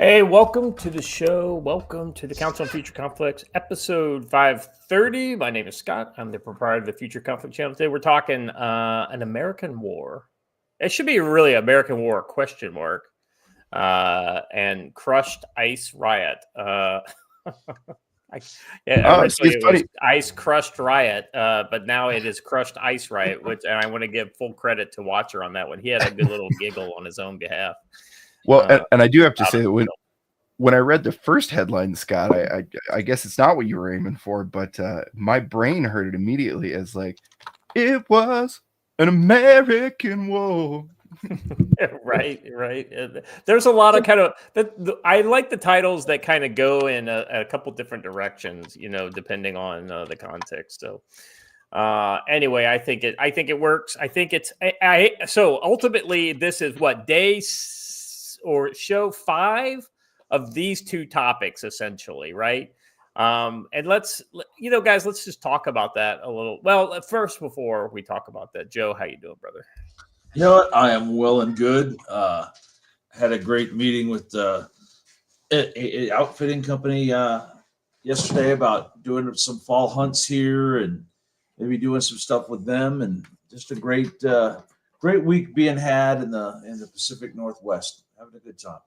Hey, welcome to the show. Welcome to the Council on Future Conflicts, episode 530. My name is Scott. I'm the proprietor of the Future Conflict channel. Today we're talking an American war. It should be really American war, question mark, and crushed ice riot. Originally it was ice crushed riot, but now it is crushed ice riot, and I want to give full credit to Watcher on that one. He had a good little giggle on his own behalf. Well, and I do have to say that when I read the first headline, Scott, I guess it's not what you were aiming for, but my brain heard it immediately as like, it was an American war. right. There's a lot of kind of I like the titles that kind of go in a couple different directions, depending on the context. So anyway, I think it works. I think it's so ultimately this is what or show 5 of these two topics essentially, right? And let's just talk about that a little. Well, first, before we talk about that, Joe, how you doing, brother? You know what? I am well and good. Had a great meeting with a outfitting company yesterday about doing some fall hunts here and maybe doing some stuff with them, and just a great week being had in the Pacific Northwest. Having a good time.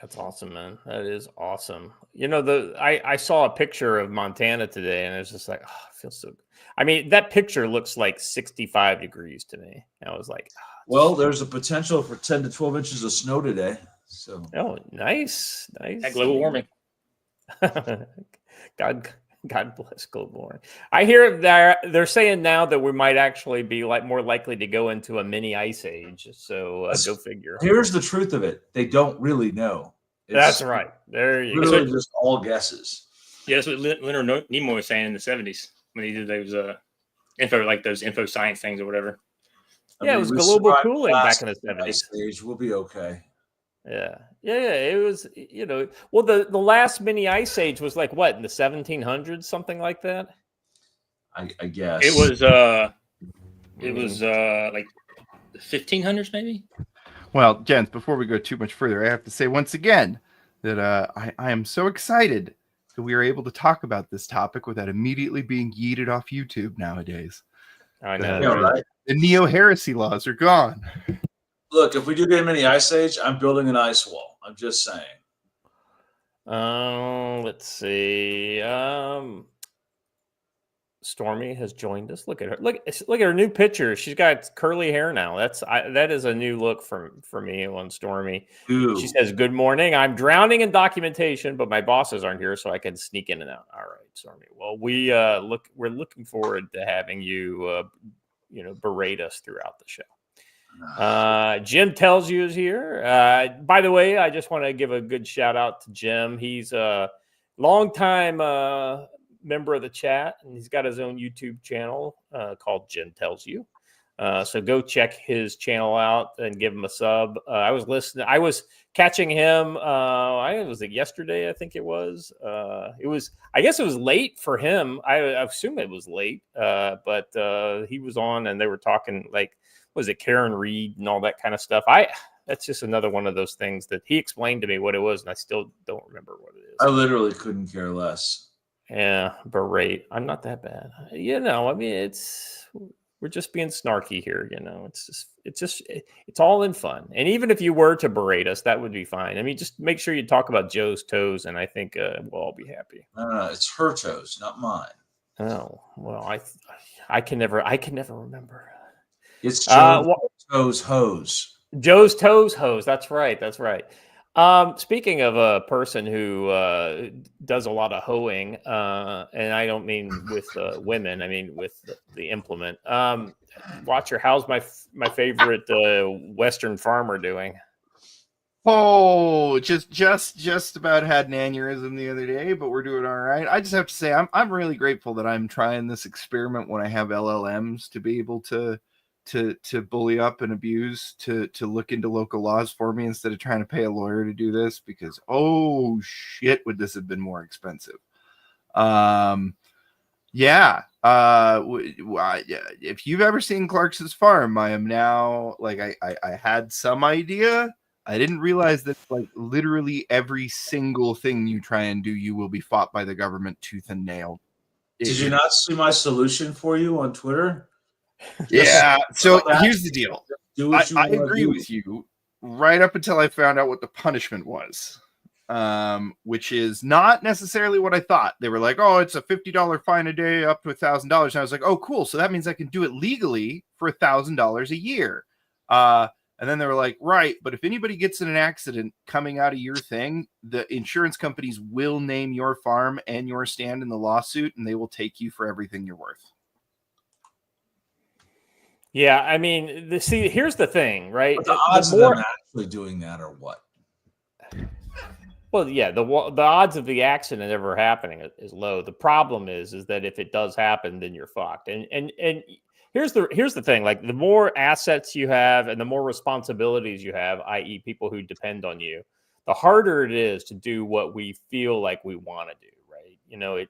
That's awesome, man. That is awesome. I saw a picture of Montana today, and it was just like, oh, it feels so good. I mean, that picture looks like 65 degrees to me. And I was like, well, there's a potential for 10 to 12 inches of snow today. So, nice. Global warming. God bless global warming. I hear that they're saying now that we might actually be more likely to go into a mini ice age. So go figure. Here's the truth of it: they don't really know. That's right. There you go. Just all guesses. Yeah, that's what Leonard Nimoy was saying in the 70s when he did those info science things or whatever. It was global cooling back in the 70s. We'll be okay. Yeah. It was, well, the last mini ice age was like what, in the 1700s, something like that. I guess it was like the 1500s, maybe. Well, gents, before we go too much further, I have to say once again that I am so excited that we are able to talk about this topic without immediately being yeeted off YouTube nowadays. I know. Right? The neo-heresy laws are gone. Look, if we do get a mini ice age, I'm building an ice wall. I'm just saying. Let's see. Stormy has joined us. Look at her. Look at her new picture. She's got curly hair now. That is a new look for me on Stormy. Ooh. She says, "Good morning. I'm drowning in documentation, but my bosses aren't here, so I can sneak in and out." All right, Stormy. Well, we're looking forward to having you berate us throughout the show. Jim Tells You is here. By the way, I just want to give a good shout out to Jim. He's a longtime member of the chat, and he's got his own YouTube channel called Jim Tells You. So go check his channel out and give him a sub. I was catching him. Was it yesterday? I think it was. I guess it was late for him. I assume it was late, but he was on, and they were talking like, was it Karen Reed and all that kind of stuff? That's just another one of those things that he explained to me what it was, and I still don't remember what it is. I literally couldn't care less. Yeah, berate. I'm not that bad. I mean, we're just being snarky here. It's all in fun. And even if you were to berate us, that would be fine. I mean, just make sure you talk about Joe's toes, and I think we'll all be happy. It's her toes, not mine. Oh, well, I can never remember. It's Joe's toes hose. Joe's toes hose. That's right. Speaking of a person who does a lot of hoeing, and I don't mean with women, I mean with the implement. Watcher, how's my favorite Western farmer doing? Oh, just about had an aneurysm the other day, but we're doing all right. I just have to say I'm really grateful that I'm trying this experiment when I have LLMs to be able to bully up and abuse, to look into local laws for me instead of trying to pay a lawyer to do this, because oh shit, would this have been more expensive. If you've ever seen Clarkson's Farm, I am now like I had some idea I didn't realize that like literally every single thing you try and do, you will be fought by the government tooth and nail. Did you not see my solution for you on Twitter? Yeah. So here's the deal. Do what you I wanna agree do. with you right up until I found out what the punishment was, which is not necessarily what I thought. They were like, oh, it's a $50 fine a day up to $1,000. And I was like, oh, cool. So that means I can do it legally for $1,000 a year. And then they were like, right, but if anybody gets in an accident coming out of your thing, the insurance companies will name your farm and your stand in the lawsuit, and they will take you for everything you're worth. Yeah, I mean, here's the thing, right? But the odds of them actually doing that are what? Well, yeah, the odds of the accident ever happening is low. The problem is that if it does happen, then you're fucked. And here's the thing: like the more assets you have and the more responsibilities you have, i.e., people who depend on you, the harder it is to do what we feel like we want to do. Right? You know,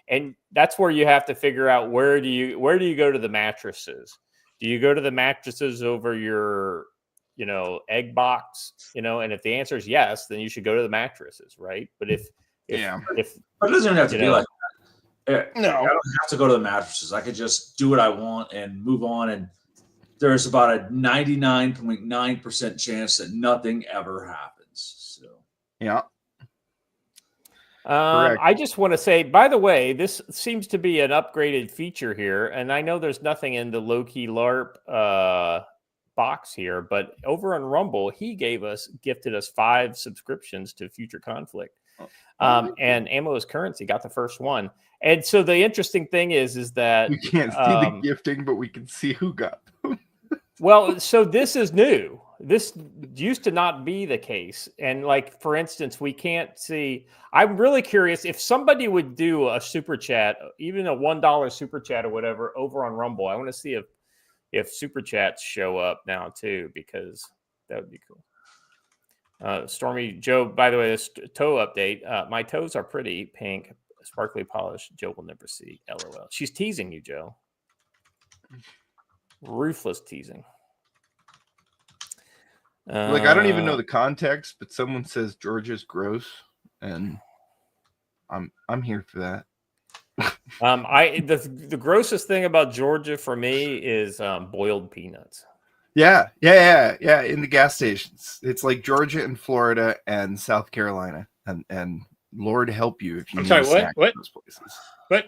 and that's where you have to figure out where do you go to the mattresses. Do you go to the mattresses over your, egg box, and if the answer is yes, then you should go to the mattresses, right? But if but it doesn't even have to be like that. No, I don't have to go to the mattresses. I could just do what I want and move on. And there's about a 99.9% chance that nothing ever happens. So yeah. I just want to say, by the way, this seems to be an upgraded feature here, and I know there's nothing in the low-key LARP box here, but over on Rumble, he gifted us 5 subscriptions to Future Conflict, and Ammo is Currency got the first one. And so the interesting thing is that we can't see the gifting, but we can see who got them. Well, so this is new. This used to not be the case. And like, for instance, we can't see. I'm really curious if somebody would do a super chat, even a $1 super chat or whatever over on Rumble. I want to see if super chats show up now too, because that would be cool. Stormy Joe, by the way, this toe update. My toes are pretty pink, sparkly polished. Joe will never see. LOL. She's teasing you, Joe. Ruthless teasing. Like, I don't even know the context, but someone says Georgia's gross, and I'm here for that. The grossest thing about Georgia for me is boiled peanuts. Yeah. In the gas stations, it's like Georgia and Florida and South Carolina, and Lord help you if you. I'm sorry. What? Those places. What?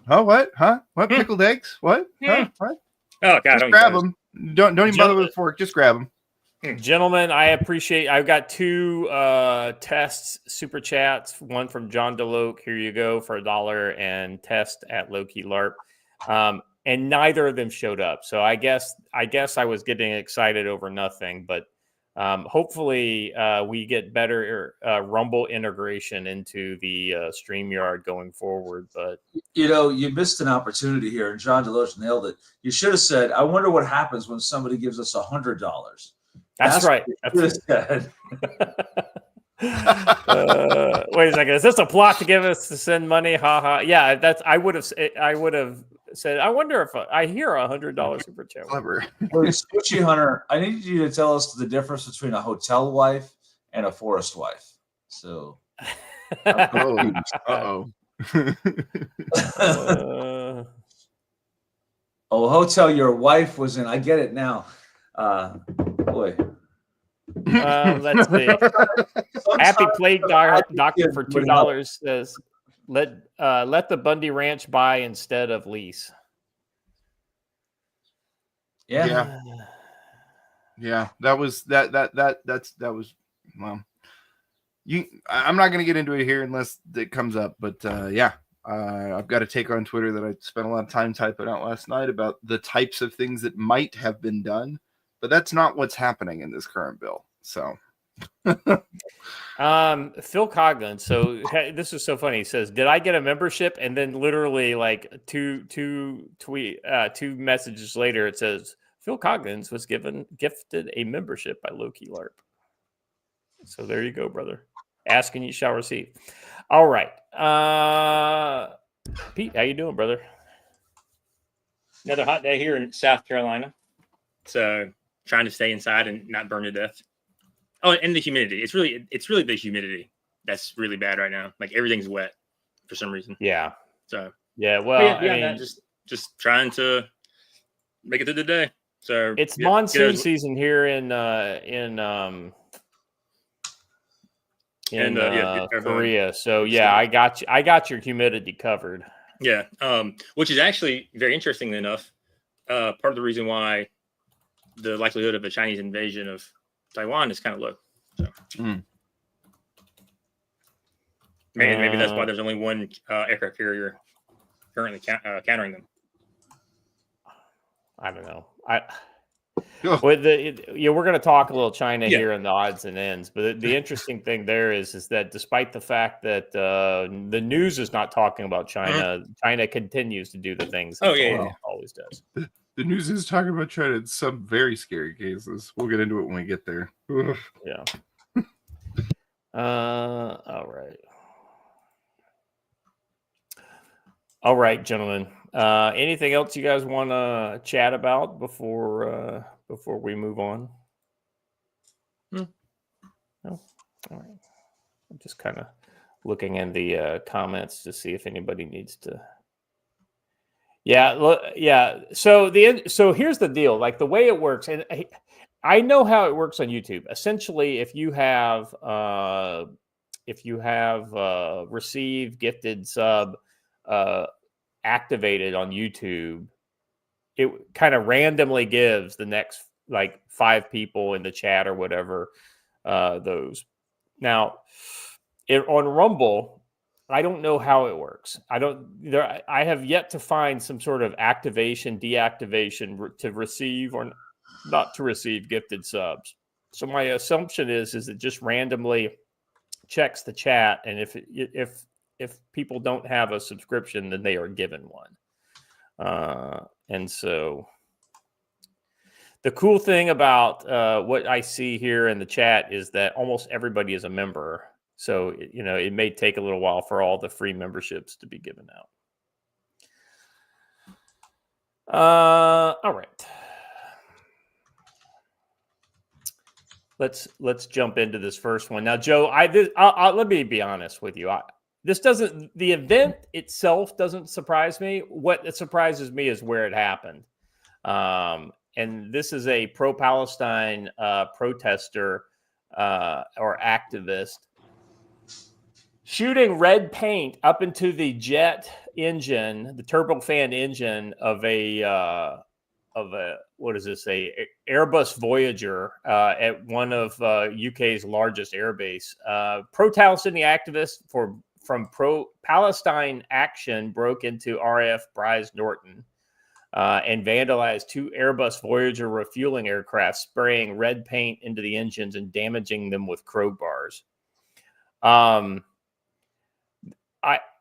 Oh, what? Huh? What? Pickled eggs? What? Huh? What? Oh God! Just grab them. Don't even bother with a fork. Just grab them. Gentlemen, I appreciate. I've got 2 tests super chats. One from John DeLoke. Here you go for $1, and test at Low-Key LARP. And neither of them showed up. So I guess I was getting excited over nothing. But hopefully we get better Rumble integration into the StreamYard going forward. But you missed an opportunity here, and John DeLoach nailed it. You should have said, "I wonder what happens when somebody gives us $100." That's right. That's wait a second. Is this a plot to give us to send money? Ha ha. Yeah, I would have said. I wonder if I hear $100 super chat. Clever. Switchy Hunter, I need you to tell us the difference between a hotel wife and a forest wife. So. Uh-oh. Hotel your wife was in. I get it now. Boy. Let's see. Happy Plague Doctor for $2 says, let the Bundy Ranch buy instead of lease. Yeah. That was well. I'm not going to get into it here unless it comes up, but I've got a take on Twitter that I spent a lot of time typing out last night about the types of things that might have been done, but that's not what's happening in this current bill. So Phil Coughlin. So this is so funny. He says, "Did I get a membership?" And then literally like two messages later, it says Phil Coughlin was gifted a membership by Low-Key LARP. So there you go, brother. Ask and you shall receive. All right, Pete, how you doing, brother? Another hot day here in South Carolina. So trying to stay inside and not burn to death. Oh, and the humidity. It's really the humidity that's really bad right now. Like everything's wet for some reason. Yeah. So Yeah. but Well, yeah, I beyond mean, that, just trying to make it through the day. So it's yeah, monsoon kiddos- season here in Korea. So yeah, I got you. I got your humidity covered. Yeah. Which is actually very interestingly enough, part of the reason why the likelihood of a Chinese invasion of Taiwan is kind of low. So maybe that's why there's only one aircraft carrier currently countering them. I don't know. We're going to talk a little China here in the odds and ends, but the interesting thing there is that despite the fact that the news is not talking about China, China continues to do the things that it always does. The news is talking about China in some very scary cases. We'll get into it when we get there. Yeah. All right. All right, gentlemen. Anything else you guys want to chat about before we move on? No. All right. I'm just kind of looking in the comments to see if anybody needs to. Yeah. Yeah. So here's the deal. Like the way it works, and I know how it works on YouTube. Essentially, if you have received, gifted, sub, activated on YouTube, it kind of randomly gives the next like 5 people in the chat or whatever those. Now, on Rumble, I don't know how it works. I have yet to find some sort of activation, deactivation to receive or not to receive gifted subs. So my assumption is it just randomly checks the chat, and if people don't have a subscription, then they are given one. And so the cool thing about what I see here in the chat is that almost everybody is a member. So, it may take a little while for all the free memberships to be given out. All right. Let's jump into this first one. Now, Joe, let me be honest with you. The event itself doesn't surprise me. What surprises me is where it happened. And this is a pro-Palestine protester or activist shooting red paint up into the jet engine, the turbofan engine of a what is this? A Airbus Voyager at one of UK's largest airbase. Pro-Palestinian activists from pro-Palestine Action broke into RAF Bryce Norton and vandalized 2 Airbus Voyager refueling aircraft, spraying red paint into the engines and damaging them with crowbars.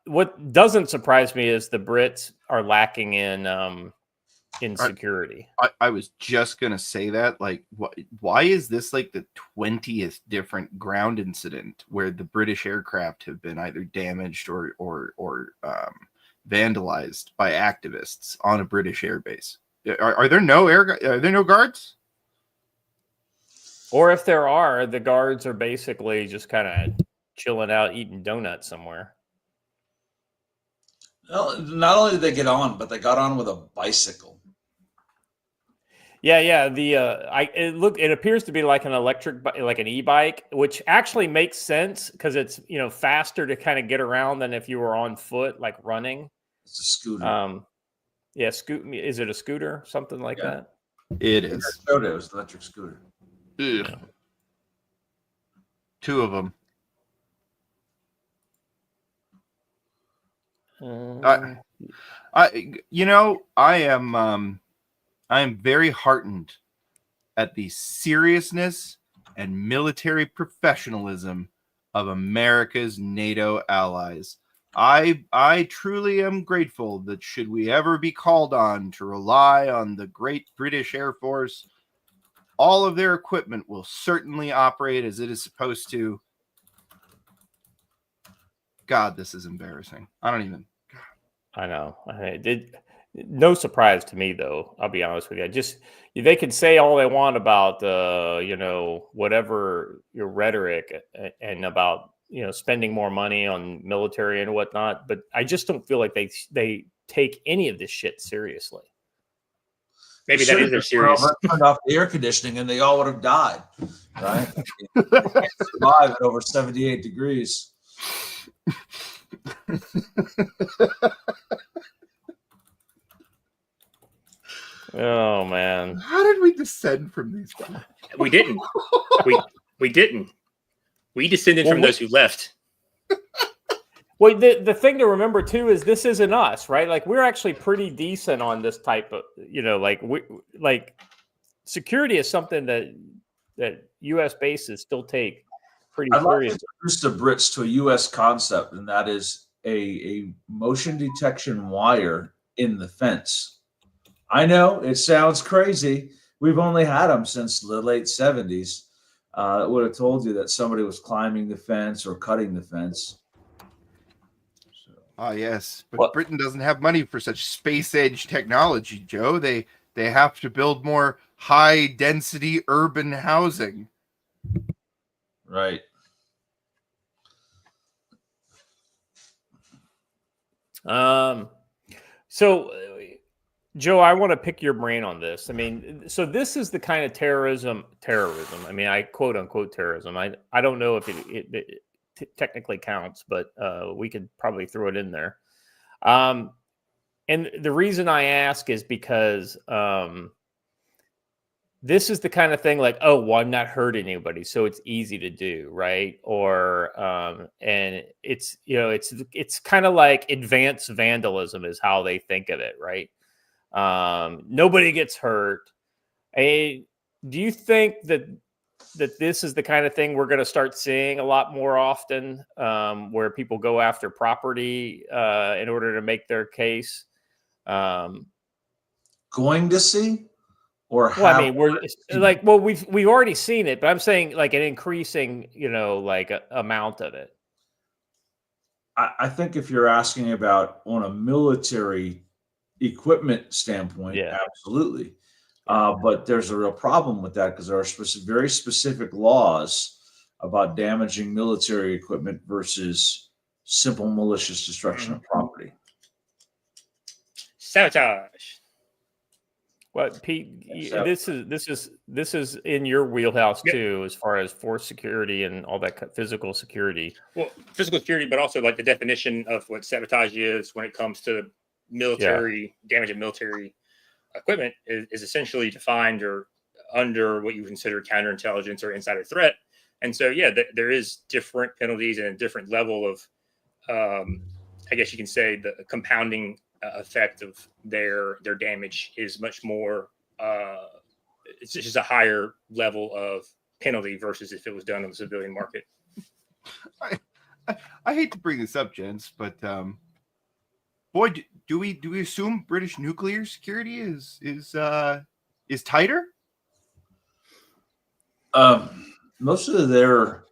What doesn't surprise me is the Brits are lacking in security. I was just gonna say that. Like, why is this like the 20th different ground incident where the British aircraft have been either damaged or vandalized by activists on a British airbase? Are there no guards? Or if there are, the guards are basically just kind of chilling out, eating donuts somewhere. Well, not only did they get on, but they got on with a bicycle. Yeah. It appears to be like an electric, like an e-bike, which actually makes sense because it's faster to kind of get around than if you were on foot, like running. It's a scooter. Is it a scooter? Something like that? It is. It was an electric scooter. Ugh. 2 of them. I am very heartened at the seriousness and military professionalism of America's NATO allies. I truly am grateful that should we ever be called on to rely on the great British Air Force, all of their equipment will certainly operate as it is supposed to. God, this is embarrassing. I don't even. I know. No surprise to me, though. I'll be honest with you. They can say all they want about whatever your rhetoric and about spending more money on military and whatnot, but I just don't feel like they take any of this shit seriously. Maybe that is their serious. Turned off the air conditioning and they all would have died. Right? They can't survive at over 78 degrees. Oh man! How did we descend from these guys? We didn't. We didn't. We descended from those who left. Well, the thing to remember too is this isn't us, right? Like we're actually pretty decent on this type of, like security is something that U.S. bases still take pretty I'd like to seriously. introduce the Brits to a U.S. concept, and that is a motion detection wire in the fence. I know it sounds crazy. We've only had them since the late 70s. It would have told you that somebody was climbing the fence or cutting the fence. Ah, yes, but Britain doesn't have money for such space-age technology, Joe. They have to build more high-density urban housing. Right. So, Joe, I want to pick your brain on this. I mean, so this is the kind of terrorism. I mean, I quote unquote terrorism. I don't know if it technically counts, but we could probably throw it in there. And the reason I ask is because this is the kind of thing like, oh, well, I'm not hurting anybody, so it's easy to do, right? Or and it's it's kind of like advanced vandalism is how they think of it, right? Nobody gets hurt. Do you think that this is the kind of thing we're going to start seeing a lot more often, where people go after property in order to make their case? Going to see, or well, I mean, we're like, well, we've already seen it, but I'm saying like an increasing, like amount of it. I think if you're asking about on a military equipment standpoint, Yeah. absolutely. But there's a real problem with that because there are very specific laws about damaging military equipment versus simple malicious destruction of property. Sabotage. Well, Pete, this is in your wheelhouse too, as far as force security and all that physical security. Well, physical security, but also like the definition of what sabotage is when it comes to military damage of military equipment is essentially defined or under what you consider counterintelligence or insider threat. And so, there is different penalties and a different level of, I guess you can say, the compounding effect of their damage is much more. It's just a higher level of penalty versus if it was done on the civilian market. I hate to bring this up, gents, but boy, do we assume British nuclear security is tighter? Most of their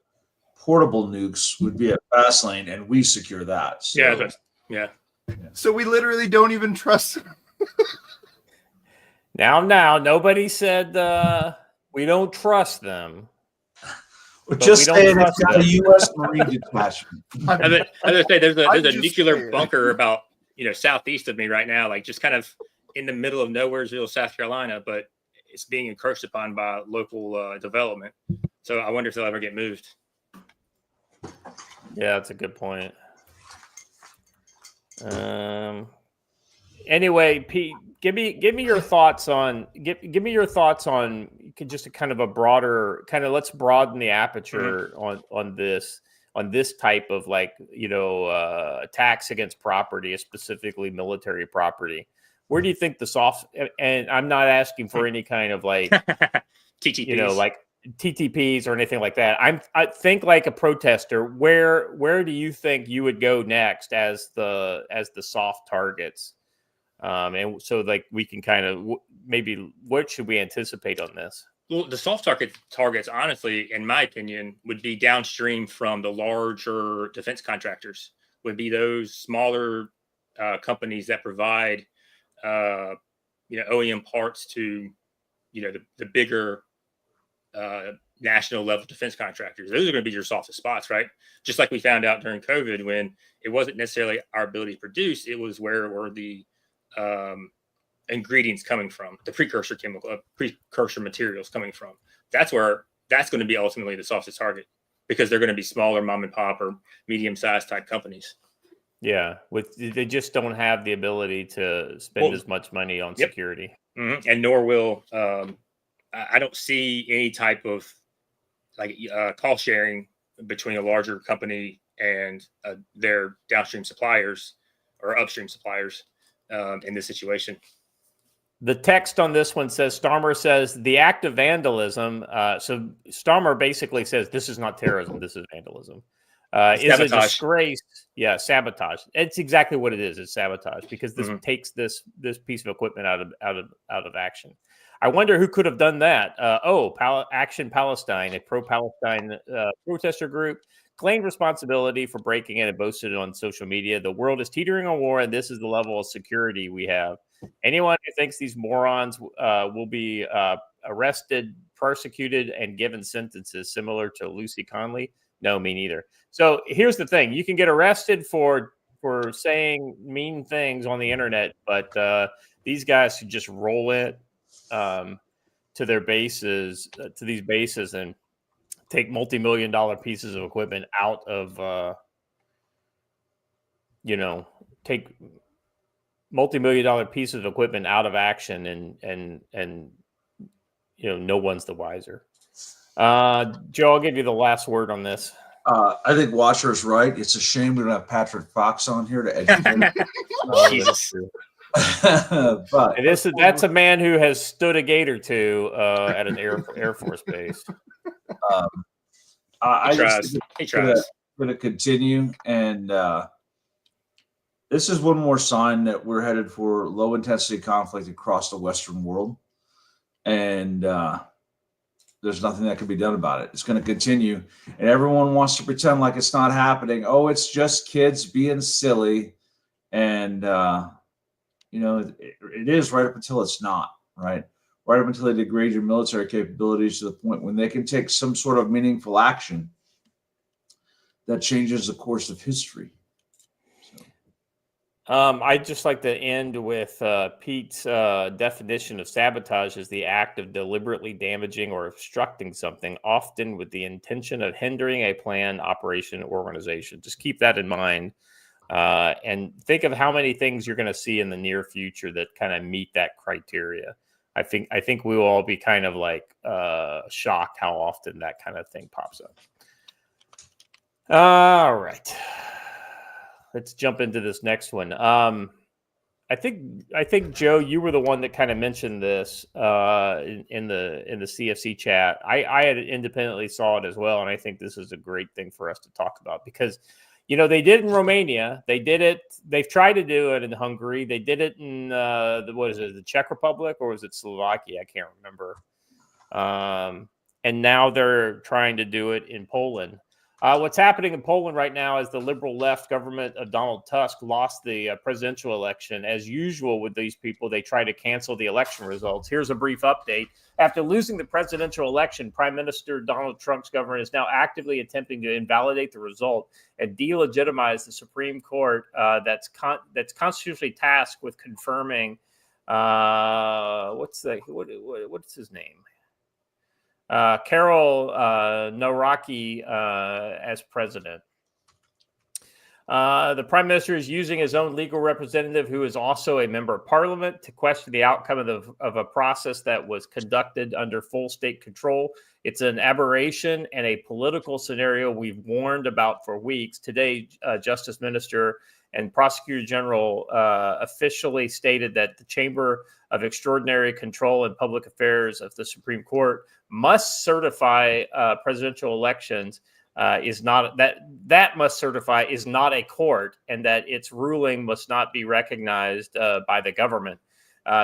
portable nukes would be at Fastlane, and we secure that. So. Yeah. So we literally don't even trust them. Now, nobody said we don't trust them. Just saying it's got a U.S. Marine detachment. I was gonna say there's a nuclear bunker about southeast of me right now, like just kind of in the middle of Nowheresville, South Carolina, but it's being encroached upon by local development. So I wonder if they'll ever get moved. Yeah, that's a good point. Anyway, Pete, give me your thoughts on give me your thoughts on just a kind of a broader kind of let's broaden the aperture on this type of like attacks against property, specifically military property. Where do you think the soft and I'm not asking for any kind of like TTPs. Like TTPs or anything like that. I think like a protester. Where do you think you would go next as the soft targets? And so like we can kind of maybe what should we anticipate on this? Well, the soft targets, honestly, in my opinion, would be downstream from the larger defense contractors. Would be those smaller companies that provide OEM parts to, the bigger national level defense contractors. Those are going to be your softest spots, right? Just like we found out during COVID, when it wasn't necessarily our ability to produce, it was where were the ingredients coming from, the precursor materials coming from. That's going to be ultimately the softest target, because they're going to be smaller mom and pop or medium-sized type companies. Yeah, they just don't have the ability to spend as much money on security. Mm-hmm. And nor will I don't see any type of call sharing between a larger company and their downstream suppliers or upstream suppliers in this situation. The text on this one says, Starmer says, the act of vandalism. So Starmer basically says, this is not terrorism, this is vandalism. Is a disgrace. Yeah, sabotage. It's exactly what it is. It's sabotage, because this takes this piece of equipment out of action. I wonder who could have done that. Action Palestine, a pro-Palestine protester group, claimed responsibility for breaking in and boasted it on social media. The world is teetering on war, and this is the level of security we have. Anyone who thinks these morons will be arrested, persecuted, and given sentences similar to Lucy Conley, no, me neither. So here's the thing: you can get arrested for saying mean things on the internet, but these guys should just roll it to their bases, to these bases, and take multi-million-dollar pieces of equipment out of, take multi-million-dollar pieces of equipment out of action, and no one's the wiser. Joe, I'll give you the last word on this. I think Washer's right. It's a shame we don't have Patrick Fox on here to educate. Jesus. But that's a man who has stood a gate or two at an Air Force base. I He tries. Going to continue, and this is one more sign that we're headed for low intensity conflict across the Western world, and there's nothing that can be done about it. It's going to continue, and everyone wants to pretend like it's not happening. Oh, it's just kids being silly, and it is right up until it's not, right? Right up until they degrade your military capabilities to the point when they can take some sort of meaningful action that changes the course of history. I'd just like to end with Pete's definition of sabotage as the act of deliberately damaging or obstructing something, often with the intention of hindering a plan, operation, or organization. Just keep that in mind. And think of how many things you're going to see in the near future that kind of meet that criteria. I think we will all be kind of like shocked how often that kind of thing pops up. All right, let's jump into this next one. I think Joe, you were the one that kind of mentioned this in the CFC chat. I had independently saw it as well, and I think this is a great thing for us to talk about because. They did it in Romania. They did it. They've tried to do it in Hungary. They did it in the Czech Republic, or was it Slovakia? I can't remember. And now they're trying to do it in Poland. What's happening in Poland right now is the liberal left government of Donald Tusk lost the presidential election. As usual with these people, they try to cancel the election results. Here's a brief update. After losing the presidential election, Prime Minister Donald Trump's government is now actively attempting to invalidate the result and delegitimize the Supreme Court that's constitutionally tasked with confirming what's his name? Karol Nawrocki as president. The prime minister is using his own legal representative, who is also a member of parliament, to question the outcome of a process that was conducted under full state control. It's an aberration and a political scenario we've warned about for weeks. Today, Justice Minister and Prosecutor General officially stated that the Chamber of Extraordinary Control and Public Affairs of the Supreme Court must certify presidential elections must certify is not a court, and that its ruling must not be recognized by the government.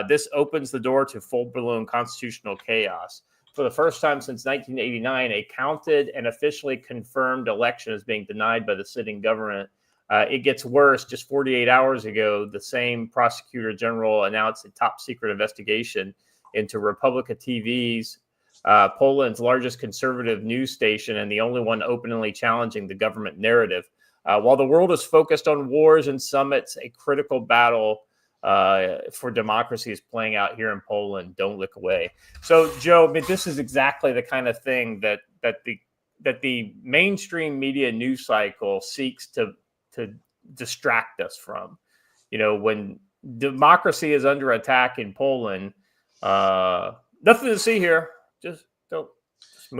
This opens the door to full-blown constitutional chaos. For the first time since 1989, a counted and officially confirmed election is being denied by the sitting government It gets worse. Just 48 hours ago, the same prosecutor general announced a top secret investigation into Republica TV's, Poland's largest conservative news station and the only one openly challenging the government narrative. While the world is focused on wars and summits, a critical battle for democracy is playing out here in Poland. Don't look away. So, Joe, I mean, this is exactly the kind of thing that the mainstream media news cycle seeks to distract us from. You know, when democracy is under attack in Poland, nothing to see here. Just move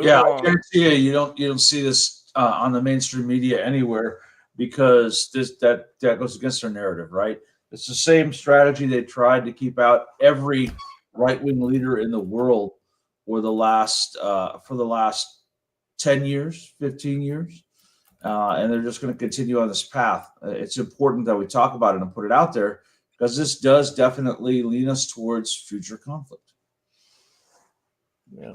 along. I guarantee you don't see this on the mainstream media anywhere, because that goes against their narrative, right? It's the same strategy they tried to keep out every right-wing leader in the world for the last 10 years, 15 years. And they're just going to continue on this path. It's important that we talk about it and put it out there, because this does definitely lean us towards future conflict. Yeah.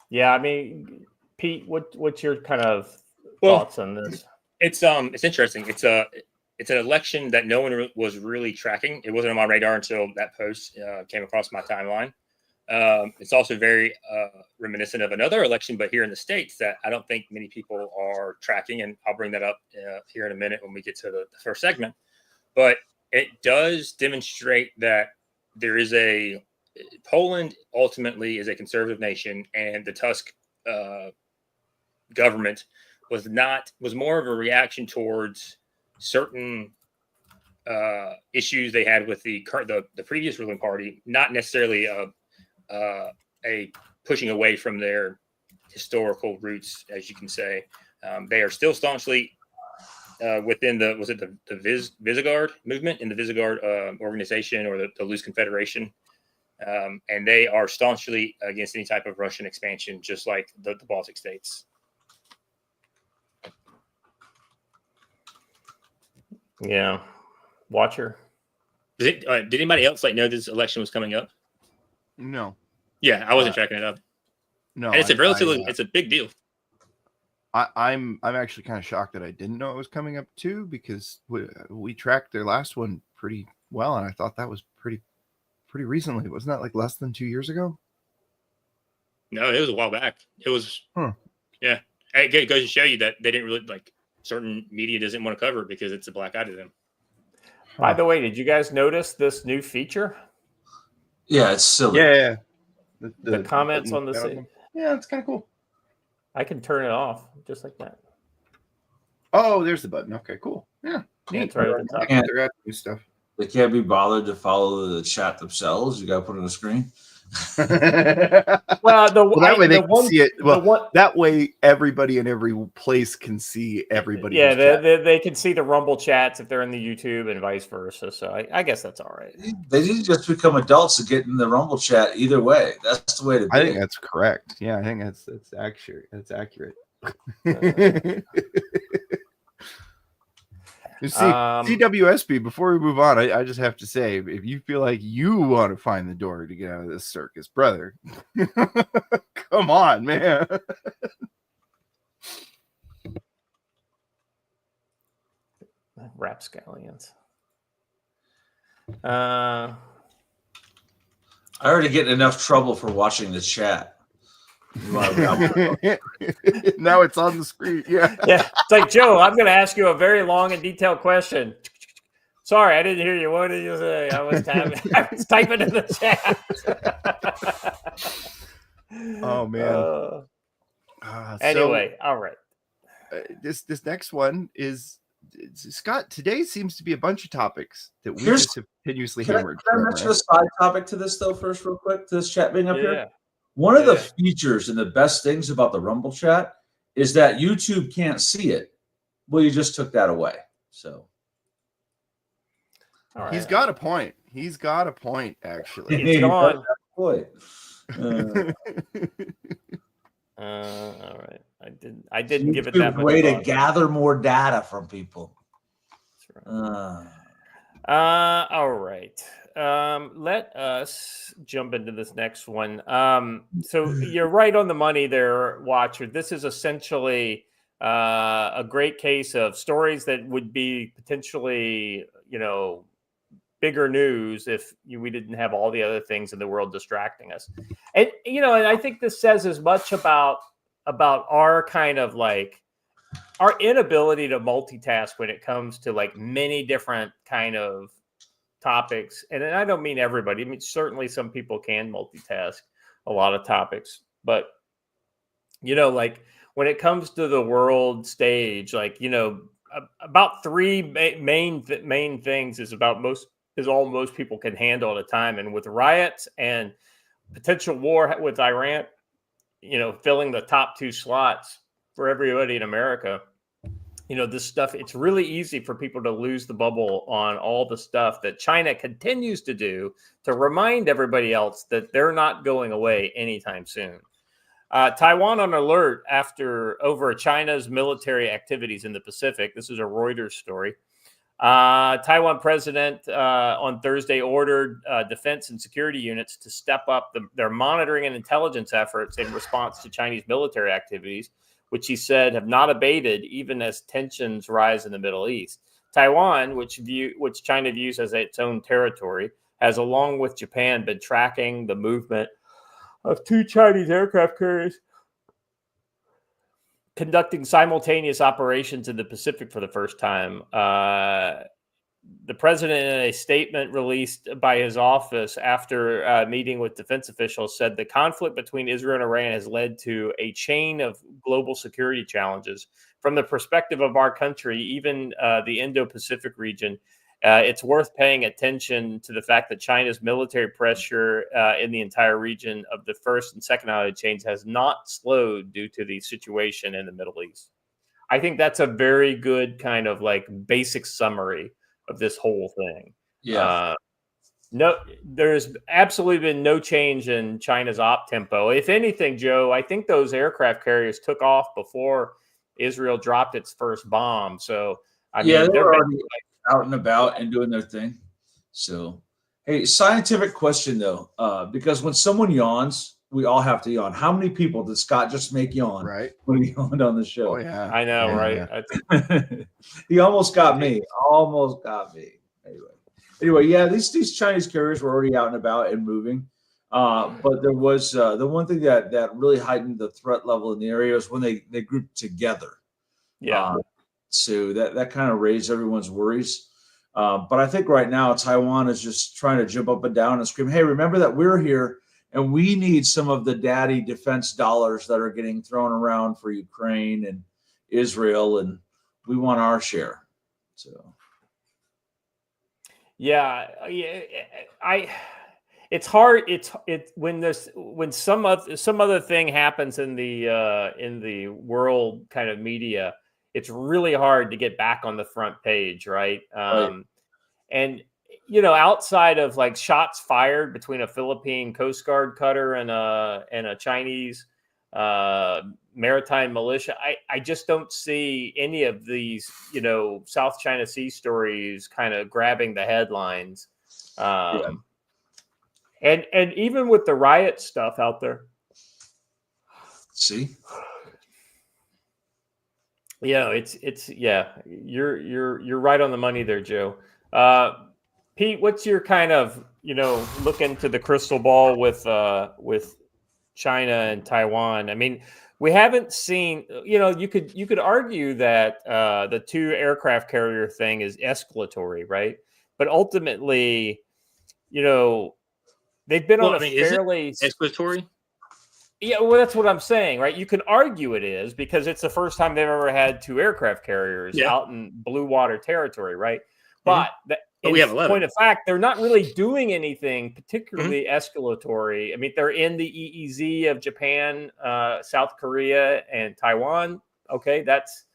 Yeah, I mean, Pete, what's your kind of thoughts on this? It's interesting. It's an election that no one was really tracking. It wasn't on my radar until that post came across my timeline. It's also very reminiscent of another election, but here in the States, that I don't think many people are tracking, and I'll bring that up here in a minute when we get to the first segment. But it does demonstrate that there is Poland ultimately is a conservative nation, and the Tusk government was more of a reaction towards certain issues they had with the previous ruling party, not necessarily a pushing away from their historical roots, as you can say. They are still staunchly within the Visegrad movement, in the Visegrad organization, or the Loose Confederation. And they are staunchly against any type of Russian expansion, just like the Baltic states. Yeah. Watcher. Did anybody else know this election was coming up? No. Yeah, I wasn't tracking it up. No. And it's a big deal. I'm actually kind of shocked that I didn't know it was coming up too, because we tracked their last one pretty well, and I thought that was pretty recently. Wasn't that like less than 2 years ago? No, it was a while back. It was, yeah. It goes to show you that they didn't really certain media doesn't want to cover it because it's a black eye to them. By the way, did you guys notice this new feature? Yeah, it's silly. Yeah. The comments on the site. Yeah, it's kind of cool. I can turn it off just like that. Oh, there's the button. Okay, cool. Yeah. It's right at the top. They're at new stuff. They can't be bothered to follow the chat themselves. You got to put it on the screen. Well, that way they can see it. Well, that way everybody in every place can see everybody. Yeah, they can see the Rumble chats if they're in the YouTube, and vice versa. So I guess that's all right. They need to just become adults and get in the Rumble chat either way. That's the way to be. I think that's correct. Yeah, I think that's accurate. That's accurate. You see, CWSB, before we move on, I just have to say, if you feel like you want to find the door to get out of this circus, brother, come on, man. Rapscallions. I already get enough trouble for watching the chat. Now it's on the screen. Yeah. It's like, Joe, I'm going to ask you a very long and detailed question. Sorry, I didn't hear you. What did you say? I was typing in the chat. Oh man. Anyway, all right. This next one is Scott. Today seems to be a bunch of topics that we just have continuously hammered. Can I mention a side topic to this though first, real quick? To this chat being up here. One of the features and the best things about the Rumble chat is that YouTube can't see it. Well, you just took that away. So all right. He's got a point. Actually. It's gone. Point. All right. I didn't give it that much way thought. to gather more data from people. That's right. All right. Let us jump into this next one. So you're right on the money there, Watcher. This is essentially a great case of stories that would be potentially, bigger news if we didn't have all the other things in the world distracting us. And, and I think this says as much about our kind of like our inability to multitask when it comes to like many different kind of topics. And I don't mean everybody. I mean, certainly some people can multitask a lot of topics, but like when it comes to the world stage, like, about three main things is all most people can handle at a time. And with riots and potential war with Iran, filling the top two slots for everybody in America, this stuff, it's really easy for people to lose the bubble on all the stuff that China continues to do to remind everybody else that they're not going away anytime soon. Taiwan on alert over China's military activities in the Pacific. This is a Reuters story. Taiwan president on Thursday ordered defense and security units to step up their monitoring and intelligence efforts in response to Chinese military activities, which he said have not abated even as tensions rise in the Middle East. Taiwan, which China views as its own territory, has, along with Japan, been tracking the movement of two Chinese aircraft carriers conducting simultaneous operations in the Pacific for the first time. The president, in a statement released by his office after meeting with defense officials, said the conflict between Israel and Iran has led to a chain of global security challenges. From the perspective of our country, even the Indo-Pacific region, it's worth paying attention to the fact that China's military pressure in the entire region of the first and second island chains has not slowed due to the situation in the Middle East. I think that's a very good kind of like basic summary of this whole thing. Yeah. No, there's absolutely been no change in China's op tempo. If anything, Joe, I think those aircraft carriers took off before Israel dropped its first bomb. So, I mean, they're already out and about and doing their thing. So, hey, scientific question though, because when someone yawns, we all have to yawn. How many people did Scott just make yawn? Right. When he yawned on the show. Oh yeah, I know, right? Yeah. He almost got me. Almost got me. Anyway, yeah, these Chinese carriers were already out and about and moving. But there was the one thing that really heightened the threat level in the area was when they grouped together. Yeah. So that kind of raised everyone's worries. But I think right now Taiwan is just trying to jump up and down and scream, hey, remember that we're here and we need some of the daddy defense dollars that are getting thrown around for Ukraine and Israel, and we want our share. So. Yeah. It's hard. When some other thing happens in the world kind of media, it's really hard to get back on the front page, right? Right. And outside of like shots fired between a Philippine Coast Guard cutter and a Chinese maritime militia, I just don't see any of these South China Sea stories kind of grabbing the headlines. And even with the riot stuff out there, see, it's you're right on the money there, Joe. Pete, what's your kind of look into the crystal ball with China and Taiwan? I mean, we haven't seen, you could argue that the two aircraft carrier thing is escalatory, right? But ultimately, they've been on a fairly escalatory. Yeah, well, that's what I'm saying, right? You can argue it is because it's the first time they've ever had two aircraft carriers out in blue water territory, right? But we have 11. Point of fact, they're not really doing anything particularly escalatory. I mean, they're in the EEZ of Japan, South Korea, and Taiwan. Okay, that's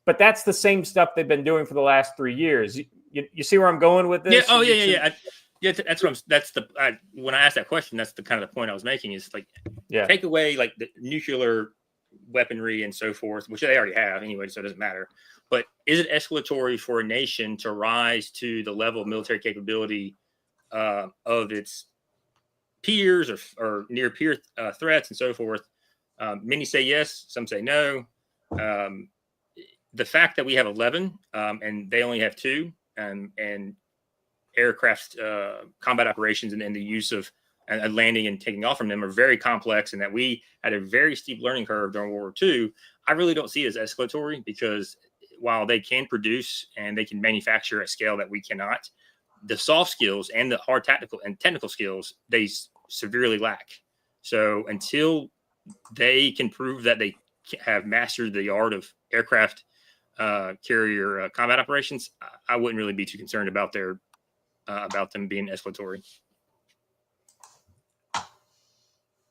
the same stuff they've been doing for the last 3 years. You see where I'm going with this? Yeah. That's what when I asked that question, that's the kind of the point I was making is like, take away like the nuclear weaponry and so forth, which they already have anyway, so it doesn't matter. But is it escalatory for a nation to rise to the level of military capability of its peers or near peer threats and so forth? Many say yes, some say no. The fact that we have 11 and they only have 2, and aircraft combat operations and the use of landing and taking off from them are very complex, and that we had a very steep learning curve during World War II, I really don't see it as escalatory, because while they can produce and they can manufacture at a scale that we cannot, the soft skills and the hard tactical and technical skills, they severely lack. So until they can prove that they have mastered the art of aircraft carrier combat operations, I wouldn't really be too concerned about them being escalatory.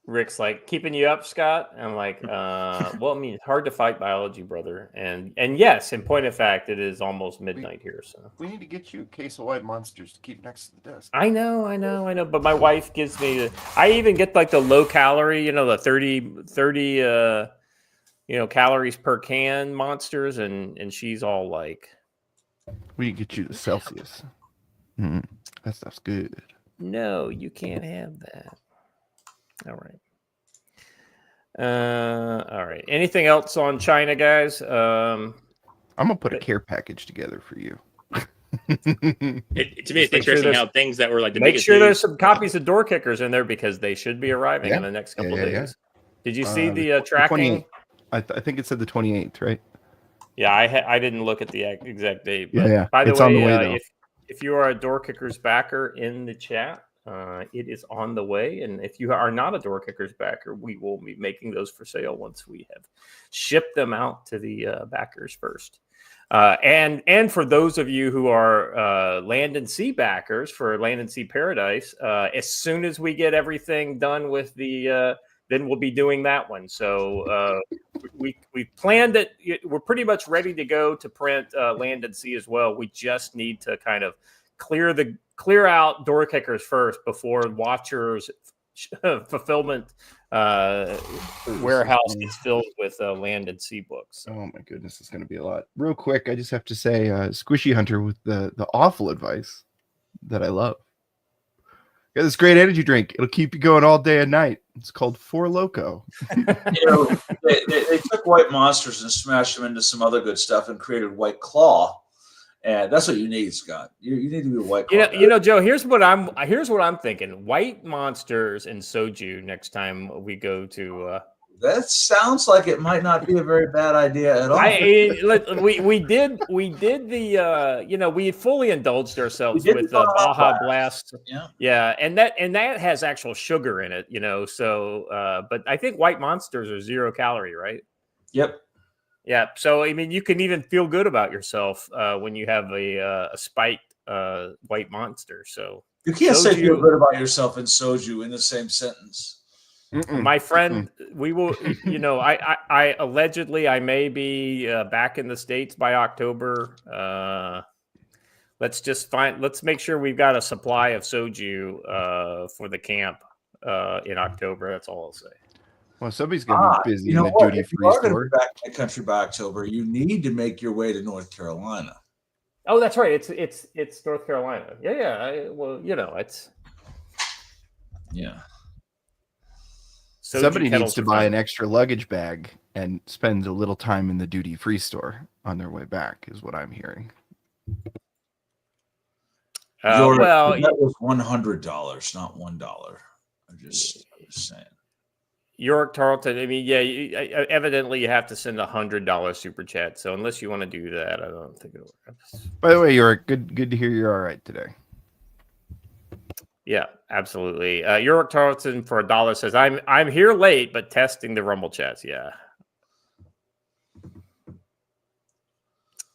Rick's like, keeping you up, Scott? I'm like, well, I mean, it's hard to fight biology, brother. And yes, in point of fact, it is almost midnight here. So we need to get you a case of white monsters to keep next to the desk. I know. But my wife gives me, I even get like the low calorie, the 30 calories per can monsters. And she's all like, We need to get you the Celsius. That stuff's good. no, you can't have that. All right. Anything else on China, guys? I'm gonna put a care package together for you. To me, it's interesting how things that were like the make biggest sure news, there's some copies of Doorkickers in there, because they should be arriving in the next couple of days. Yeah. Did you see the tracking? I think it said the 28th, right? Yeah, I didn't look at the exact date. But Yeah. By the It's way, on the way, if you are a Doorkickers backer in the chat, it is on the way. And if you are not a Doorkickers backer, we will be making those for sale once we have shipped them out to the backers first. And for those of you who are Land and Sea backers for Land and Sea Paradise, as soon as we get everything done with the then we'll be doing that one. So we planned it. We're pretty much ready to go to print Land and Sea as well. We just need to kind of clear out Doorkickers first before Watcher's fulfillment warehouse is filled with Land and Sea books. So. Oh my goodness, it's going to be a lot. Real quick, I just have to say, Squishy Hunter with the awful advice that I love. Got this great energy drink. It'll keep you going all day and night. It's called Four Loco. They took white monsters and smashed them into some other good stuff and created White Claw. And that's what you need, Scott. You need to be a White Claw. Joe. Here's what I'm thinking: white monsters and soju next time we go to. That sounds like it might not be a very bad idea at all. We did the we fully indulged ourselves with the Baja Blast. Yeah, and that has actual sugar in it, So, but I think white monsters are 0 calorie, right? Yep. Yeah, so I mean, you can even feel good about yourself when you have a spiked white monster. So you can't say feel good about yourself and soju in the same sentence. My friend, we will. I allegedly I may be back in the States by October. Let's make sure we've got a supply of soju for the camp in October. That's all I'll say. Well, somebody's gonna be busy in the duty free store. If back in the country by October, you need to make your way to North Carolina. Oh, that's right. It's North Carolina. Yeah. It's. Yeah. Somebody needs to buy an extra luggage bag and spend a little time in the duty free store on their way back, is what I'm hearing. That was $100, not $1. I'm just saying. York Tarleton. I mean, evidently you have to send $100 super chat. So unless you want to do that, I don't think it'll work. By the way, York, good to hear you're all right today. Yeah, absolutely. York Tarleton for $1 says, I'm here late, but testing the Rumble chats. Yeah.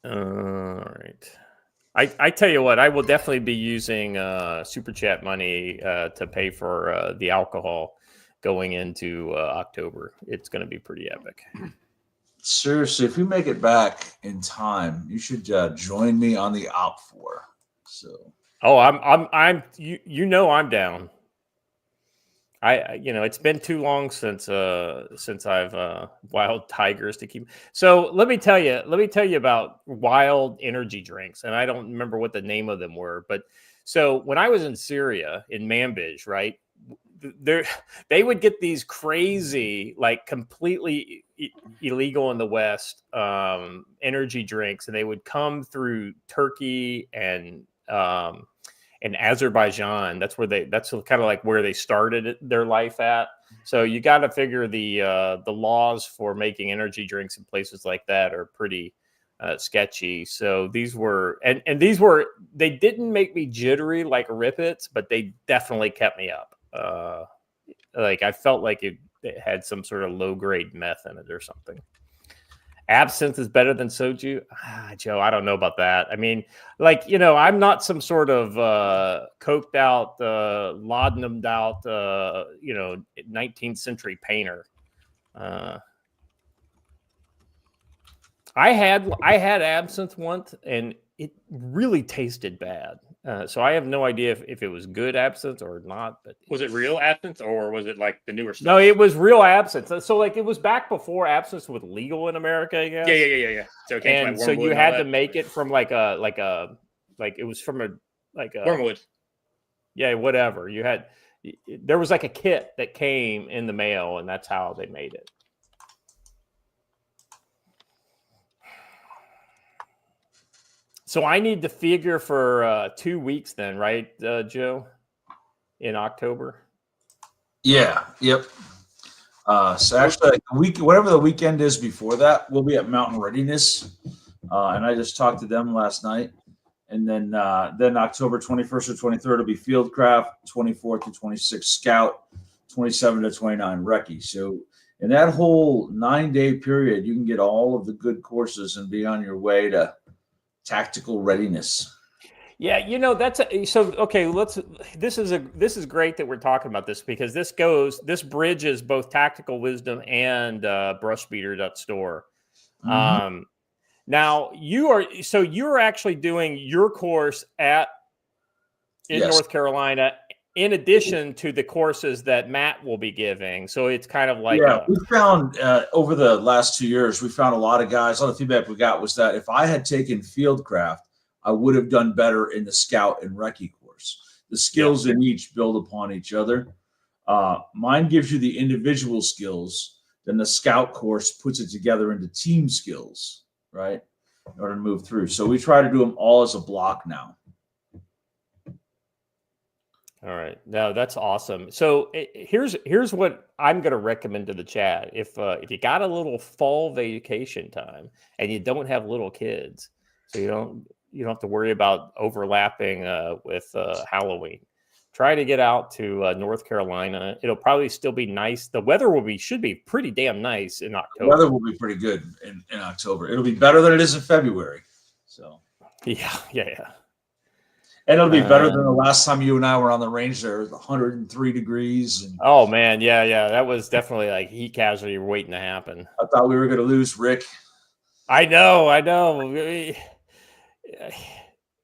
All right. I tell you what, I will definitely be using super chat money to pay for the alcohol going into October. It's going to be pretty epic. Seriously, if we make it back in time, you should join me on the OP4. So. Oh, I'm I'm down. It's been too long since I've wild tigers to keep. So let me tell you about wild energy drinks, and I don't remember what the name of them were, but so when I was in Syria in Manbij, right, they would get these crazy, like completely illegal in the West energy drinks, and they would come through Turkey and Azerbaijan. That's kind of like where they started their life at. So you got to figure the laws for making energy drinks in places like that are pretty sketchy. So these were, they didn't make me jittery like Rippets, but they definitely kept me up. Like I felt like it had some sort of low grade meth in it or something. Absinthe is better than soju. Joe, I don't know about that. I mean, like, I'm not some sort of coked out, laudanum out, 19th century painter. I had absinthe once, and it really tasted bad. So I have no idea if it was good absinthe or not. But was it real absinthe, or was it like the newer stuff? No, it was real absinthe. So like it was back before absinthe was legal in America, I guess. Yeah. So it came from, like, so wormwood you and had all to that. make it from like it was from a Wormwood. Yeah, whatever. There was like a kit that came in the mail, and that's how they made it. So I need to figure for 2 weeks then, right, Joe? In October? Yeah. Yep. So actually, like whatever the weekend is before that, we'll be at Mountain Readiness, and I just talked to them last night. And then October 21st or 23rd will be Fieldcraft, 24th to 26th Scout, 27 to 29 Recce. So in that whole 9-day period, you can get all of the good courses and be on your way to tactical readiness. Yeah, okay. This is great that we're talking about this, because this bridges both Tactical Wisdom and brushbeater.store. Mm-hmm. Now you're actually doing your course in Yes. North Carolina, in addition to the courses that Matt will be giving. So it's kind of like we found over the last 2 years, we found a lot of guys. A lot of feedback we got was that if I had taken Fieldcraft, I would have done better in the Scout and Recce course. The skills in each build upon each other. Mine gives you the individual skills. Then the Scout course puts it together into team skills, right, in order to move through. So we try to do them all as a block now. All right. No, that's awesome. So here's what I'm going to recommend to the chat. If you got a little fall vacation time and you don't have little kids, so you don't have to worry about overlapping with Halloween, try to get out to North Carolina. It'll probably still be nice. The weather should be pretty damn nice in October. The weather will be pretty good in October. It'll be better than it is in February. So yeah. And it'll be better than the last time you and I were on the range. There was 103 degrees. And oh man, yeah. That was definitely like heat casualty waiting to happen. I thought we were going to lose Rick. I know.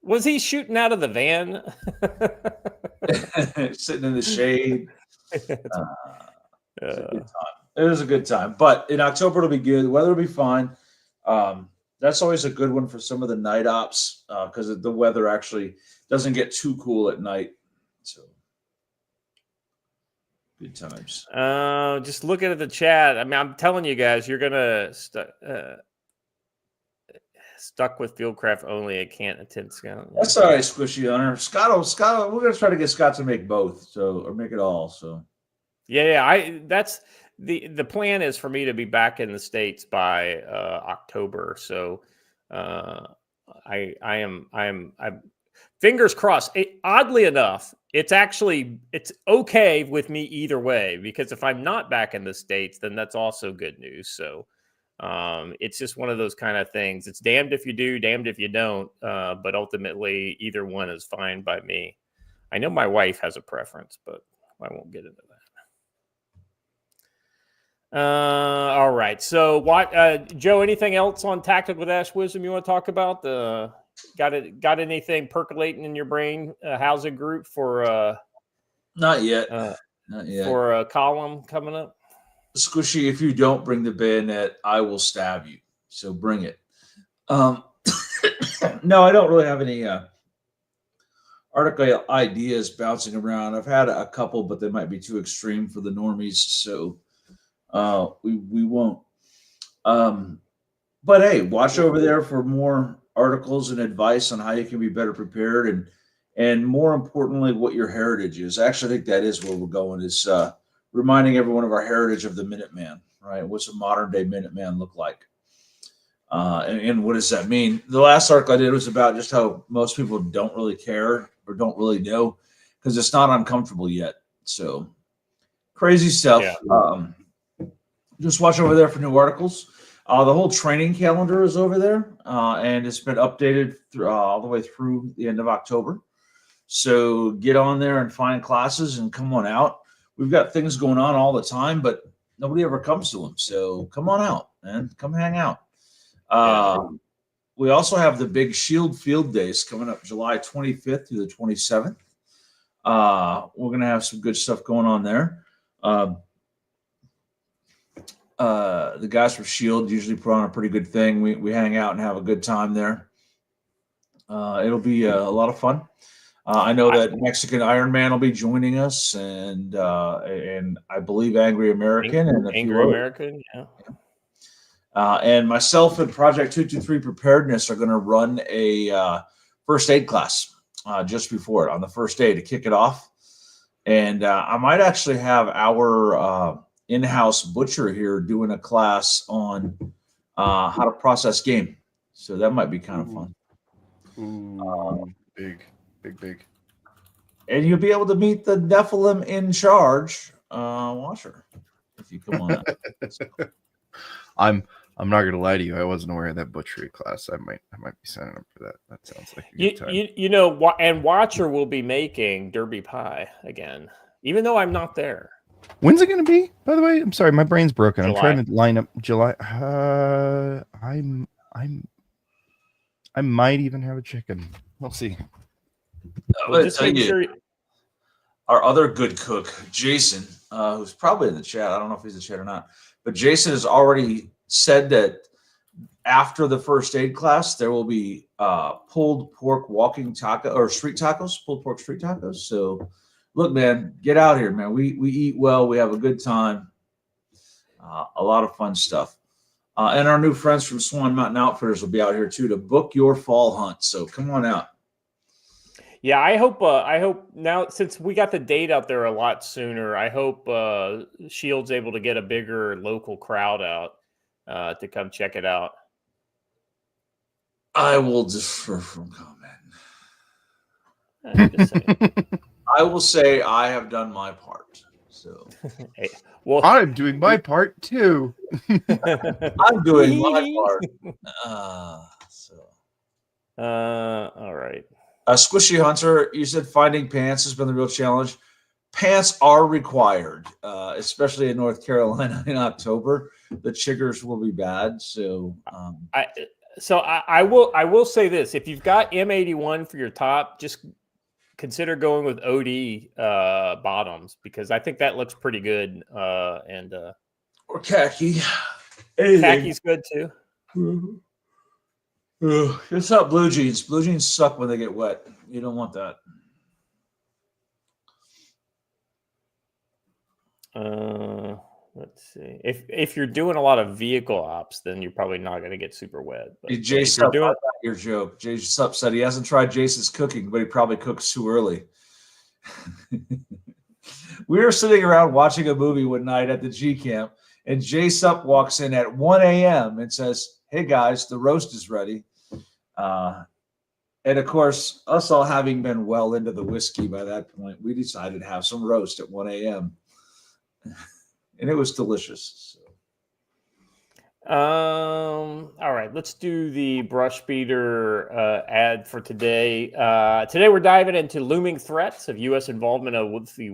Was he shooting out of the van? Sitting in the shade. It was a good time. It was a good time. But in October, it'll be good. The weather will be fine. That's always a good one for some of the night ops, because the weather actually doesn't get too cool at night. So good times. Just looking at the chat. I mean, I'm telling you guys, you're gonna stuck with Fieldcraft only. I can't attend Scout. That's all right, Squishy Hunter. Scott, we're gonna try to get Scott to make both, or make it all. So yeah. That's the plan is for me to be back in the States by October. So I'm fingers crossed. Oddly enough, it's okay with me either way, because if I'm not back in the States, then that's also good news. So it's just one of those kind of things. It's damned if you do, damned if you don't. But ultimately, either one is fine by me. I know my wife has a preference, but I won't get into that. All right. So what, Joe, anything else on Tactical Dash Wisdom you want to talk about? Got anything percolating in your brain? Housing group for not yet. Not yet. for a column coming up? Squishy, if you don't bring the bayonet, I will stab you. So bring it. No, I don't really have any article ideas bouncing around. I've had a couple, but they might be too extreme for the normies, so we won't. But hey, watch over there for more articles and advice on how you can be better prepared, and more importantly, what your heritage is. I actually think that is where we're going, is reminding everyone of our heritage of the Minuteman, right? What's a modern day Minuteman look like? And what does that mean? The last article I did was about just how most people don't really care or don't really know because it's not uncomfortable yet. So crazy stuff. Yeah. Just watch over there for new articles. The whole training calendar is over there, and it's been updated all the way through the end of October. So get on there and find classes and come on out. We've got things going on all the time, but nobody ever comes to them. So come on out and come hang out. We also have the big Shield Field Days coming up July 25th through the 27th. We're going to have some good stuff going on there. The guys from Shield usually put on a pretty good thing. We hang out and have a good time there. It'll be a lot of fun. I know that Mexican Iron Man will be joining us, and I believe Angry American yeah. And myself and Project 223 Preparedness are going to run a first aid class just before it on the first day to kick it off. And I might actually have our in-house butcher here doing a class on how to process game. So that might be kind of fun. Big. And you'll be able to meet the Nephilim in charge washer if you come on out. I'm not gonna lie to you. I wasn't aware of that butchery class. I might be signing up for that. That sounds like a good time. You know, and Watcher will be making Derby pie again, even though I'm not there. When's it gonna be? By the way, I'm sorry, my brain's broken. July. I'm trying to line up July. I might even have a chicken. We'll see. Well, just make sure. Our other good cook, Jason, who's probably in the chat. I don't know if he's in the chat or not, but Jason has already said that after the first aid class, there will be pulled pork walking taco or street tacos, pulled pork street tacos. So look, man, get out here, man. We eat well. We have a good time. A lot of fun stuff. And our new friends from Swan Mountain Outfitters will be out here too to book your fall hunt. So come on out. Yeah, I hope now, since we got the date out there a lot sooner, I hope Shield's able to get a bigger local crowd out to come check it out. I will defer from comment. Just saying. I will say I have done my part. So, hey, well, I'm doing my part too. I'm doing my part. All right. Squishy Hunter, you said finding pants has been the real challenge. Pants are required, especially in North Carolina in October. The chiggers will be bad. So, I will say this: if you've got M81 for your top, just consider going with OD bottoms, because I think that looks pretty good. Or khaki. Khaki's good too. It's not blue jeans. Blue jeans suck when they get wet. You don't want that. Let's see. If you're doing a lot of vehicle ops, then you're probably not going to get super wet. But Jay Sup, doing your joke. Jay Sup said he hasn't tried Jason's cooking, but he probably cooks too early. We were sitting around watching a movie one night at the G Camp, and Jay Sup walks in at 1 a.m. and says, "Hey guys, the roast is ready." And of course, us all having been well into the whiskey by that point, we decided to have some roast at 1 a.m. And it was delicious. All right, let's do the brush beater ad for today. Today we're diving into looming threats of U.S. involvement with the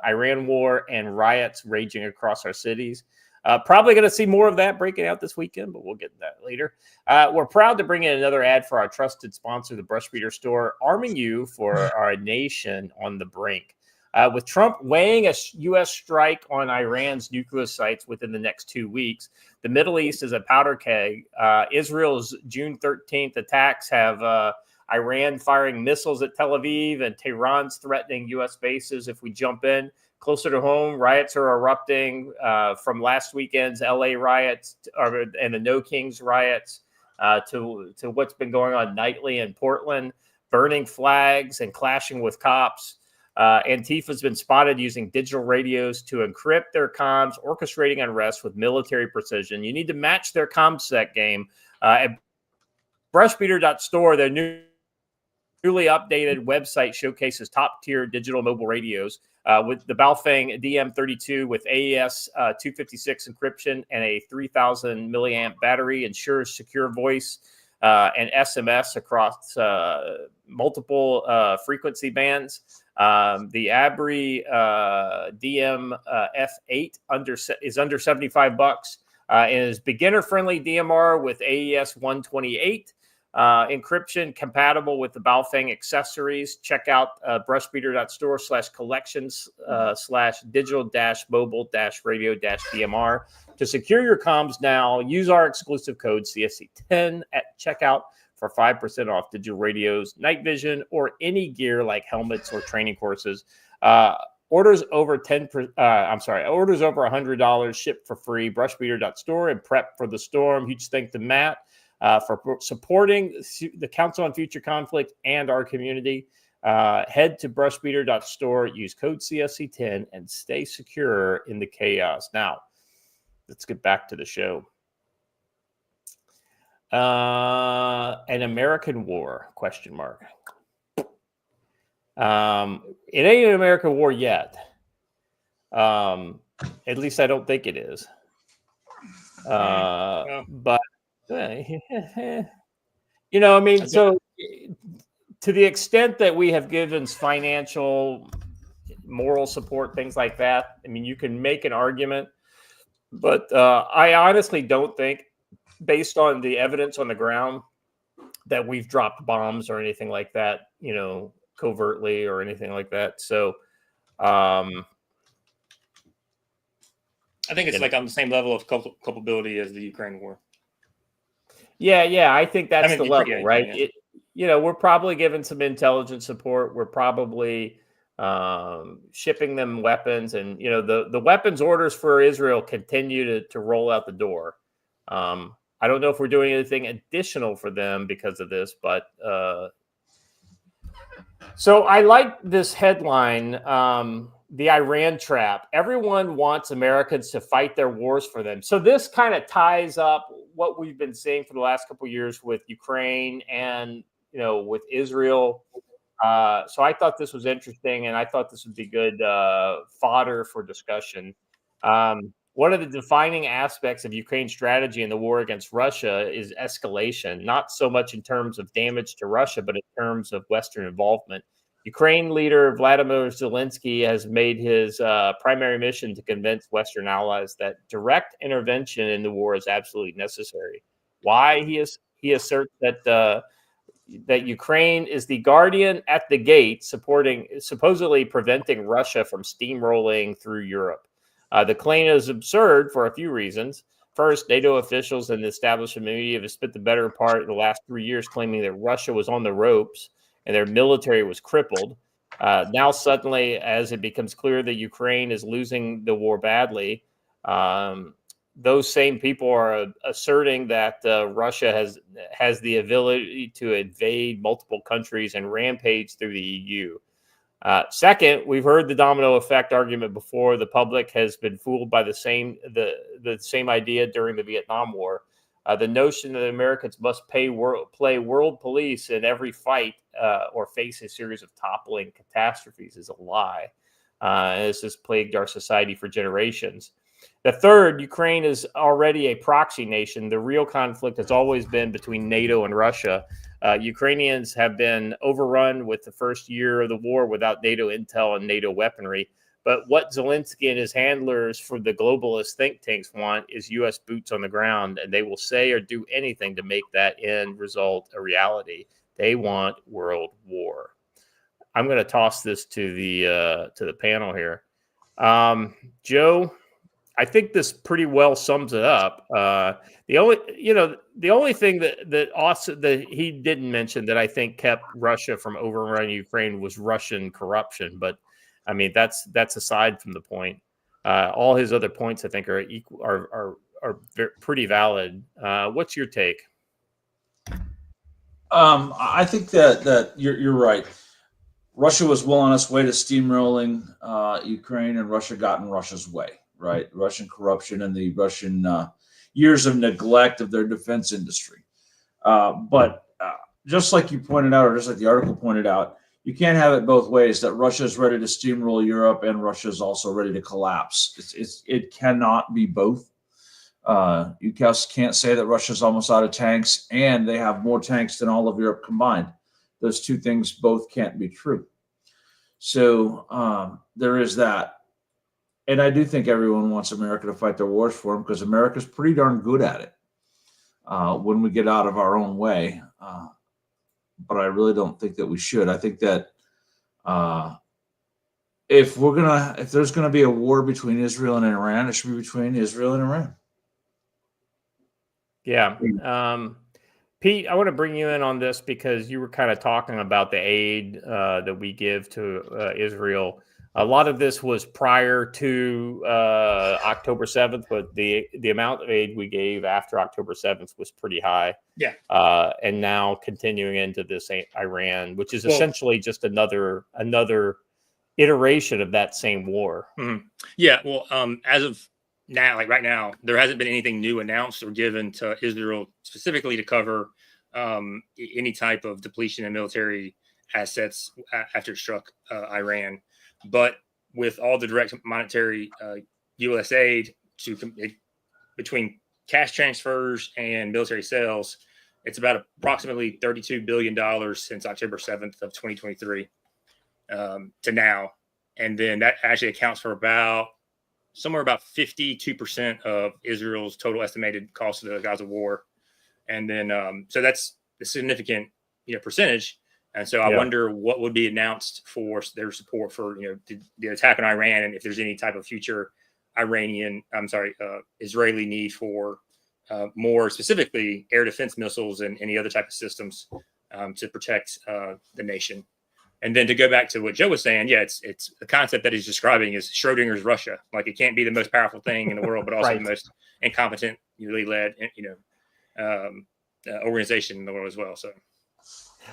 Iran war and riots raging across our cities. Probably going to see more of that breaking out this weekend, but we'll get to that later. We're proud to bring in another ad for our trusted sponsor, the Brush Beater Store, arming you for our nation on the brink. With Trump weighing a U.S. strike on Iran's nuclear sites within the next 2 weeks, the Middle East is a powder keg. Israel's June 13th attacks have Iran firing missiles at Tel Aviv, and Tehran's threatening U.S. bases if we jump in. Closer to home, riots are erupting from last weekend's L.A. riots and the No Kings riots to what's been going on nightly in Portland, burning flags and clashing with cops. Antifa's been spotted using digital radios to encrypt their comms, orchestrating unrest with military precision. You need to match their ComSec game. At brushbeater.store, their newly updated website showcases top-tier digital mobile radios with the Baofeng DM32 with AES 256 encryption and a 3,000 milliamp battery, ensures secure voice and SMS across multiple frequency bands. The Abri DM F8 is under $75 and is beginner-friendly DMR with AES 128. Encryption compatible with the Baofeng accessories. Check out brushbeater.store/collections/digital-mobile-radio-DMR to secure your comms now. Use our exclusive code CSC10 at checkout for 5% off digital radios, night vision, or any gear like helmets or training courses. Orders over orders over $100 shipped for free. Brushbeater.store and prep for the storm. Huge thanks to Matt for supporting the Council on Future Conflict and our community. Head to brushbeater.store, use code CSC10, and stay secure in the chaos. Now, let's get back to the show. An American war, question mark. It ain't an American war yet. At least I don't think it is. But I mean, so to the extent that we have given financial, moral support, things like that, I mean, you can make an argument, but I honestly don't think, based on the evidence on the ground, that we've dropped bombs or anything like that, covertly or anything like that. So I think it's like on the same level of culpability as the Ukraine war. Yeah, I think that's the level, right? Yeah. We're probably giving some intelligence support. We're probably shipping them weapons, and the weapons orders for Israel continue to roll out the door. I don't know if we're doing anything additional for them because of this, but so I like this headline, the Iran trap. Everyone wants Americans to fight their wars for them. So this kind of ties up what we've been seeing for the last couple of years with Ukraine and, with Israel. So I thought this was interesting, and I thought this would be good fodder for discussion. One of the defining aspects of Ukraine's strategy in the war against Russia is escalation, not so much in terms of damage to Russia, but in terms of Western involvement. Ukraine leader Vladimir Zelensky has made his primary mission to convince Western allies that direct intervention in the war is absolutely necessary. Why? He asserts that Ukraine is the guardian at the gate, supposedly preventing Russia from steamrolling through Europe. The claim is absurd for a few reasons. First, NATO officials and the establishment media have spent the better part of the last 3 years claiming that Russia was on the ropes and their military was crippled. Now, suddenly, as it becomes clear that Ukraine is losing the war badly, those same people are asserting that Russia has the ability to invade multiple countries and rampage through the EU. Second, we've heard the domino effect argument before. The public has been fooled by the same idea during the Vietnam War. The notion that Americans must play world police in every fight or face a series of toppling catastrophes is a lie. This has plagued our society for generations. The third, Ukraine is already a proxy nation. The real conflict has always been between NATO and Russia. Ukrainians have been overrun with the first year of the war without NATO intel and NATO weaponry. But what Zelensky and his handlers for the globalist think tanks want is U.S. boots on the ground, and they will say or do anything to make that end result a reality. They want world war. I'm going to toss this to the panel here. Joe, I think this pretty well sums it up. The only thing that he didn't mention that I think kept Russia from overrunning Ukraine was Russian corruption. But I mean, that's aside from the point. All his other points, I think, are equal, are pretty valid. What's your take? I think that you're right. Russia was well on its way to steamrolling Ukraine, and Russia got in Russia's way. Right, Russian corruption and the Russian years of neglect of their defense industry. But just like you pointed out, or just like the article pointed out, you can't have it both ways. That Russia is ready to steamroll Europe, and Russia is also ready to collapse. It cannot be both. You can't say that Russia's almost out of tanks, and they have more tanks than all of Europe combined. Those two things both can't be true. So there is that. And I do think everyone wants America to fight their wars for them because America's pretty darn good at it when we get out of our own way. But I really don't think that we should. I think that if there's gonna be a war between Israel and Iran, it should be between Israel and Iran. Yeah. Pete, I want to bring you in on this because you were kind of talking about the aid that we give to Israel. A lot of this was prior to October 7th, but the amount of aid we gave after October 7th was pretty high. Yeah. And now continuing into this Iran, which is essentially just another iteration of that same war. Mm-hmm. Yeah. Well, as of now, like right now, there hasn't been anything new announced or given to Israel specifically to cover any type of depletion in military assets after it struck Iran. But with all the direct monetary U.S. aid between cash transfers and military sales, it's about approximately $32 billion since October 7th of 2023 to now. And then that actually accounts for somewhere about 52% of Israel's total estimated cost of the Gaza war. And then, so that's a significant, percentage. And so I wonder what would be announced for their support for, the attack on Iran, and if there's any type of future Israeli need for more specifically air defense missiles and any other type of systems to protect the nation. And then to go back to what Joe was saying, it's the concept that he's describing is Schrodinger's Russia. Like, it can't be the most powerful thing in the world, but also Right. the most incompetent, led, organization in the world as well. So.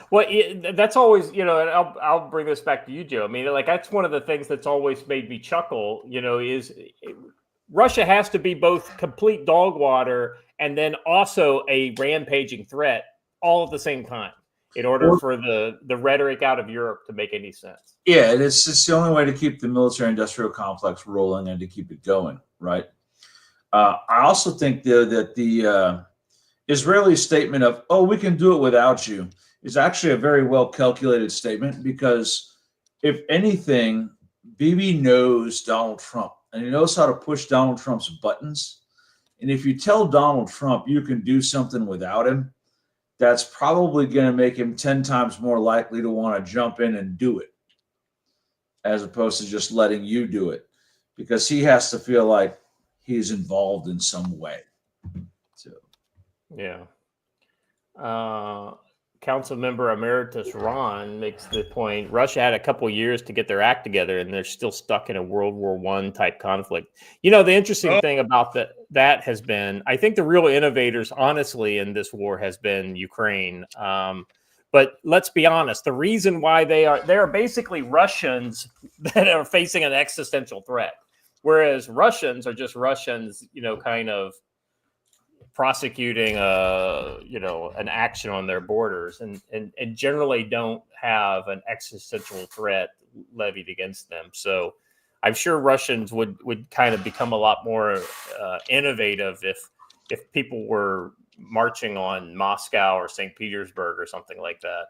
Well, that's always, and I'll bring this back to you, Joe. I mean, like, that's one of the things that's always made me chuckle, is Russia has to be both complete dog water and then also a rampaging threat all at the same time in order for the rhetoric out of Europe to make any sense. Yeah, and it's the only way to keep the military-industrial complex rolling and to keep it going, right? I also think, though, that the Israeli statement of, we can do it without you, is actually a very well-calculated statement, because if anything, Bibi knows Donald Trump, and he knows how to push Donald Trump's buttons. And if you tell Donald Trump you can do something without him, that's probably going to make him 10 times more likely to want to jump in and do it, as opposed to just letting you do it, because he has to feel like he's involved in some way. So, yeah. Council member emeritus Ron makes the point: Russia had a couple years to get their act together, and they're still stuck in a World War I type conflict. The interesting thing about that has been, I think the real innovators, honestly, in this war has been Ukraine. But let's be honest, the reason why they are basically Russians that are facing an existential threat, whereas Russians are just Russians, kind of prosecuting an action on their borders and generally don't have an existential threat levied against them. So I'm sure Russians would kind of become a lot more innovative if people were marching on Moscow or St. Petersburg or something like that.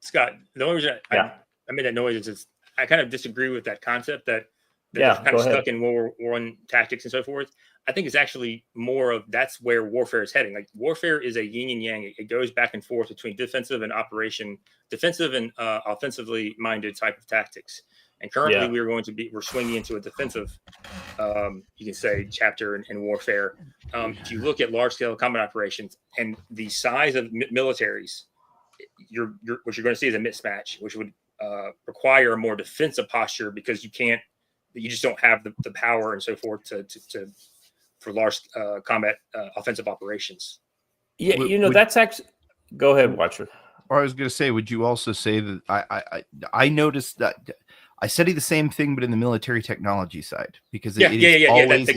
Scott, the only reason I made that noise is I kind of disagree with that concept that Yeah, kind of stuck in World War I tactics and so forth. I think it's actually more of that's where warfare is heading. Like warfare is a yin and yang. It goes back and forth between defensive and offensively minded type of tactics. And currently we're swinging into a defensive, you can say, chapter in warfare. If you look at large scale combat operations and the size of militaries, what you're going to see is a mismatch, which would require a more defensive posture because you just don't have the power and so forth for large combat offensive operations. Yeah, that's actually. Go ahead, Watcher. Or I was going to say, would you also say that I noticed that I study the same thing, but in the military technology side, because it is always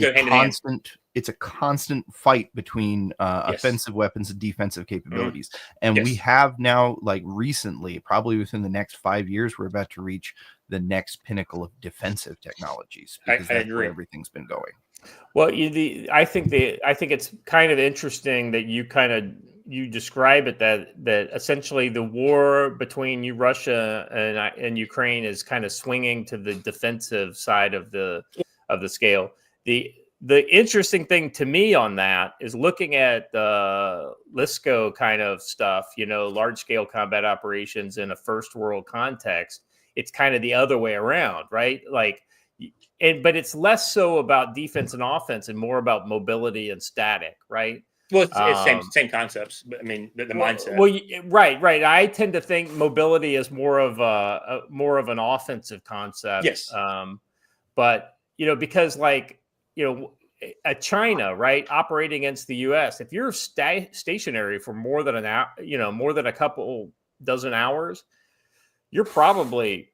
it's a constant fight between offensive weapons and defensive capabilities. And we have now, like recently, probably within the next 5 years, we're about to reach the next pinnacle of defensive technologies, because that's where everything's been going. Well, I think it's kind of interesting that you describe it that essentially the war between Russia and Ukraine is kind of swinging to the defensive side of the scale. The interesting thing to me on that is looking at the LISCO kind of stuff, large scale combat operations in a first world context. It's kind of the other way around, right? But it's less so about defense and offense and more about mobility and static, right? Well, it's same concepts, but I mean the mindset. Well, right. I tend to think mobility is more of an offensive concept. Yes. But because a China, right, operating against the U.S., if you're stationary for more than an hour, more than a couple dozen hours, you're probably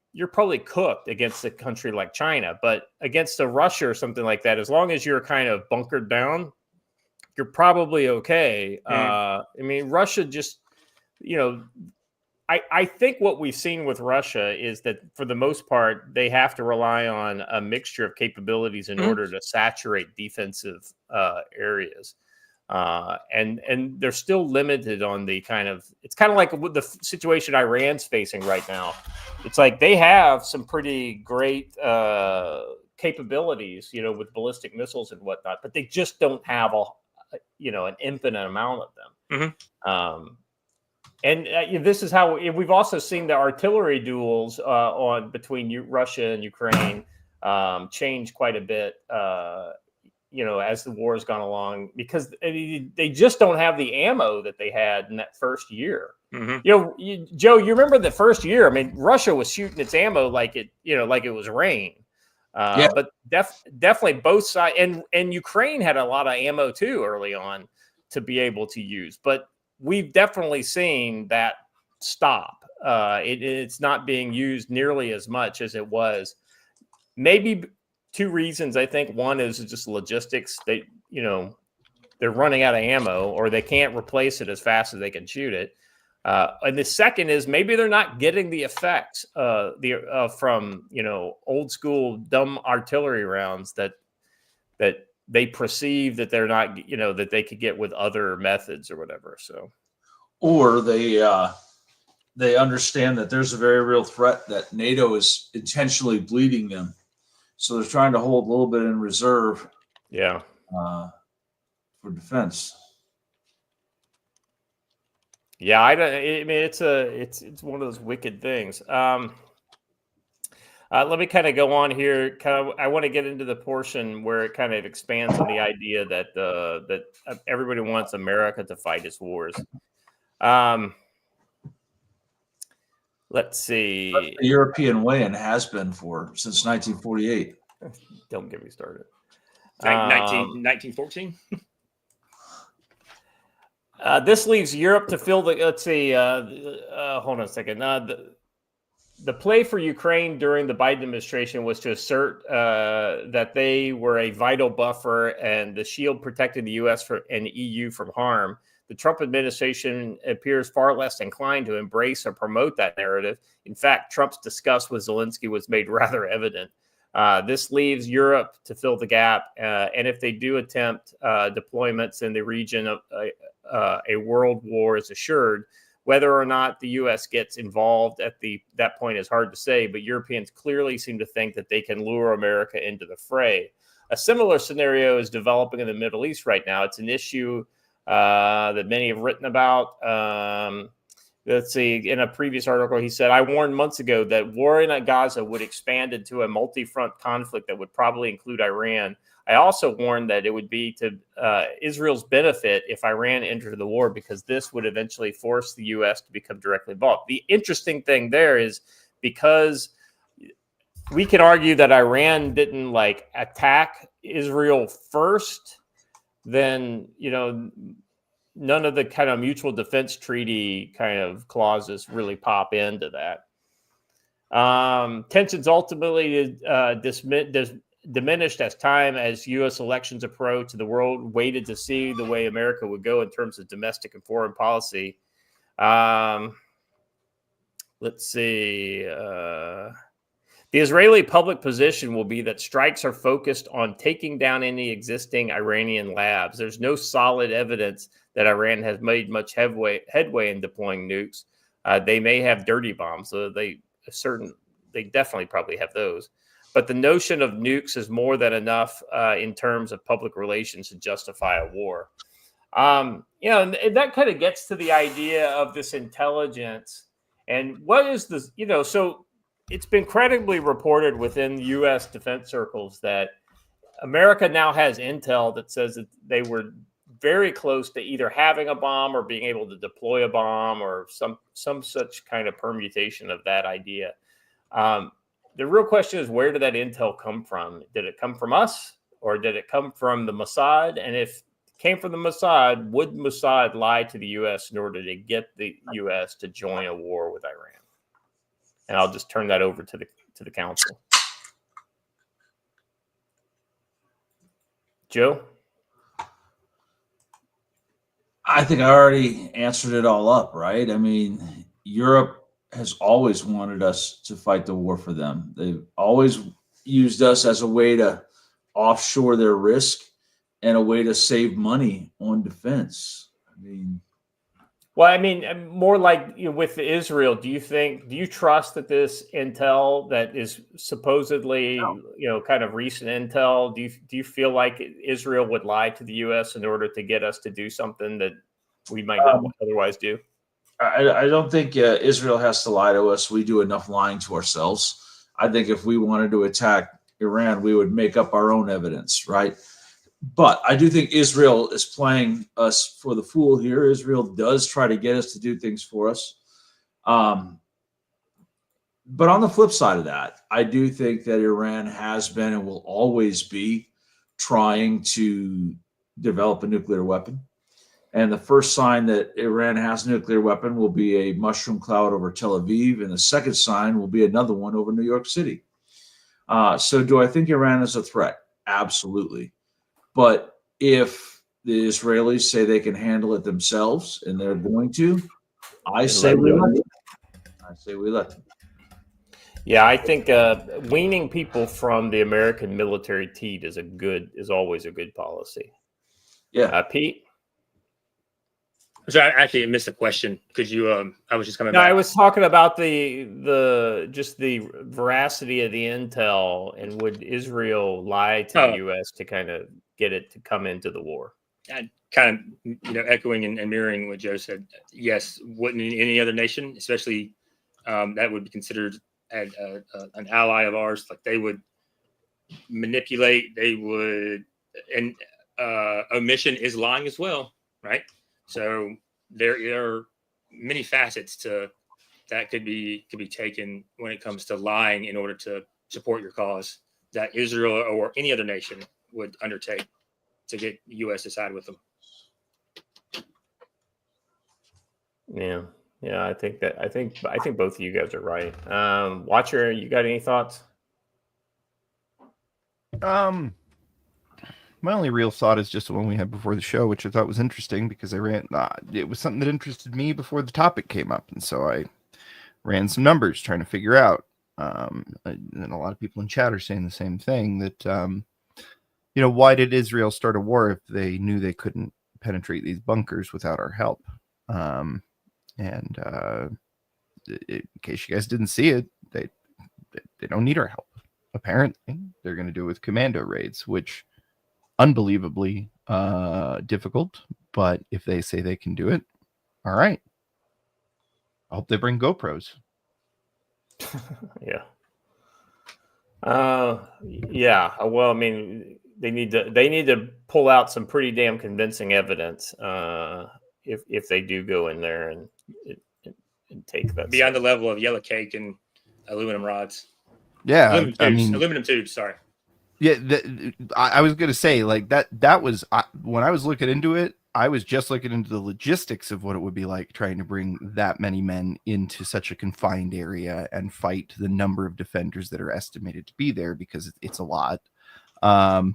cooked against a country like China. But against a Russia or something like that, as long as you're kind of bunkered down, you're probably okay. I mean, Russia just, I think what we've seen with Russia is that for the most part, they have to rely on a mixture of capabilities in order to saturate defensive areas. And they're still limited on the it's kind of like the situation Iran's facing right now. It's like they have some pretty great capabilities, with ballistic missiles and whatnot, but they just don't have an infinite amount of them. And this is how we've also seen the artillery duels between Russia and Ukraine change quite a bit. As the war has gone along, because they just don't have the ammo that they had in that first year. Joe, you remember the first year? I mean, Russia was shooting its ammo like it was rain. But definitely both sides, and Ukraine had a lot of ammo too early on to be able to use. But we've definitely seen that stop. It's not being used nearly as much as it was. Maybe two reasons. I think one is just logistics. They're running out of ammo, or they can't replace it as fast as they can shoot it. And the second is maybe they're not getting the effects from old school dumb artillery rounds that they perceive that they're not that they could get with other methods or whatever. So, or they understand that there's a very real threat that NATO is intentionally bleeding them. So they're trying to hold a little bit in reserve, for defense. Yeah, I mean, it's one of those wicked things. Let me kind of go on here. I want to get into the portion where it kind of expands on the idea that everybody wants America to fight its wars. Let's see. That's the European way, and has been since 1948. Don't get me started. 1914. This leaves Europe to fill the. Let's see. Hold on a second. The play for Ukraine during the Biden administration was to assert that they were a vital buffer and the shield protecting the U.S. and EU from harm. The Trump administration appears far less inclined to embrace or promote that narrative. In fact, Trump's disgust with Zelensky was made rather evident. This leaves Europe to fill the gap. And if they do attempt deployments in the region, a world war is assured. Whether or not the U.S. gets involved at that point is hard to say, but Europeans clearly seem to think that they can lure America into the fray. A similar scenario is developing in the Middle East right now. It's an issue that many have written about. Let's see, in a previous article, he said, I warned months ago that war in Gaza would expand into a multi-front conflict that would probably include Iran. I also warned that it would be to Israel's benefit if Iran entered the war, because this would eventually force the U.S. to become directly involved. The interesting thing there is, because we could argue that Iran didn't like attack Israel first, then, you know, none of the kind of mutual defense treaty kind of clauses really pop into that. Tensions ultimately diminished as U.S. elections approach. The world waited to see the way America would go in terms of domestic and foreign policy. Let's see. The Israeli public position will be that strikes are focused on taking down any existing Iranian labs. There's no solid evidence that Iran has made much headway in deploying nukes. They may have dirty bombs, so they definitely probably have those. But the notion of nukes is more than enough in terms of public relations to justify a war. You know, and that kind of gets to the idea of this intelligence and what is this, you know, so it's been credibly reported within U.S. defense circles that America now has intel that says that they were very close to either having a bomb or being able to deploy a bomb or some such kind of permutation of that idea. The real question is, where did that intel come from? Did it come from us, or did it come from the Mossad? And if it came from the Mossad, would Mossad lie to the U.S. in order to get the U.S. to join a war with Iran? And I'll just turn that over to the council. Joe? I think I already answered it all up, right? I mean, Europe has always wanted us to fight the war for them. They've always used us as a way to offshore their risk and a way to save money on defense. I mean, well, I mean, more like, you know, with Israel, do you trust that this intel that is supposedly, you know, kind of recent intel, do you feel like Israel would lie to the U.S. in order to get us to do something that we might not otherwise do? I don't think Israel has to lie to us. We do enough lying to ourselves. I think if we wanted to attack Iran, we would make up our own evidence, right? But I do think Israel is playing us for the fool here. Israel does try to get us to do things for us. But on the flip side of that, I do think that Iran has been and will always be trying to develop a nuclear weapon. And the first sign that Iran has a nuclear weapon will be a mushroom cloud over Tel Aviv. And the second sign will be another one over New York City. So do I think Iran is a threat? Absolutely. But if the Israelis say they can handle it themselves, and they're going to, I say we let them. I say we let them. Yeah, I think weaning people from the American military teat is always a good policy. Yeah, Pete. So I actually missed the question. Could you? I was just coming. No, back. I was talking about the veracity of the intel, and would Israel lie to the U.S. to kind of get it to come into the war? I kind of, echoing and mirroring what Joe said. Yes, wouldn't any other nation, especially that would be considered an ally of ours, like they would manipulate, they would, and omission is lying as well, right? So there are many facets to that could be taken when it comes to lying in order to support your cause that Israel or any other nation would undertake to get the U.S. to side with them. Yeah, I think both of you guys are right. Watcher, you got any thoughts? My only real thought is just the one we had before the show, which I thought was interesting because it was something that interested me before the topic came up, and so I ran some numbers trying to figure out. And a lot of people in chat are saying the same thing, that why did Israel start a war if they knew they couldn't penetrate these bunkers without our help? And in case you guys didn't see it, they don't need our help. Apparently, they're going to do it with commando raids, which unbelievably difficult. But if they say they can do it, all right. I hope they bring GoPros. Yeah. Yeah. Well, I mean, they need to pull out some pretty damn convincing evidence if they do go in there and take that beyond the level of yellow cake and aluminum rods. Yeah, aluminum tubes. Sorry. Yeah, I was gonna say like that was when I was looking into it, I was just looking into the logistics of what it would be like trying to bring that many men into such a confined area and fight the number of defenders that are estimated to be there, because it's a lot. None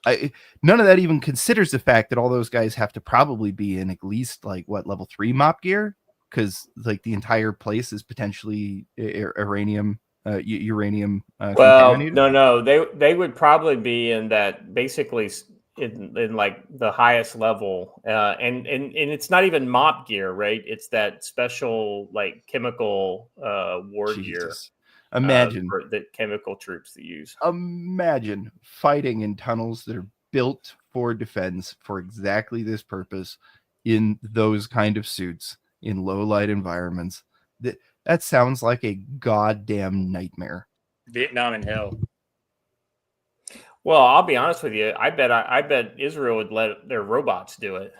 of that even considers the fact that all those guys have to probably be in at least like level 3 mop gear, because like the entire place is potentially uranium. Uranium. Well, no, they would probably be in that, basically in like the highest level, and it's not even mop gear, right? It's that special like chemical war gear. Imagine for the chemical troops that use. Imagine fighting in tunnels that are built for defense for exactly this purpose, in those kind of suits, in low light environments. That sounds like a goddamn nightmare. Vietnam in hell. Well, I'll be honest with you. I bet Israel would let their robots do it.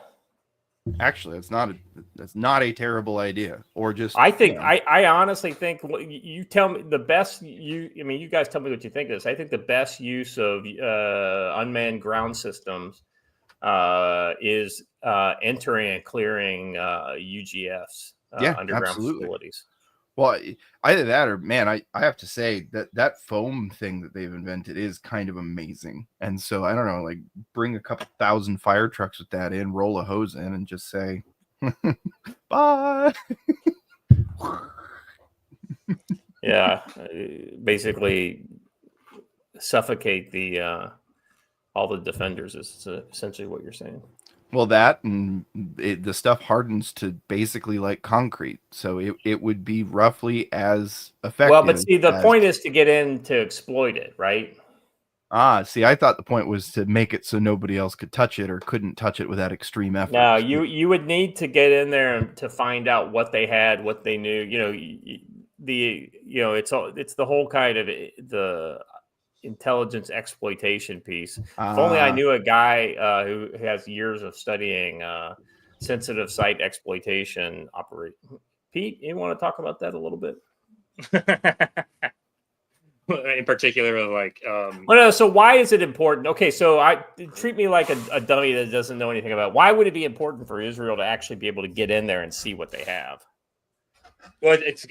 Actually, that's not a terrible idea. Or just I think I honestly think you tell me the best. You guys tell me what you think of this. I think the best use of unmanned ground systems is entering and clearing UGFs, underground facilities. Well, either that or, man, I have to say that foam thing that they've invented is kind of amazing. And so I don't know, like bring a couple thousand fire trucks with that in, roll a hose in, and just say, bye. Yeah, basically suffocate the all the defenders is essentially what you're saying. Well, that and the stuff hardens to basically like concrete, so it would be roughly as effective. Well, but see, the point is to get in to exploit it, right? See, I thought the point was to make it so nobody else could touch it or couldn't touch it without extreme effort. No, you would need to get in there and to find out what they had, what they knew. It's the whole kind of the intelligence exploitation piece. If only I knew a guy who has years of studying sensitive site exploitation operation. Pete, you want to talk about that a little bit? In particular, of like, well, no. So why is it important? Okay, so treat me like a dummy that doesn't know anything about it. Why would it be important for Israel to actually be able to get in there and see what they have? Well, it's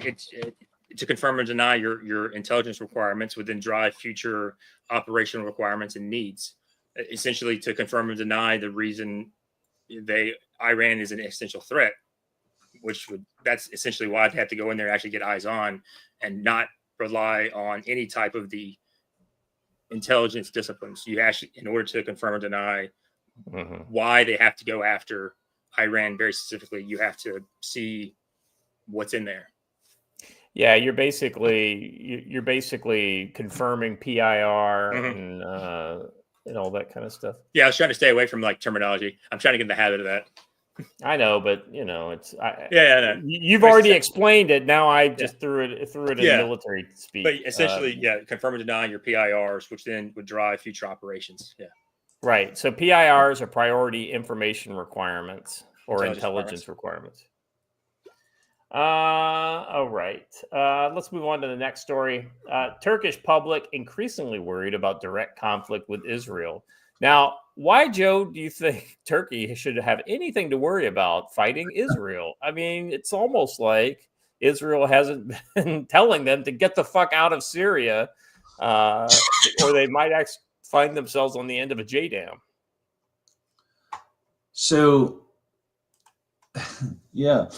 to confirm or deny your intelligence requirements would then drive future operational requirements and needs. Essentially, to confirm or deny the reason Iran is an existential threat, that's essentially why they have to go in there and actually get eyes on and not rely on any type of the intelligence disciplines. You actually, in order to confirm or deny why they have to go after Iran very specifically, you have to see what's in there. Yeah, you're basically confirming PIR and all that kind of stuff. Yeah, I was trying to stay away from like terminology. I'm trying to get in the habit of that. I know, but it's no. You've already explained it. Now I just threw it in military speak. But essentially, confirm and deny your PIRs, which then would drive future operations. Yeah, right. So PIRs are priority information requirements or intelligence requirements. All right. Let's move on to the next story. Turkish public increasingly worried about direct conflict with Israel. Now, why, Joe, do you think Turkey should have anything to worry about fighting Israel? I mean, it's almost like Israel hasn't been telling them to get the fuck out of Syria, or they might actually find themselves on the end of a J-dam. So, yeah.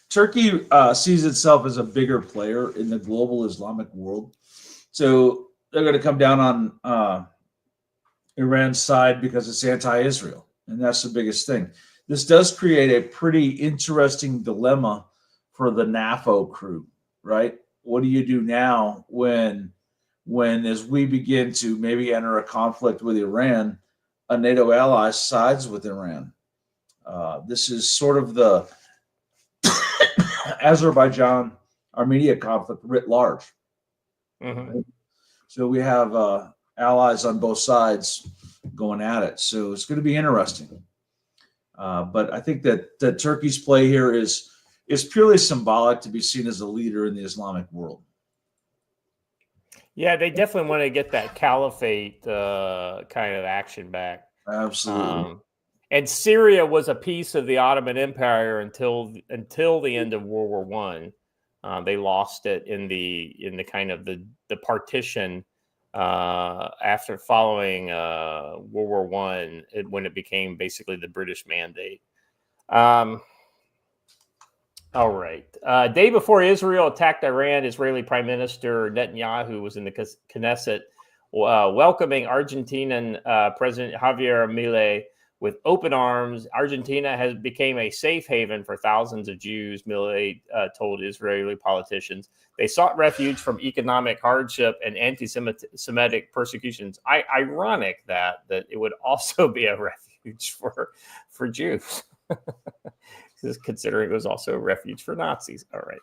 Turkey sees itself as a bigger player in the global Islamic world. So they're going to come down on Iran's side because it's anti-Israel. And that's the biggest thing. This does create a pretty interesting dilemma for the NAFO crew, right? What do you do now when as we begin to maybe enter a conflict with Iran, a NATO ally sides with Iran? This is sort of the Azerbaijan-Armenia conflict writ large. Mm-hmm. So we have allies on both sides going at it. So it's going to be interesting. But I think that Turkey's play here is purely symbolic to be seen as a leader in the Islamic world. Yeah, they definitely want to get that caliphate kind of action back. Absolutely. And Syria was a piece of the Ottoman Empire until the end of World War One. They lost it in the kind of the partition after following World War One, when it became basically the British Mandate. All right. Day before Israel attacked Iran, Israeli Prime Minister Netanyahu was in the Knesset welcoming Argentinian President Javier Milei with open arms. Argentina has become a safe haven for thousands of Jews, Milei told Israeli politicians. They sought refuge from economic hardship and anti-Semitic persecutions. Ironic that it would also be a refuge for Jews. Considering it was also a refuge for Nazis. All right.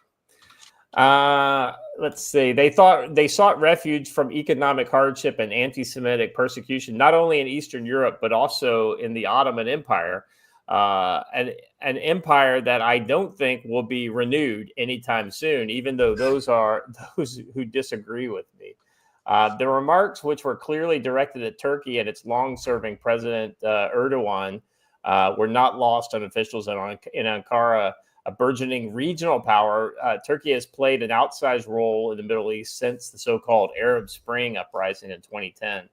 Let's see. They sought refuge from economic hardship and anti-Semitic persecution, not only in Eastern Europe, but also in the Ottoman Empire, an empire that I don't think will be renewed anytime soon, even though those are those who disagree with me. The remarks, which were clearly directed at Turkey and its long-serving president, Erdogan, were not lost on officials in Ankara, a burgeoning regional power. Turkey has played an outsized role in the Middle East since the so-called Arab Spring uprising in 2010.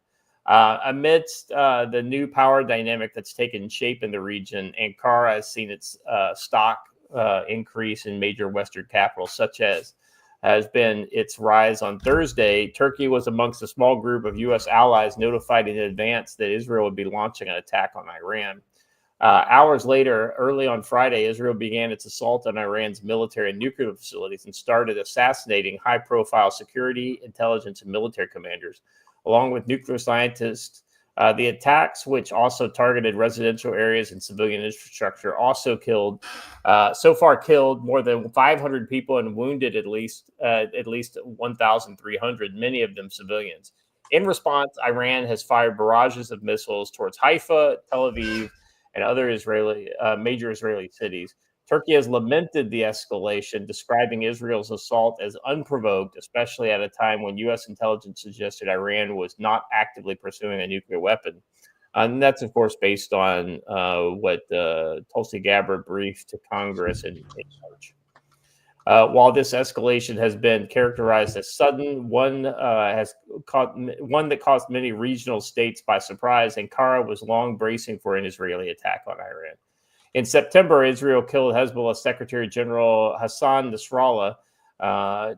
Amidst the new power dynamic that's taken shape in the region, Ankara has seen its stock increase in major Western capitals, such as has been its rise on Thursday. Turkey was amongst a small group of U.S. allies notified in advance that Israel would be launching an attack on Iran. Hours later, early on Friday, Israel began its assault on Iran's military and nuclear facilities and started assassinating high-profile security, intelligence, and military commanders, along with nuclear scientists. The attacks, which also targeted residential areas and civilian infrastructure, also killed more than 500 people and wounded at least 1,300, many of them civilians. In response, Iran has fired barrages of missiles towards Haifa, Tel Aviv, and other major Israeli cities. Turkey has lamented the escalation, describing Israel's assault as unprovoked, especially at a time when U.S. intelligence suggested Iran was not actively pursuing a nuclear weapon. And that's, of course, based on what Tulsi Gabbard briefed to Congress in March. While this escalation has been characterized as sudden, one that caused many regional states by surprise, Ankara was long bracing for an Israeli attack on Iran. In September, Israel killed Hezbollah Secretary General Hassan Nasrallah.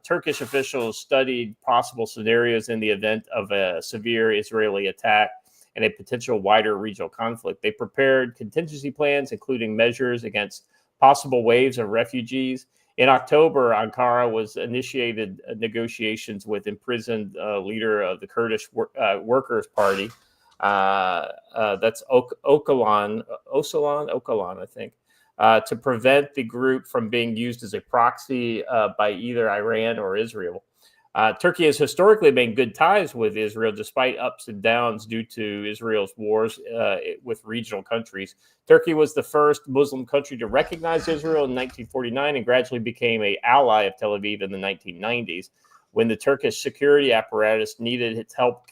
Turkish officials studied possible scenarios in the event of a severe Israeli attack and a potential wider regional conflict. They prepared contingency plans, including measures against possible waves of refugees. In October, Ankara was initiated negotiations with imprisoned leader of the Kurdish Workers' Party. That's Öcalan, I think, to prevent the group from being used as a proxy by either Iran or Israel. Turkey has historically made good ties with Israel, despite ups and downs due to Israel's wars with regional countries. Turkey was the first Muslim country to recognize Israel in 1949 and gradually became an ally of Tel Aviv in the 1990s, when the Turkish security apparatus needed its help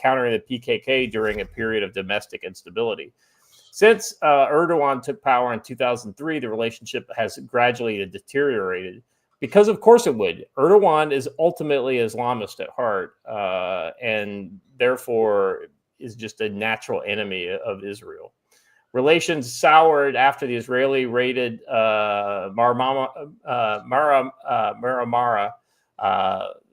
countering the PKK during a period of domestic instability. Since Erdogan took power in 2003, the relationship has gradually deteriorated. Because of course it would. Erdogan is ultimately Islamist at heart, and therefore is just a natural enemy of Israel. Relations soured after the Israeli raided Marmara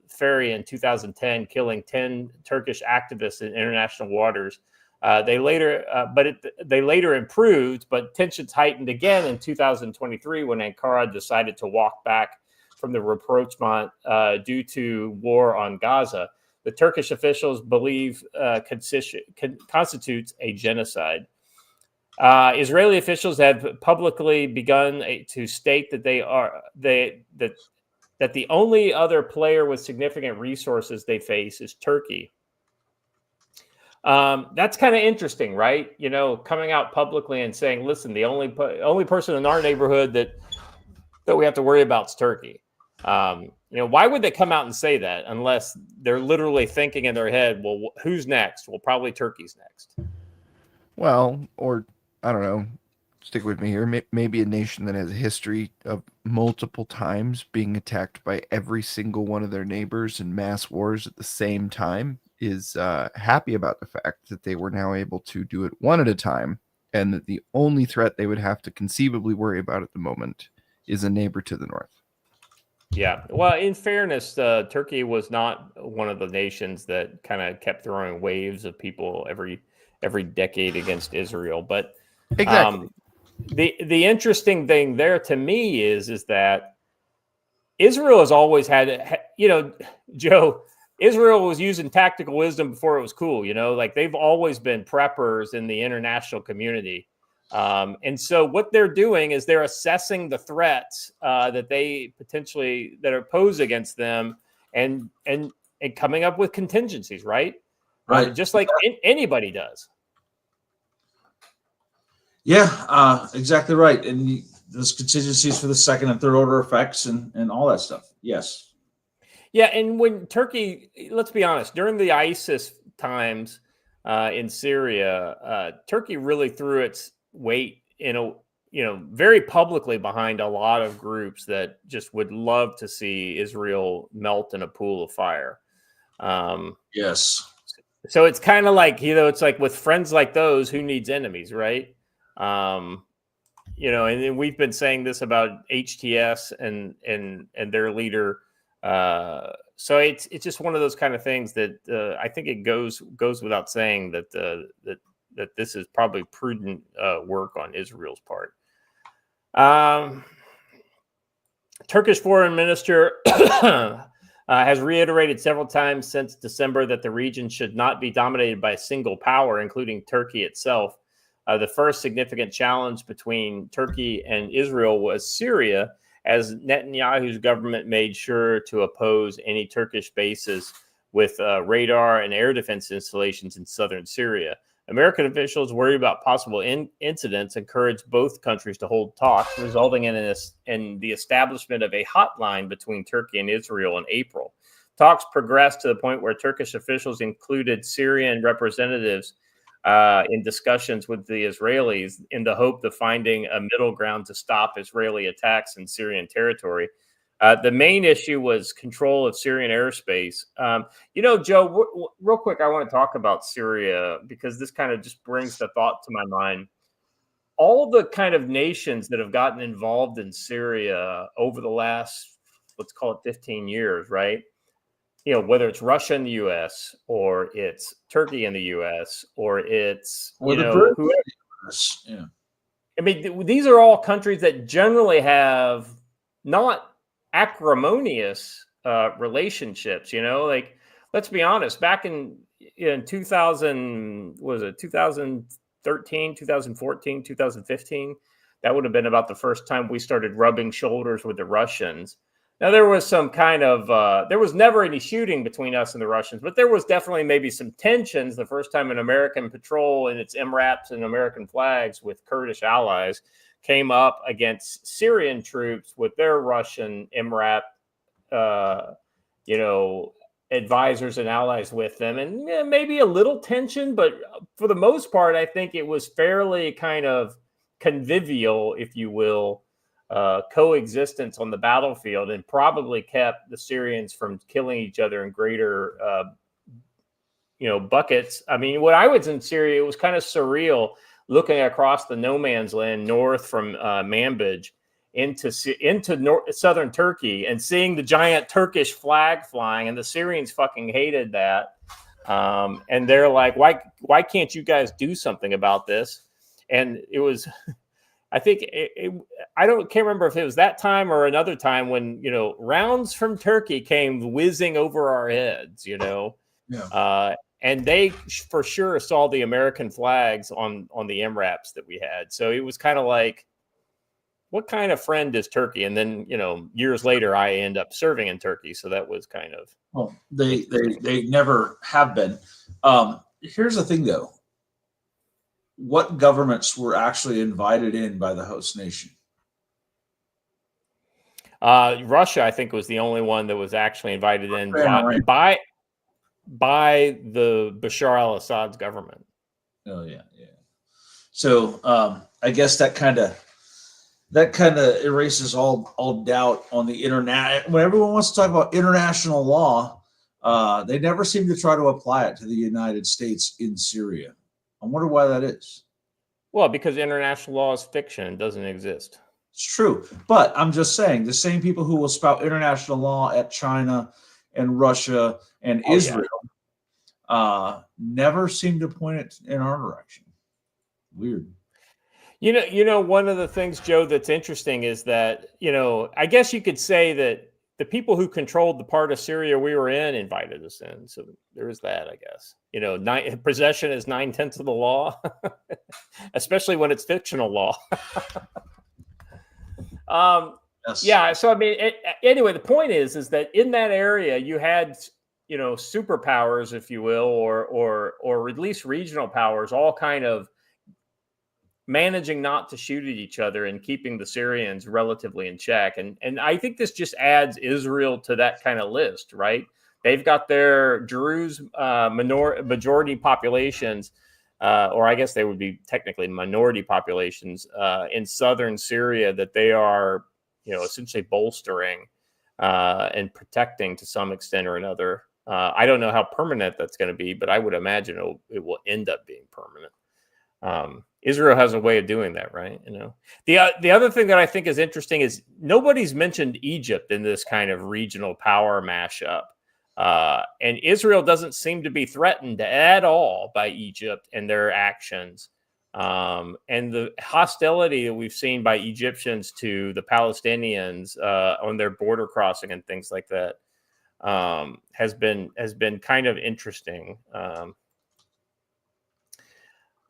ferry in 2010, killing 10 Turkish activists in international waters. They later improved, but tensions heightened again in 2023 when Ankara decided to walk back from the rapprochement due to war on Gaza. The Turkish officials believe constitutes a genocide. Israeli officials have publicly begun to state that that the only other player with significant resources they face is Turkey. That's kind of interesting, right? You know, coming out publicly and saying, "Listen, the only person in our neighborhood that we have to worry about is Turkey." You know, why would they come out and say that unless they're literally thinking in their head, "Well, who's next? Well, probably Turkey's next." Well, or I don't know. Stick with me here. Maybe a nation that has a history of multiple times being attacked by every single one of their neighbors in mass wars at the same time is happy about the fact that they were now able to do it one at a time, and that the only threat they would have to conceivably worry about at the moment is a neighbor to the north. Yeah. Well, in fairness, Turkey was not one of the nations that kind of kept throwing waves of people every decade against Israel. But Exactly. The interesting thing there to me is that Israel has always had, you know, Joe, Israel was using tactical wisdom before it was cool, you know, like they've always been preppers in the international community. And so what they're doing is they're assessing the threats that they potentially that are posed against them and coming up with contingencies, right? Right. Just like anybody does. Yeah, exactly right. And there's contingencies for the second and third order effects and all that stuff. Yes. Yeah, and when Turkey, let's be honest, during the ISIS times in Syria, Turkey really threw its weight very publicly behind a lot of groups that just would love to see Israel melt in a pool of fire. Yes. So it's kind of like, you know, it's like with friends like those, who needs enemies, right? You know, and then we've been saying this about HTS and their leader. So it's just one of those kind of things that I think it goes without saying that this is probably prudent work on Israel's part. Turkish foreign minister has reiterated several times since December that the region should not be dominated by a single power, including Turkey itself. The first significant challenge between Turkey and Israel was Syria, as Netanyahu's government made sure to oppose any Turkish bases with radar and air defense installations in southern Syria. American officials worried about possible incidents encouraged both countries to hold talks, resulting in the establishment of a hotline between Turkey and Israel in April. Talks progressed to the point where Turkish officials included Syrian representatives in discussions with the Israelis in the hope of finding a middle ground to stop Israeli attacks in Syrian territory. The main issue was control of Syrian airspace. You know, Joe, real quick, I want to talk about Syria because this kind of just brings the thought to my mind. All the kind of nations that have gotten involved in Syria over the last, let's call it 15 years, right? You know, whether it's Russia and the U.S. or it's Turkey and the U.S. or it's, Or you the know, British. Yeah. I mean, these are all countries that generally have not acrimonious relationships, you know, like, let's be honest, back in 2000, was it 2013, 2014, 2015, that would have been about the first time we started rubbing shoulders with the Russians. Now, there was some kind of, there was never any shooting between us and the Russians, but there was definitely maybe some tensions the first time an American patrol and its MRAPs and American flags with Kurdish allies came up against Syrian troops with their Russian MRAP, advisors and allies with them. And maybe a little tension, but for the most part, I think it was fairly kind of convivial, if you will, coexistence on the battlefield, and probably kept the Syrians from killing each other in greater, buckets. I mean, when I was in Syria, it was kind of surreal looking across the no man's land north from Manbij into southern Turkey and seeing the giant Turkish flag flying, and the Syrians fucking hated that. And they're like, why can't you guys do something about this? And it was, I think can't remember if it was that time or another time when, rounds from Turkey came whizzing over our heads, Yeah. and they for sure saw the American flags on the MRAPs that we had. So it was kind of like, what kind of friend is Turkey? And then, years later, I end up serving in Turkey. So that was kind of. Well, they never have been. Here's the thing, though. What governments were actually invited in by the host nation? Russia, I think, was the only one that was actually invited in by the Bashar al-Assad's government. Oh yeah. So I guess that kind of erases all doubt on the internet. When everyone wants to talk about international law, they never seem to try to apply it to the United States in Syria. I wonder why that is. Well, because international law is fiction and doesn't exist. It's true. But I'm just saying, the same people who will spout international law at China and Russia and Israel never seem to point it in our direction. Weird. One of the things, Joe, that's interesting is that, I guess you could say that the people who controlled the part of Syria we were in invited us in. So there is that, I guess. Possession is 9/10 of the law, especially when it's fictional law. Yes. Yeah. So, I mean, anyway, the point is that in that area you had, superpowers, if you will, or at least regional powers, all kind of managing not to shoot at each other and keeping the Syrians relatively in check. And I think this just adds Israel to that kind of list, right? They've got their Druze majority populations, or I guess they would be technically minority populations in southern Syria that they are, essentially bolstering and protecting to some extent or another. I don't know how permanent that's going to be, but I would imagine it will end up being permanent. Israel has a way of doing that, right? The other thing that I think is interesting is nobody's mentioned Egypt in this kind of regional power mashup. And Israel doesn't seem to be threatened at all by Egypt and their actions. And the hostility that we've seen by Egyptians to the Palestinians on their border crossing and things like that has been kind of interesting.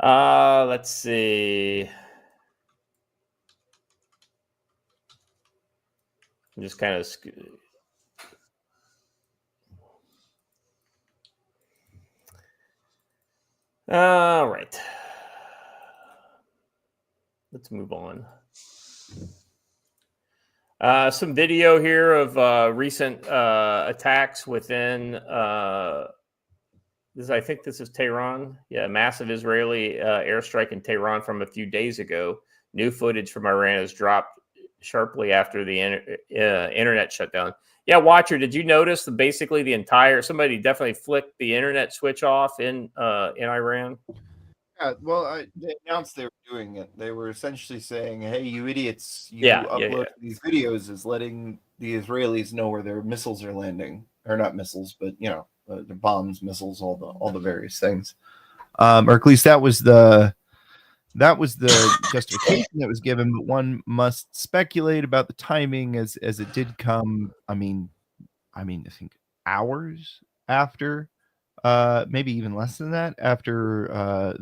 Let's see. I'm just kind of all right. Let's move on. Some video here of recent attacks within I think this is Tehran. Yeah, massive Israeli airstrike in Tehran from a few days ago. New footage from Iran has dropped sharply after the internet shutdown. Yeah, Watcher, did you notice basically the entire? Somebody definitely flicked the internet switch off in Iran. Yeah, well, they announced they were doing it. They were essentially saying, "Hey, you idiots! Upload these videos is letting the Israelis know where their missiles are landing, or not missiles, but the bombs, missiles, all the various things." Or at least that was the justification that was given. But one must speculate about the timing as it did come. I think hours after. Maybe even less than that after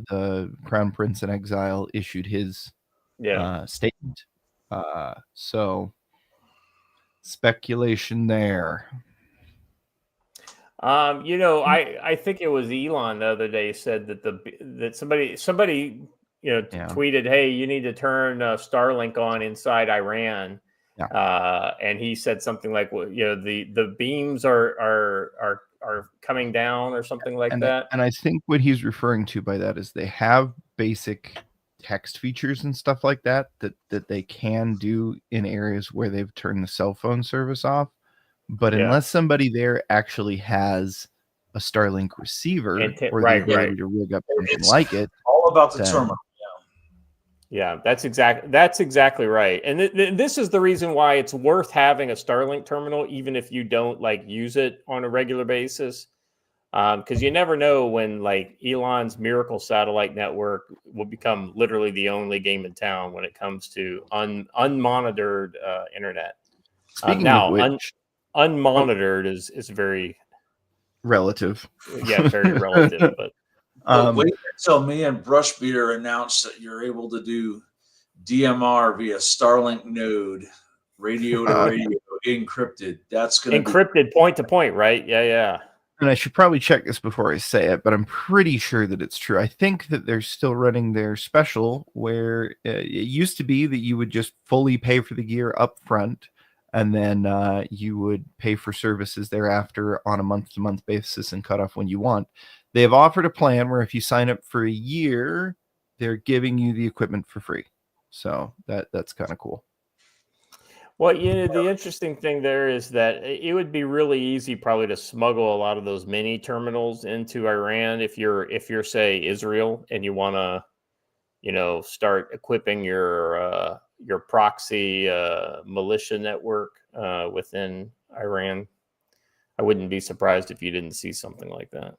the Crown Prince in exile issued his statement. So speculation there. I think it was Elon the other day said that somebody tweeted, "Hey, you need to turn Starlink on inside Iran." Yeah. And he said something like, "Well, the beams are coming down," or something like that. And I think what he's referring to by that is they have basic text features and stuff like that they can do in areas where they've turned the cell phone service off. But unless somebody there actually has a Starlink receiver or the ability to rig up something like it, all about the terminal. Yeah, that's exactly right. And this is the reason why it's worth having a Starlink terminal, even if you don't use it on a regular basis. because you never know when like Elon's miracle satellite network will become literally the only game in town when it comes to unmonitored internet. Speaking Now, of which, unmonitored is very relative. very relative, but Wait until me and Brushbeater announce that you're able to do DMR via Starlink node, radio to radio, encrypted. That's going to encrypted point to point, right? Yeah. And I should probably check this before I say it, but I'm pretty sure that it's true. I think that they're still running their special where it used to be that you would just fully pay for the gear up front, and then you would pay for services thereafter on a month-to-month basis and cut off when you want. They have offered a plan where if you sign up for a year, they're giving you the equipment for free. So that's kind of cool. Well, the interesting thing there is that it would be really easy probably to smuggle a lot of those mini terminals into Iran if you're say Israel and you want to, start equipping your proxy militia network within Iran. I wouldn't be surprised if you didn't see something like that.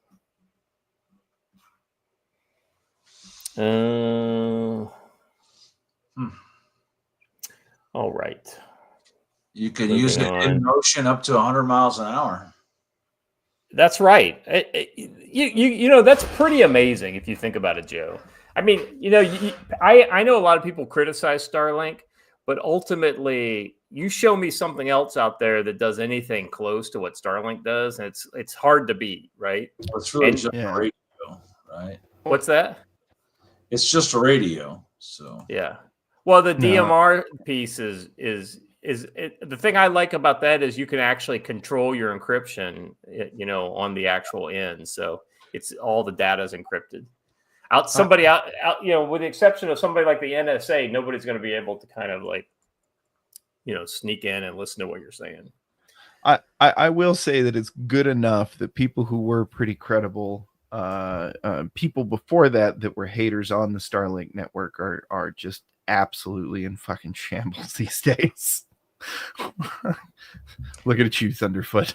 All right. You can use it in motion up to 100 miles an hour. That's right. That's pretty amazing if you think about it, Joe. I mean, I know a lot of people criticize Starlink, but ultimately, you show me something else out there that does anything close to what Starlink does, and it's hard to beat, right? Well, it's really just a radio, right? What's that? It's just a radio. So yeah. Well, the DMR piece is the thing I like about that is you can actually control your encryption, on the actual end. So it's all the data is encrypted. Somebody out, with the exception of somebody like the NSA, nobody's going to be able to kind of like, sneak in and listen to what you're saying. I will say that it's good enough that people who were pretty credible, people before that were haters on the Starlink network are just absolutely in fucking shambles these days. Looking at you, Thunderfoot.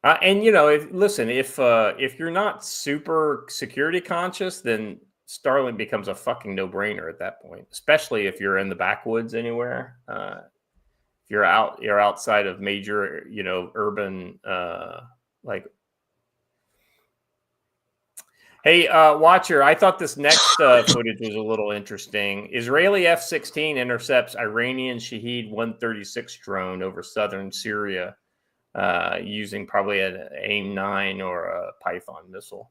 And if you're not super security conscious, then Starlink becomes a fucking no-brainer at that point, especially if you're in the backwoods anywhere. If you're outside of major, urban, like. Hey, Watcher, I thought this next footage was a little interesting. Israeli F-16 intercepts Iranian Shahed 136 drone over southern Syria using probably an AIM-9 or a Python missile.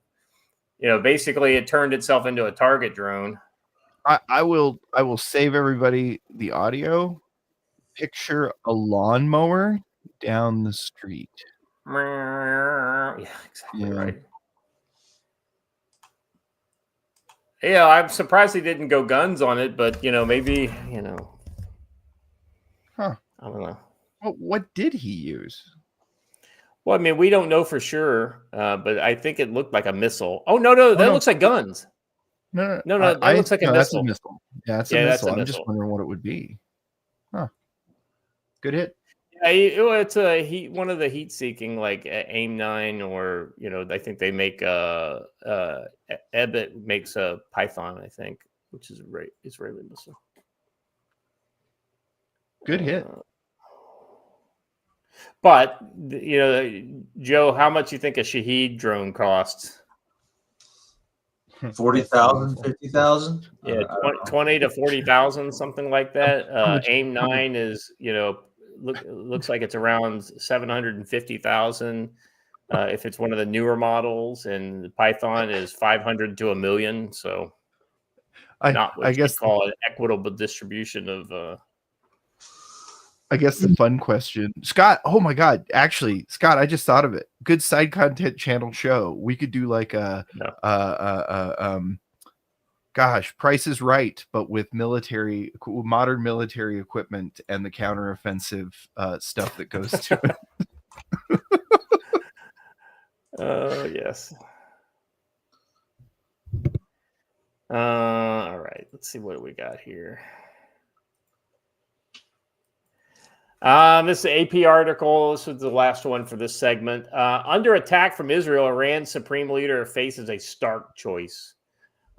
Basically, it turned itself into a target drone. I will save everybody the audio. Picture a lawnmower down the street. Yeah, exactly right. Yeah, I'm surprised he didn't go guns on it, but maybe Huh. I don't know. What did he use? Well, I mean, we don't know for sure, but I think it looked like a missile. Oh no, that looks like guns. No, that looks like a missile. That's a missile. Yeah, that's a Yeah, missile. that's a I'm missile. just wondering what it would be. Huh. Good hit. Yeah, it's one of the heat-seeking like AIM-9 or I think they make Ebit makes a Python, I think, which is a Israeli missile. Good hit. But Joe, how much you think a Shahed drone costs? 40,000, 50,000? Yeah, 20 to 40,000, something like that. AIM-9 is looks like it's around 750,000 if it's one of the newer models, and the Python is 500 to $1 million. So, I guess call it equitable distribution of. I guess the fun question, Scott. Oh my God! Actually, Scott, I just thought of it. Good side content channel show. We could do like Price is Right, but with modern military equipment and the counteroffensive stuff that goes to it. Yes. All right. Let's see what we got here. This is an AP article. This was the last one for this segment. Under attack from Israel, Iran's supreme leader faces a stark choice.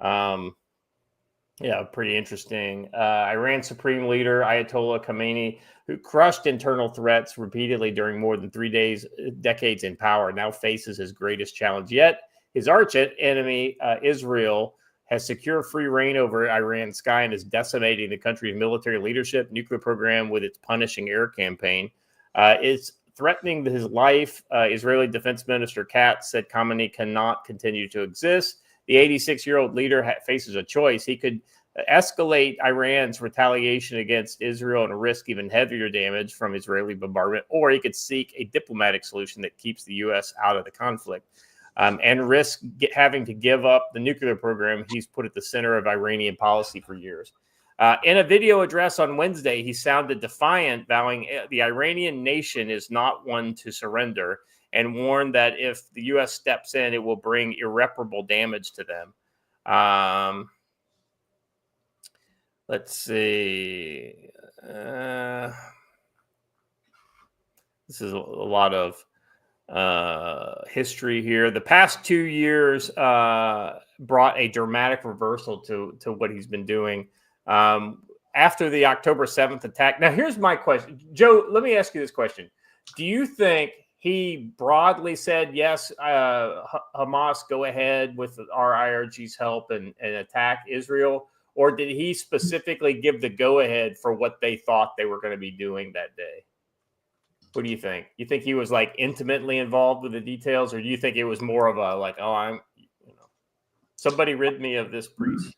Yeah, pretty interesting. Iran's supreme leader, Ayatollah Khamenei, who crushed internal threats repeatedly during more than 3 decades in power, now faces his greatest challenge yet. His arch enemy, Israel, has secure free reign over Iran's sky and is decimating the country's military leadership, nuclear program with its punishing air campaign. It's threatening his life. Israeli Defense Minister Katz said Khamenei cannot continue to exist. The 86-year-old leader faces a choice. He could escalate Iran's retaliation against Israel and risk even heavier damage from Israeli bombardment, or he could seek a diplomatic solution that keeps the U.S. out of the conflict and risk having to give up the nuclear program he's put at the center of Iranian policy for years. In a video address on Wednesday, he sounded defiant, vowing the Iranian nation is not one to surrender, and warned that if the U.S. steps in, it will bring irreparable damage to them. Let's see. This is a lot of history here. The past 2 years brought a dramatic reversal to what he's been doing after the October 7th attack. Now, here's my question. Joe, let me ask you this question. Do you think he broadly said, yes, Hamas, go ahead with our IRG's help and attack Israel? Or did he specifically give the go-ahead for what they thought they were going to be doing that day? What do you think? You think he was like intimately involved with the details, or do you think it was more of a like, oh, somebody rid me of this priest?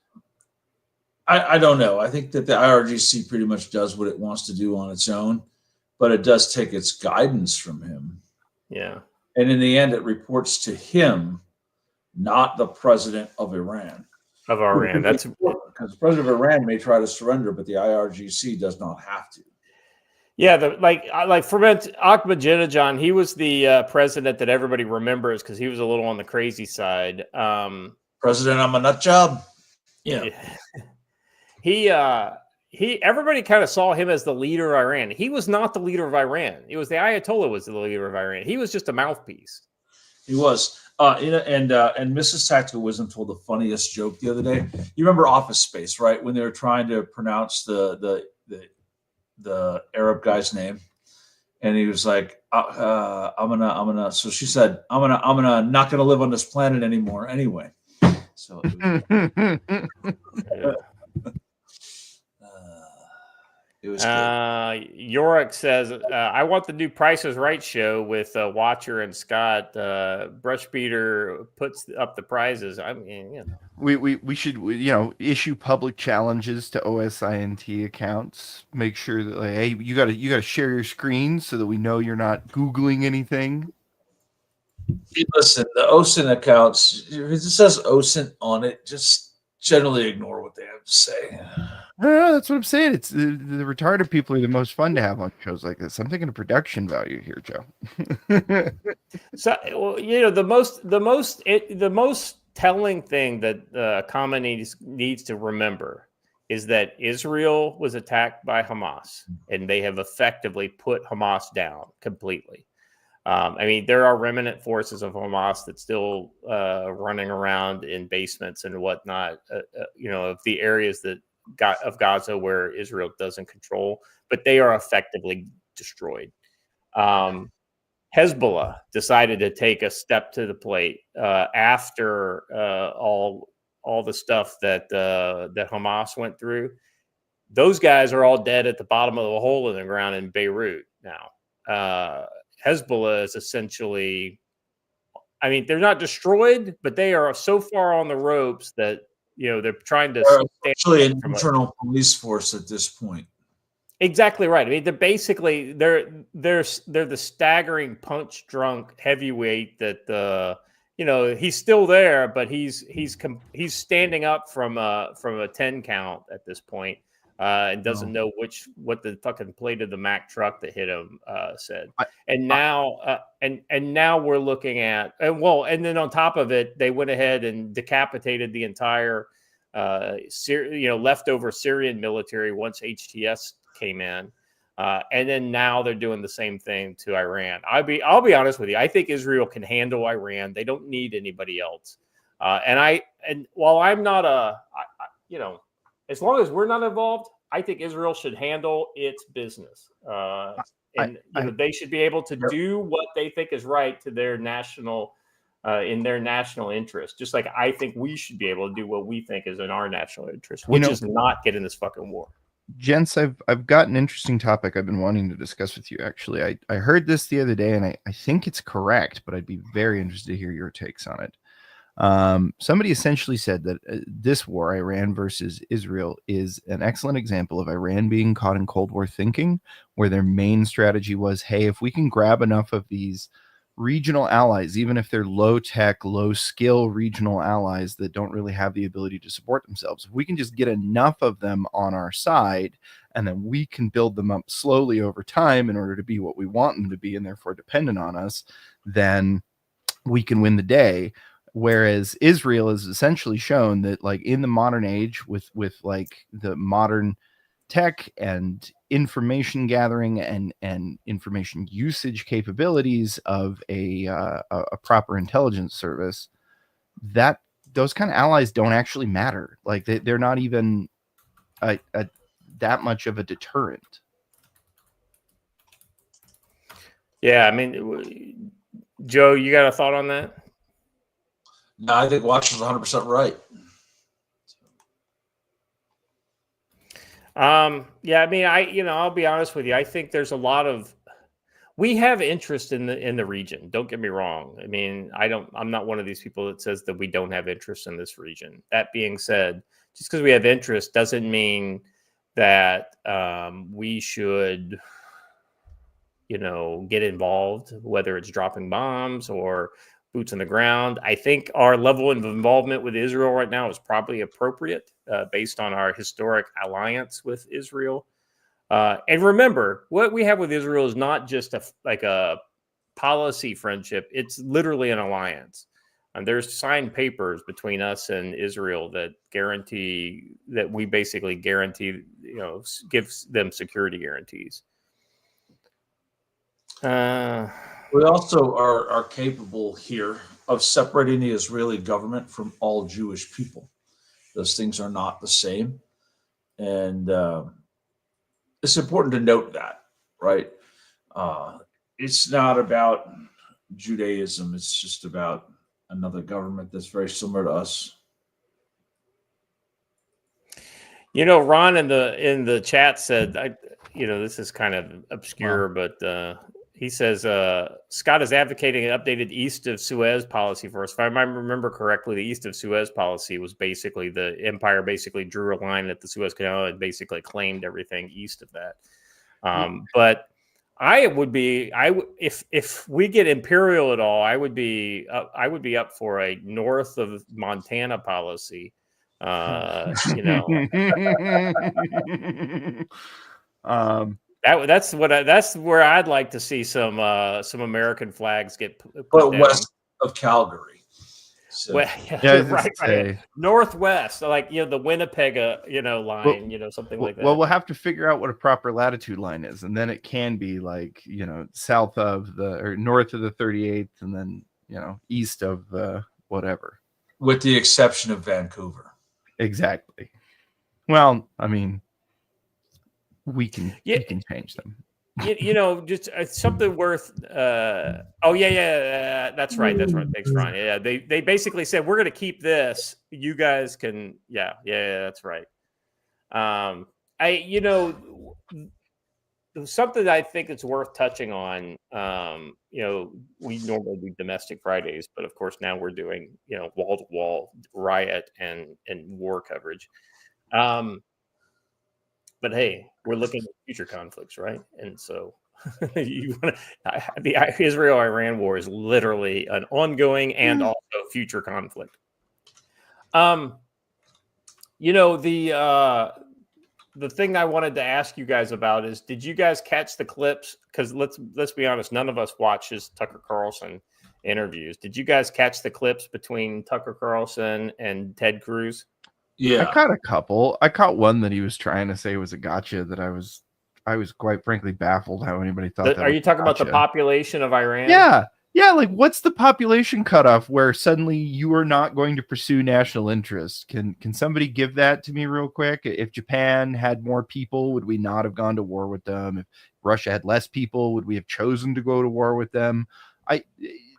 I don't know. I think that the IRGC pretty much does what it wants to do on its own, but it does take its guidance from him. Yeah. And in the end, it reports to him, not the president of Iran. Of Iran. That's because the president of Iran may try to surrender, but the IRGC does not have to. Yeah, like Ferment Ahmadinejad, he was the president that everybody remembers because he was a little on the crazy side. President Ahmadinejad. Yeah. Everybody kind of saw him as the leader of Iran. He was not the leader of Iran. It was the Ayatollah was the leader of Iran. He was just a mouthpiece. He was. And Mrs. Tactical Wisdom told the funniest joke the other day. You remember Office Space, right? When they were trying to pronounce the Arab guy's name, and he was like, "I'm gonna." So she said, "I'm not gonna live on this planet anymore." Anyway, so it was good. Yorick says, I want the new Price is Right show with Watcher and Scott. Brushbeater puts up the prizes. I mean, we should issue public challenges to OSINT accounts. Make sure that hey, you gotta share your screen so that we know you're not Googling anything. Listen, the OSINT accounts, if it says OSINT on it, just generally ignore what they have to say. No, that's what I'm saying. It's the retarded people are the most fun to have on shows like this. I'm thinking of production value here, Joe. So the most telling thing that Khamenei needs to remember is that Israel was attacked by Hamas, and they have effectively put Hamas down completely. I mean, there are remnant forces of Hamas that still running around in basements and whatnot. Of the areas of Gaza where Israel doesn't control, but they are effectively destroyed. Hezbollah decided to take a step to the plate after all the stuff that Hamas went through. Those guys are all dead at the bottom of the hole in the ground in Beirut now. Hezbollah is essentially, I mean, they're not destroyed, but they are so far on the ropes that they're trying to. They're actually an internal police force at this point. Exactly right. I mean, they're the staggering punch drunk heavyweight that he's still there, but he's standing up from a 10 count at this point, and doesn't know what the fucking plate of the Mack truck that hit him said. And now we're looking at and then on top of it, they went ahead and decapitated the entire leftover Syrian military once HTS came in. And then now they're doing the same thing to Iran. I'll be honest with you. I think Israel can handle Iran. They don't need anybody else. And while I'm not as long as we're not involved, I think Israel should handle its business. They should be able to do what they think is right to their national, in their national interest. Just like I think we should be able to do what we think is in our national interest, which is not get in this fucking war. Gents, I've got an interesting topic I've been wanting to discuss with you. Actually, I heard this the other day, and I think it's correct, but I'd be very interested to hear your takes on it. Somebody essentially said that this war, Iran versus Israel, is an excellent example of Iran being caught in Cold War thinking, where their main strategy was, hey, if we can grab enough of these regional allies, even if they're low tech, low skill regional allies that don't really have the ability to support themselves, if we can just get enough of them on our side, and then we can build them up slowly over time in order to be what we want them to be, and therefore dependent on us, then we can win the day. Whereas Israel has essentially shown that, like, in the modern age, with like the modern tech and information gathering and information usage capabilities of a proper intelligence service, that those kind of allies don't actually matter. Like they're not even that much of a deterrent. Yeah, I mean, Joe, you got a thought on that? No, I think Watch was 100% right. Yeah, I mean, I'll be honest with you. I think there's a lot of, we have interest in the region. Don't get me wrong. I mean, I'm not one of these people that says that we don't have interest in this region. That being said, just because we have interest doesn't mean that we should, get involved, whether it's dropping bombs or boots on the ground. I think our level of involvement with Israel right now is probably appropriate based on our historic alliance with Israel. And remember, what we have with Israel is not just a policy friendship. It's literally an alliance. And there's signed papers between us and Israel that guarantee that we basically guarantee, gives them security guarantees. We also are capable here of separating the Israeli government from all Jewish people. Those things are not the same. And it's important to note that, right? It's not about Judaism. It's just about another government that's very similar to us. Ron in the chat said, this is kind of obscure, but he says Scott is advocating an updated East of Suez policy for us. If I remember correctly, the East of Suez policy was basically the empire basically drew a line at the Suez Canal and basically claimed everything east of that. But I would be, if we get imperial at all, I would be up for a north of Montana policy. That's where I'd like to see some American flags get put down. West of Calgary. So. Well, yeah, right. Northwest, like the Winnipeg, line, something like that. Well, we'll have to figure out what a proper latitude line is, and then it can be like south of or north of the 38th, and then east of whatever. With the exception of Vancouver. Exactly. Well, I mean, we can change them. Just something worth. That's right. Thanks, Ron. Yeah, they basically said we're going to keep this. You guys can. Yeah, that's right. Something I think it's worth touching on. We normally do domestic Fridays, but of course now we're doing wall to wall riot and war coverage. But hey, we're looking at future conflicts, right? And so the Israel-Iran war is literally an ongoing and also future conflict. The thing I wanted to ask you guys about is, did you guys catch the clips? Because let's be honest, none of us watches Tucker Carlson interviews. Did you guys catch the clips between Tucker Carlson and Ted Cruz? Yeah, I caught a couple. I caught one that he was trying to say was a gotcha that I was I was quite frankly baffled how anybody thought that. Are you talking about the gotcha. population of Iran? Yeah, like what's the population cutoff where suddenly you are not going to pursue national interest? Can somebody give that to me real quick? If Japan had more people, would we not have gone to war with them? If Russia had less people, would we have chosen to go to war with them?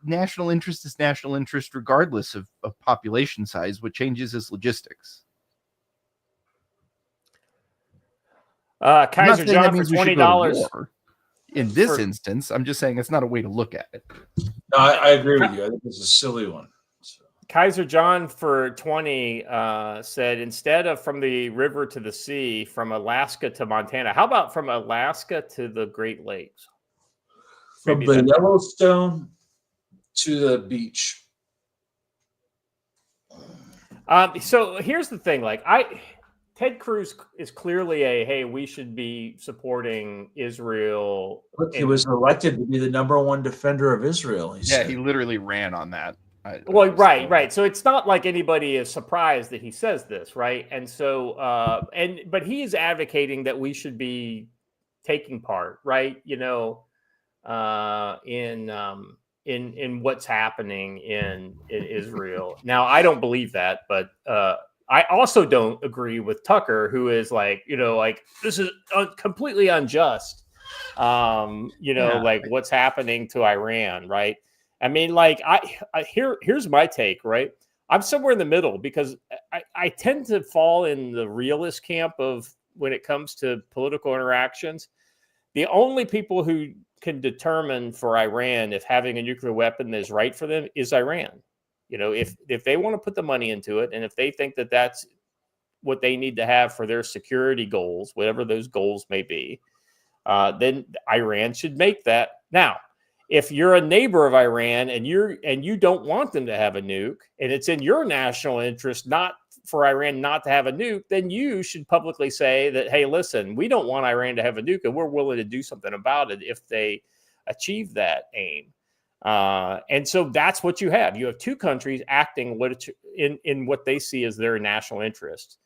National interest is national interest regardless of population size. What changes is logistics. Kaiser John for $20 in this instance. I'm just saying it's not a way to look at it. No, I agree with you. I think it's a silly one. So. Kaiser John for 20 said, instead of from the river to the sea, from Alaska to Montana, how about from Alaska to the Great Lakes? From the Yellowstone to the beach. So here's the thing. Like Ted Cruz is clearly hey, we should be supporting Israel. Look, he was elected to be the #1 defender of Israel. He literally ran on that. Right. So it's not like anybody is surprised that he says this, right? And so, but he is advocating that we should be taking part, right? In what's happening in Israel. Now, I don't believe that, but I also don't agree with Tucker, who is like, this is completely unjust. Like what's happening to Iran, right? I mean, like here's my take, right? I'm somewhere in the middle because I tend to fall in the realist camp of when it comes to political interactions. The only people who can determine for Iran if having a nuclear weapon is right for them is Iran. If they want to put the money into it, and if they think that that's what they need to have for their security goals, whatever those goals may be, then Iran should make that. Now, if you're a neighbor of Iran and you don't want them to have a nuke, and it's in your national interest not for Iran not to have a nuke, then you should publicly say that, hey, listen, we don't want Iran to have a nuke, and we're willing to do something about it if they achieve that aim. And so that's what you have. You have two countries acting in what they see as their national interest.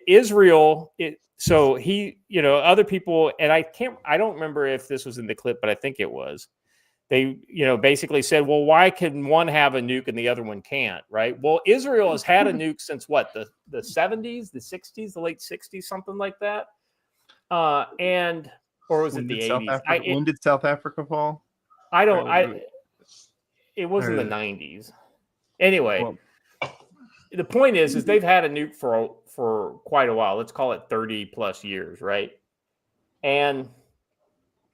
Israel. So other people, and I don't remember if this was in the clip, but I think it was. They, basically said, well, why can one have a nuke and the other one can't, right? Well, Israel has had a nuke since what, the 70s, the 60s, the late 60s, something like that. Or was it the 80s? When did South Africa fall? It was in the 90s. Anyway, the point is they've had a nuke for quite a while. Let's call it 30 plus years, right? And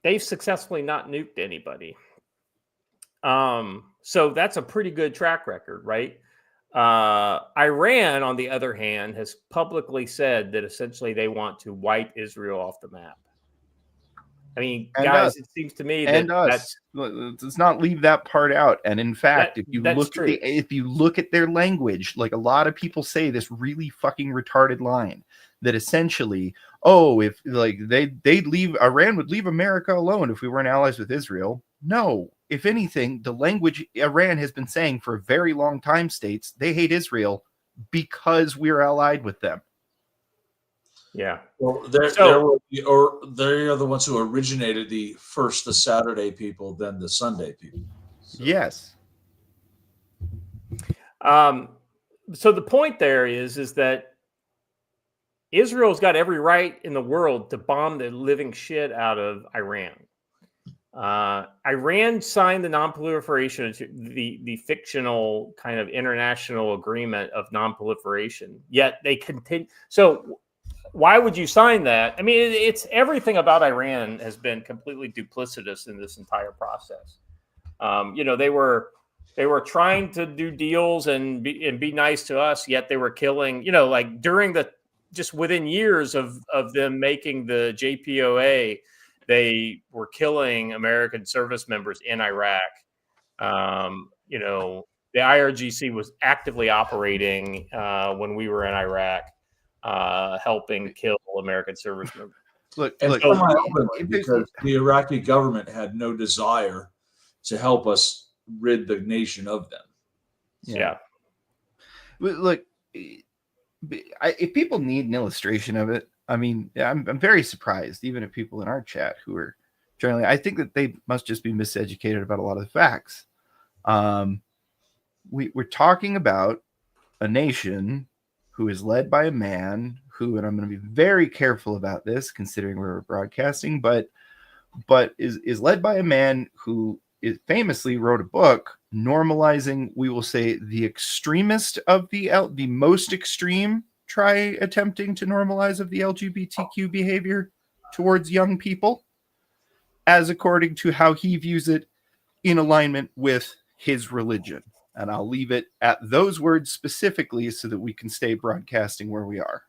they've successfully not nuked anybody. So that's a pretty good track record, right? Iran, on the other hand, has publicly said that essentially they want to wipe Israel off the map. I mean, guys, it seems to me let's not leave that part out. And in fact, if you look at their language, like a lot of people say this really fucking retarded line that essentially, if like they'd leave, Iran would leave America alone if we weren't allies with Israel. No, if anything, the language Iran has been saying for a very long time states they hate Israel because we're allied with them. Yeah. Well, they are the ones who originated the Saturday people, then the Sunday people. So. Yes. So the point there is that Israel's got every right in the world to bomb the living shit out of Iran. Iran signed the non-proliferation, the fictional kind of international agreement of non-proliferation, yet they continue. So why would you sign that? I mean, it's everything about Iran has been completely duplicitous in this entire process. They were trying to do deals and be nice to us, yet they were killing, like during just within years of them making the JPOA, they were killing American service members in Iraq. The IRGC was actively operating when we were in Iraq, helping kill American service members. Because the Iraqi government had no desire to help us rid the nation of them. Yeah. Look, if people need an illustration of it, I mean, I'm very surprised, even at people in our chat who are generally, I think that they must just be miseducated about a lot of the facts. We're talking about a nation who is led by a man who, and I'm going to be very careful about this considering we're broadcasting, but is led by a man who famously wrote a book normalizing, we will say, the extremist of the most extreme attempting to normalize of the LGBTQ behavior towards young people, as according to how he views it in alignment with his religion. And I'll leave it at those words specifically so that we can stay broadcasting where we are.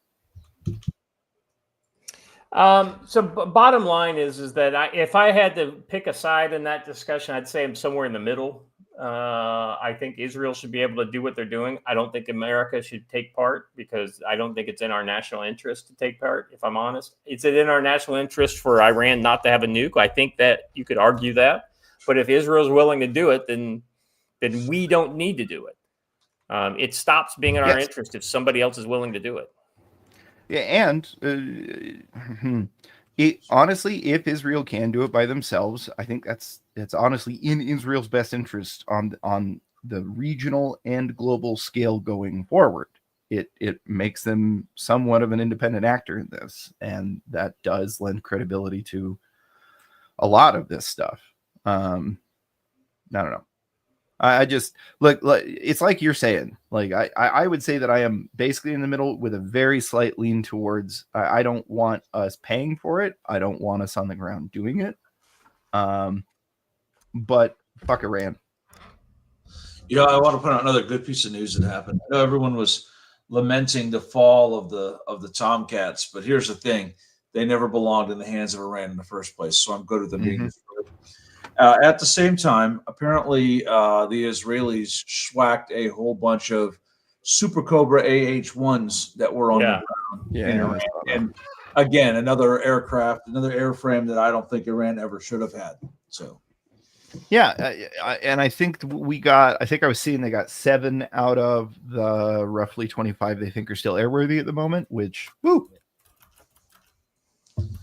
Bottom line is that if I had to pick a side in that discussion, I'd say I'm somewhere in the middle. I think Israel should be able to do what they're doing. I don't think America should take part because I don't think it's in our national interest to take part, if I'm honest. Is it in our national interest for Iran not to have a nuke? I think that you could argue that. But if Israel's willing to do it, then we don't need to do it. It stops being in our interest if somebody else is willing to do it. Yeah, and honestly, if Israel can do it by themselves, I think that's honestly in Israel's best interest on the regional and global scale going forward. It makes them somewhat of an independent actor in this, and that does lend credibility to a lot of this stuff. I don't know. I just look, it's like you're saying, like I would say that I am basically in the middle with a very slight lean towards, I don't want us paying for it. I don't want us on the ground doing it. But fuck Iran. You know, I want to put out another good piece of news that happened. I know everyone was lamenting the fall of the Tomcats, but here's the thing. They never belonged in the hands of Iran in the first place. So I'm good with them being at the same time, apparently the Israelis schwacked a whole bunch of Super Cobra AH-1s that were on the ground in Iran. And again, another aircraft, another airframe that I don't think Iran ever should have had. So, yeah, and I think I was seeing they got 7 out of the roughly 25 they think are still airworthy at the moment, which, woo,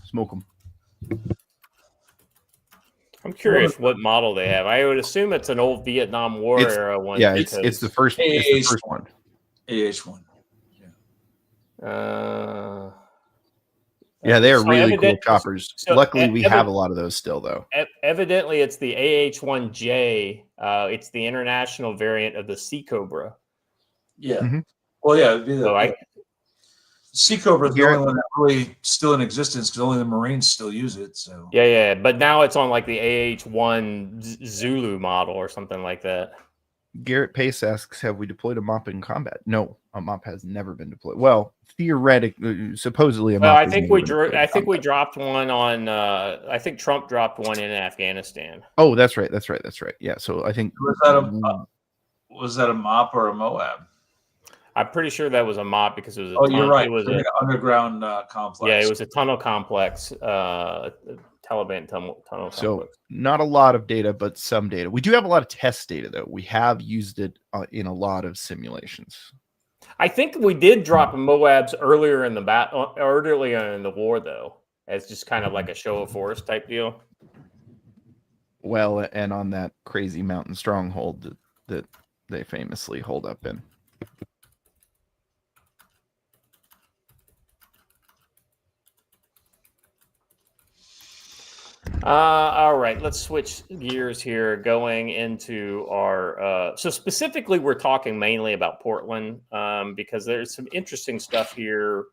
smoke them. I'm curious what model they have. I would assume it's an old Vietnam War era one. Yeah, it's the first one. AH-1. Yeah, they are really cool choppers. Luckily, we have a lot of those still, though. Evidently, it's the AH-1J. It's the international variant of the Sea Cobra. Yeah. Mm-hmm. Well, yeah, it'd be Sea Cobra is the only one that really still in existence because only the Marines still use it. So yeah, but now it's on like the AH-1 Zulu model or something like that. Garrett Pace asks, "Have we deployed a MOP in combat?" No, a MOP has never been deployed. Well, theoretically, supposedly a MOP. I think we dropped one on. I think Trump dropped one in Afghanistan. Oh, that's right. Yeah. So I think was that a MOP or a Moab? I'm pretty sure that was a MOP because it was. You're right. It was an underground complex. Yeah, it was a tunnel complex. Taliban tunnel complex. So not a lot of data, but some data. We do have a lot of test data, though. We have used it in a lot of simulations. I think we did drop Moabs earlier in the war, though, as just kind of like a show of force type deal. Well, and on that crazy mountain stronghold that they famously hold up in. All right, let's switch gears here, going into our so specifically we're talking mainly about Portland because there's some interesting stuff here.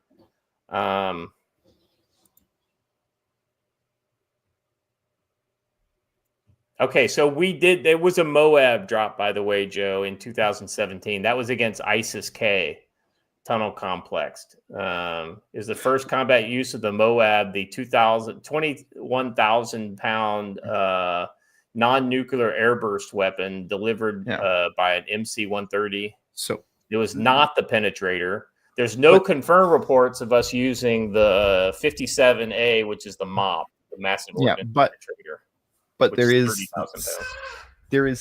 Okay, so there was a Moab drop, by the way, Joe, in 2017. That was against ISIS-K tunnel complex. Is the first combat use of the Moab, the 21,000-pound non-nuclear airburst weapon delivered by an MC-130. So it was not the penetrator. There's no confirmed reports of us using the 57A, which is the MOP, the massive penetrator. But there is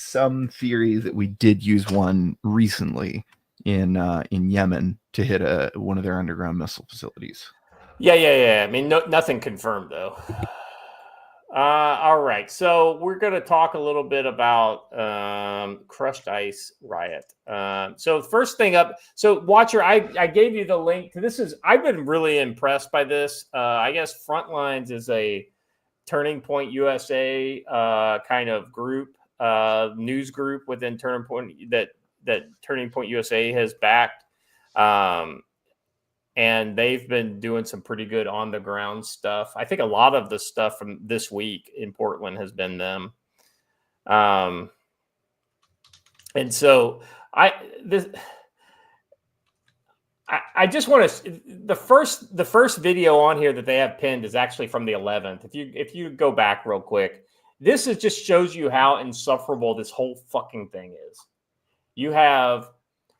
some theory that we did use one recently in Yemen to hit one of their underground missile facilities. Yeah. I mean, nothing confirmed though. All right, so we're going to talk a little bit about crushed ice riot. So first thing up, so Watcher, I gave you the link to this. I've been really impressed by this. I guess Frontlines is a Turning Point USA kind of group, news group within Turning Point that Turning Point USA has backed. And they've been doing some pretty good on the ground stuff. I think a lot of the stuff from this week in Portland has been them. And so I just want to, the first video on here that they have pinned is actually from the 11th. If you go back real quick, this just shows you how insufferable this whole fucking thing is. You have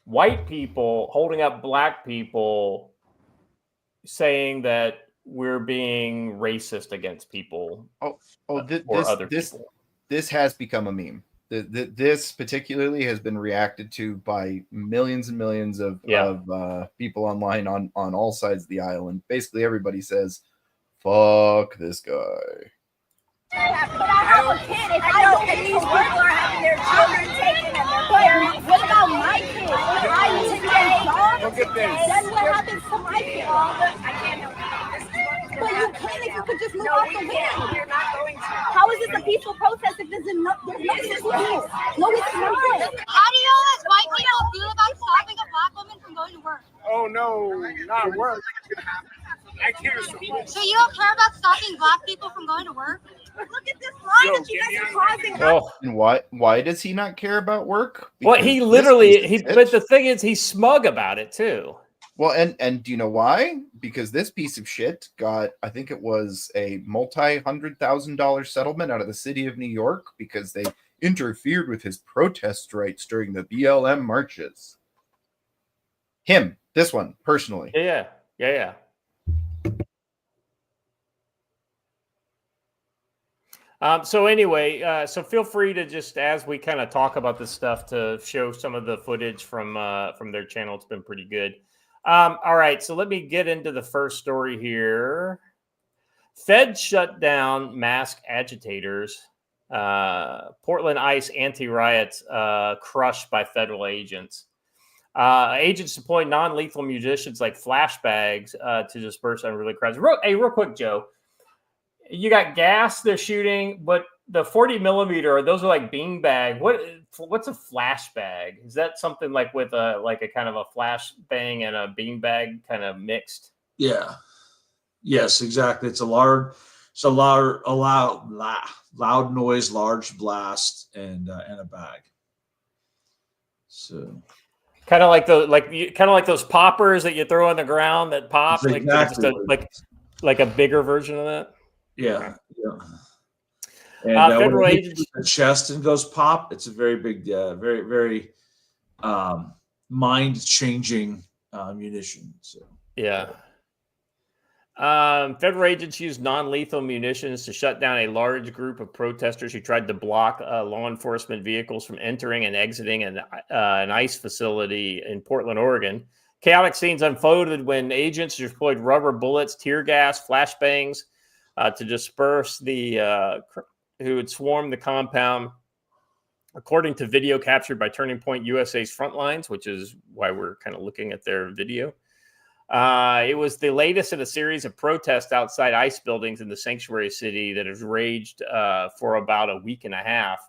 white people holding up black people saying that we're being racist against people. This has become a meme. This particularly has been reacted to by millions and millions of people online on all sides of the aisle, and basically everybody says, "Fuck this guy." But I have a kid. If I don't, and these people are having their children taken and their parents. What about my kids? If I lose my dog, then what happens to my kids? I can't help it. But you can if you could just move out the way. We're not going to. How is this a peaceful protest if there's nothing peaceful? No, it's not. How do you as white people feel about stopping a black woman from going to work? Oh no, not work. I care so much. So you don't care about stopping black people from going to work? Look at this line that you guys are causing. Oh. And why does he not care about work? Well, he literally but the thing is he's smug about it too. Well, and do you know why? Because this piece of shit got, I think it was a multi-$100,000 settlement out of the city of New York because they interfered with his protest rights during the BLM marches. Him, this one, personally. Yeah. So anyway, so feel free to just, as we kind of talk about this stuff, to show some of the footage from their channel. It's been pretty good. All right, so let me get into the first story here. Fed shut down mask agitators. Portland ICE anti-riots crushed by federal agents. Agents deployed non-lethal munitions like flashbangs to disperse unruly crowds. Real quick, Joe. You got gas they're shooting, but the 40 millimeter, those are like beanbag. What's a flashbang? Is that something like with a kind of a flashbang and a beanbag kind of mixed? Yeah. Yes, exactly. It's a loud noise, large blast, and a bag. So kind of like those poppers that you throw on the ground that pop, like a bigger version of that. Yeah. And federal when it agents hits the chest and goes pop, it's a very big, very, very mind-changing munition. So yeah. Federal agents used non-lethal munitions to shut down a large group of protesters who tried to block law enforcement vehicles from entering and exiting an ICE facility in Portland, Oregon. Chaotic scenes unfolded when agents deployed rubber bullets, tear gas, flashbangs to disperse the who had swarmed the compound. According to video captured by Turning Point USA's Frontlines, which is why we're kind of looking at their video. It was the latest in a series of protests outside ICE buildings in the sanctuary city that has raged for about a week and a half.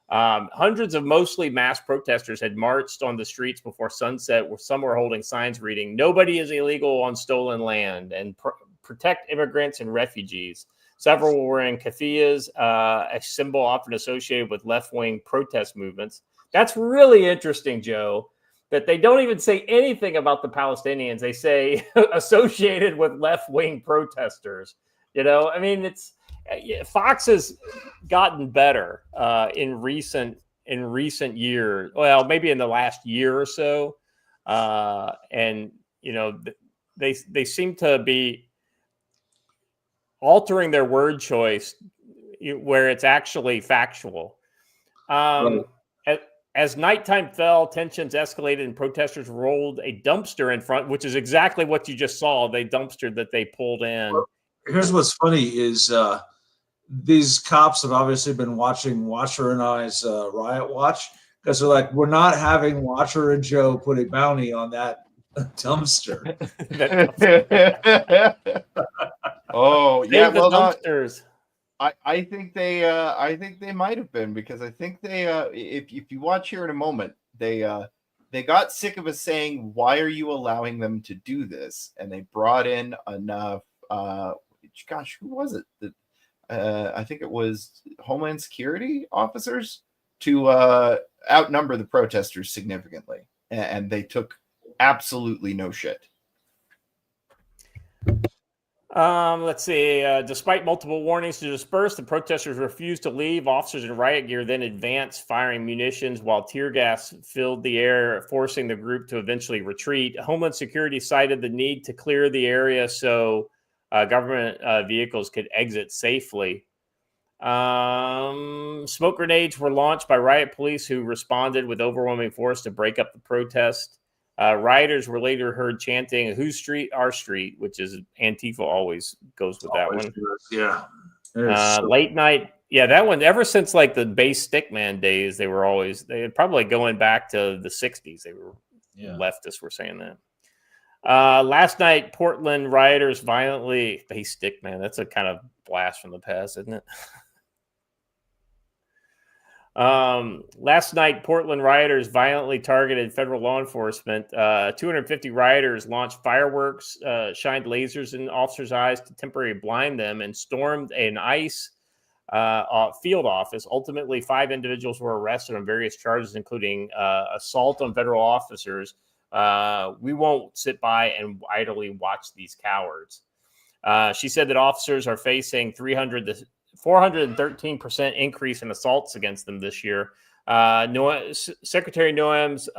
Hundreds of mostly masked protesters had marched on the streets before sunset, where some were holding signs reading, "Nobody is illegal on stolen land," and protect immigrants and refugees. Several were wearing keffiyehs, a symbol often associated with left-wing protest movements. That's really interesting, Joe, that they don't even say anything about the Palestinians. They say associated with left-wing protesters. You know, I mean, Fox has gotten better in recent years. Well, maybe in the last year or so, and you know, they seem to be altering their word choice where it's actually factual. Right. As nighttime fell, tensions escalated and protesters rolled a dumpster in front, which is exactly what you just saw. The dumpster that they pulled in. Here's what's funny is these cops have obviously been watching Watcher and I's Riot Watch, because they're like, we're not having Watcher and Joe put a bounty on that dumpster. Oh yeah, Save the dumpsters. I think they might have been, because I think they if you watch here in a moment, they got sick of us saying, why are you allowing them to do this? And they brought in enough gosh, who was it? I think it was Homeland Security officers to outnumber the protesters significantly, and they took absolutely no shit. Let's see. Despite multiple warnings to disperse, the protesters refused to leave. Officers in riot gear then advanced, firing munitions while tear gas filled the air, forcing the group to eventually retreat. Homeland Security cited the need to clear the area so government vehicles could exit safely. Smoke grenades were launched by riot police, who responded with overwhelming force to break up the protest. Rioters were later heard chanting, "Whose street? Our street," which is Antifa always goes with that one. Yeah. Late night. Yeah, that one, ever since like the base stickman days, they were probably going back to the 60s. Leftists were saying that. Last night, Portland rioters violently base stickman. That's a kind of blast from the past, isn't it? Last night, Portland rioters violently targeted federal law enforcement. 250 rioters launched fireworks, shined lasers in officers' eyes to temporarily blind them, and stormed an ICE field office. Ultimately, 5 individuals were arrested on various charges, including assault on federal officers. We won't sit by and idly watch these cowards. She said that officers are facing 413% increase in assaults against them this year. Secretary Noem's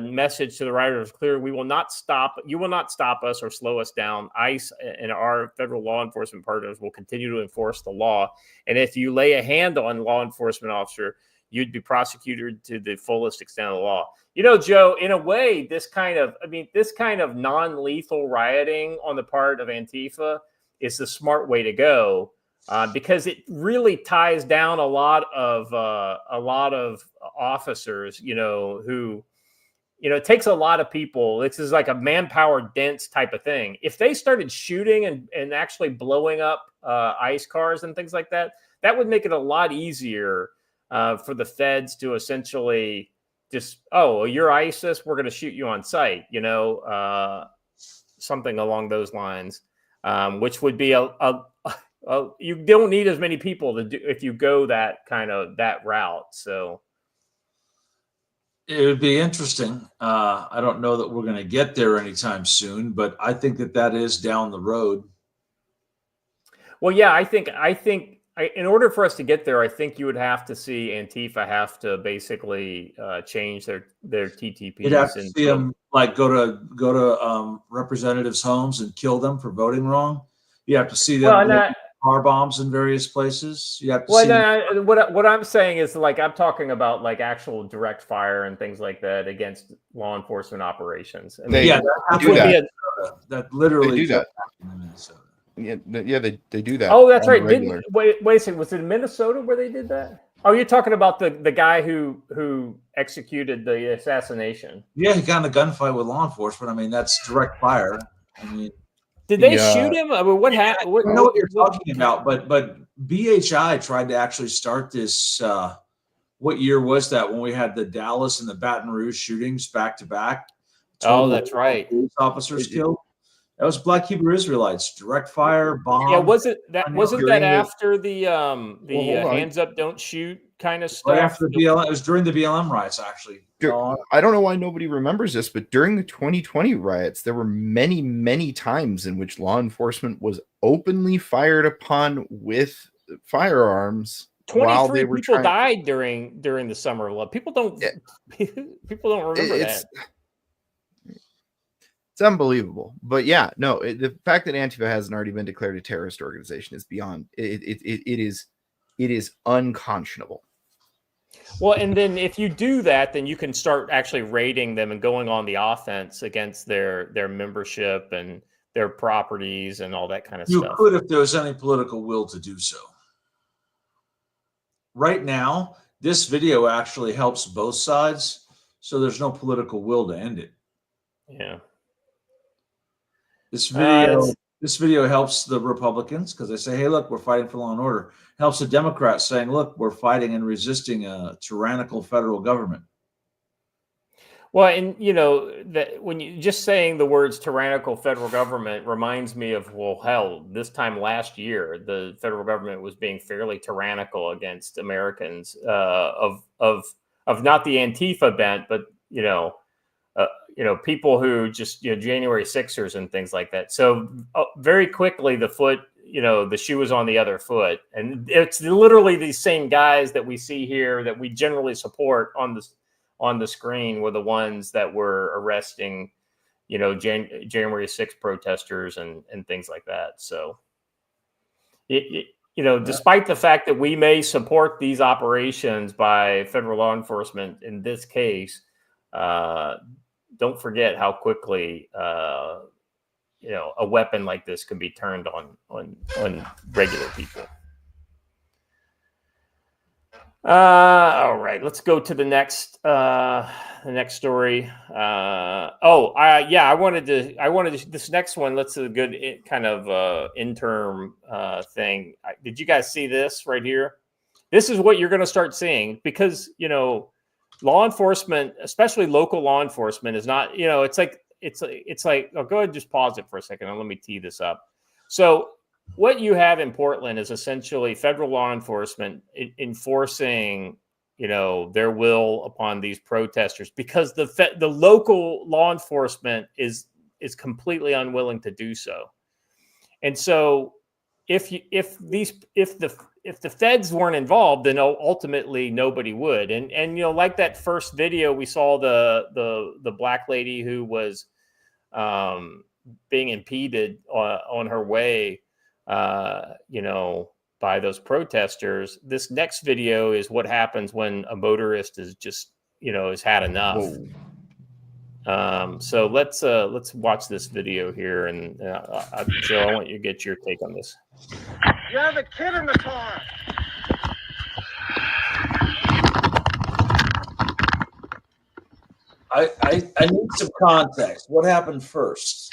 message to the rioters was clear: "We will not stop. You will not stop us or slow us down. ICE and our federal law enforcement partners will continue to enforce the law. And if you lay a hand on a law enforcement officer, you'd be prosecuted to the fullest extent of the law." You know, Joe, in a way, this kind of non-lethal rioting on the part of Antifa is the smart way to go. Because it really ties down a lot of officers, who, it takes a lot of people. This is like a manpower dense type of thing. If they started shooting and actually blowing up ICE cars and things like that, that would make it a lot easier for the feds to essentially just, oh, you're ISIS, we're going to shoot you on sight, something along those lines, which would be you don't need as many people to do if you go that route. So it would be interesting. I don't know that we're going to get there anytime soon, but I think that is down the road. Well, yeah, I think in order for us to get there, I think you would have to see Antifa have to basically change their TTPs. You'd have to see them like go to representatives' homes and kill them for voting wrong. You have to see them car bombs in various places. You have to see. What I'm saying is, like, I'm talking about like actual direct fire and things like that against law enforcement operations. They do that literally do that. In Minnesota. Yeah, they do that. Oh, that's right. Wait a second. Was it in Minnesota where they did that? Oh, you're talking about the guy who executed the assassination. Yeah, he got in a gunfight with law enforcement. I mean, that's direct fire. I mean, did they shoot him? I mean, what happened? I know what you're talking about, but BHI tried to actually start this. What year was that when we had the Dallas and the Baton Rouge shootings back to back? Oh, that's right. Police officers killed. That was Black Hebrew Israelites, direct fire, bomb. Yeah, wasn't that after the hands up, don't shoot kind of stuff? Right after the BLM, it was during the BLM riots, actually. I don't know why nobody remembers this, but during the 2020 riots, there were many, many times in which law enforcement was openly fired upon with firearms. 23 people died during the summer of love. People don't remember that. It's unbelievable. But yeah, no, the fact that Antifa hasn't already been declared a terrorist organization is beyond. It is unconscionable. Well, and then if you do that, then you can start actually raiding them and going on the offense against their membership and their properties and all that kind of You stuff. could if there was any political will to do so. Right now, this video actually helps both sides, so there's no political will to end it. Yeah. This video helps the Republicans because they say, hey, look, we're fighting for law and order. Helps the Democrats saying, look, we're fighting and resisting a tyrannical federal government. Well, and that when you just saying the words tyrannical federal government reminds me of, well, hell, this time last year, the federal government was being fairly tyrannical against Americans of not the Antifa bent, but people who just January 6ers and things like that. So very quickly the shoe was on the other foot, and it's literally these same guys that we see here that we generally support on the screen were the ones that were arresting, January 6th protesters and things like that. So, despite the fact that we may support these operations by federal law enforcement in this case, don't forget how quickly, a weapon like this can be turned on regular people. All right, let's go to the next story. I wanted this next one. Let's a good kind of interim thing. Did you guys see this right here? This is what you're going to start seeing because law enforcement, especially local law enforcement, is not. It's like. Oh, go ahead, and just pause it for a second and let me tee this up. So what you have in Portland is essentially federal law enforcement enforcing, their will upon these protesters because the local law enforcement is completely unwilling to do so. And so if the feds weren't involved, then ultimately nobody would. And like that first video, we saw the black lady who was being impeded on her way, by those protesters. This next video is what happens when a motorist is just, has had enough. So let's watch this video here, and Joe, I want you to get your take on this. You have a kid in the car. I need some context. What happened first?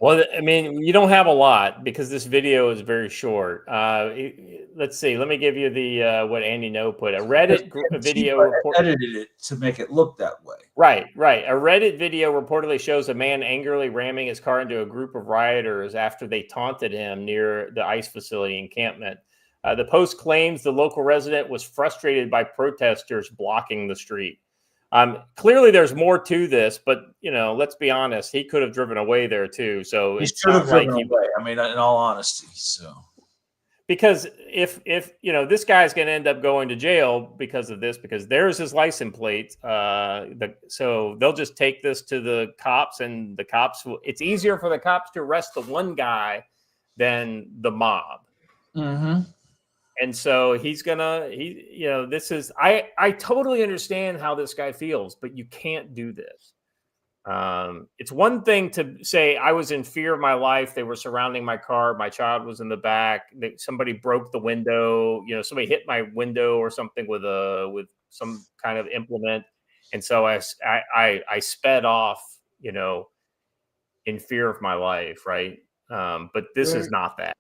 Well, I mean, you don't have a lot because this video is very short. Let's see. Let me give you the what Andy No put. A Reddit video edited it to make it look that way. Right. A Reddit video reportedly shows a man angrily ramming his car into a group of rioters after they taunted him near the ICE facility encampment. The post claims the local resident was frustrated by protesters blocking the street. Clearly, there's more to this, but let's be honest, he could have driven away there too. So He it's should have not like driven away. I mean, in all honesty, so because if this guy's going to end up going to jail because of this, because there's his license plate, so they'll just take this to the cops, and the cops it's easier for the cops to arrest the one guy than the mob. Mm-hmm. And so this is, I totally understand how this guy feels, but you can't do this. It's one thing to say, I was in fear of my life. They were surrounding my car. My child was in the back. Somebody broke the window, somebody hit my window or something with some kind of implement. And so I sped off, in fear of my life. Right. But this is not that.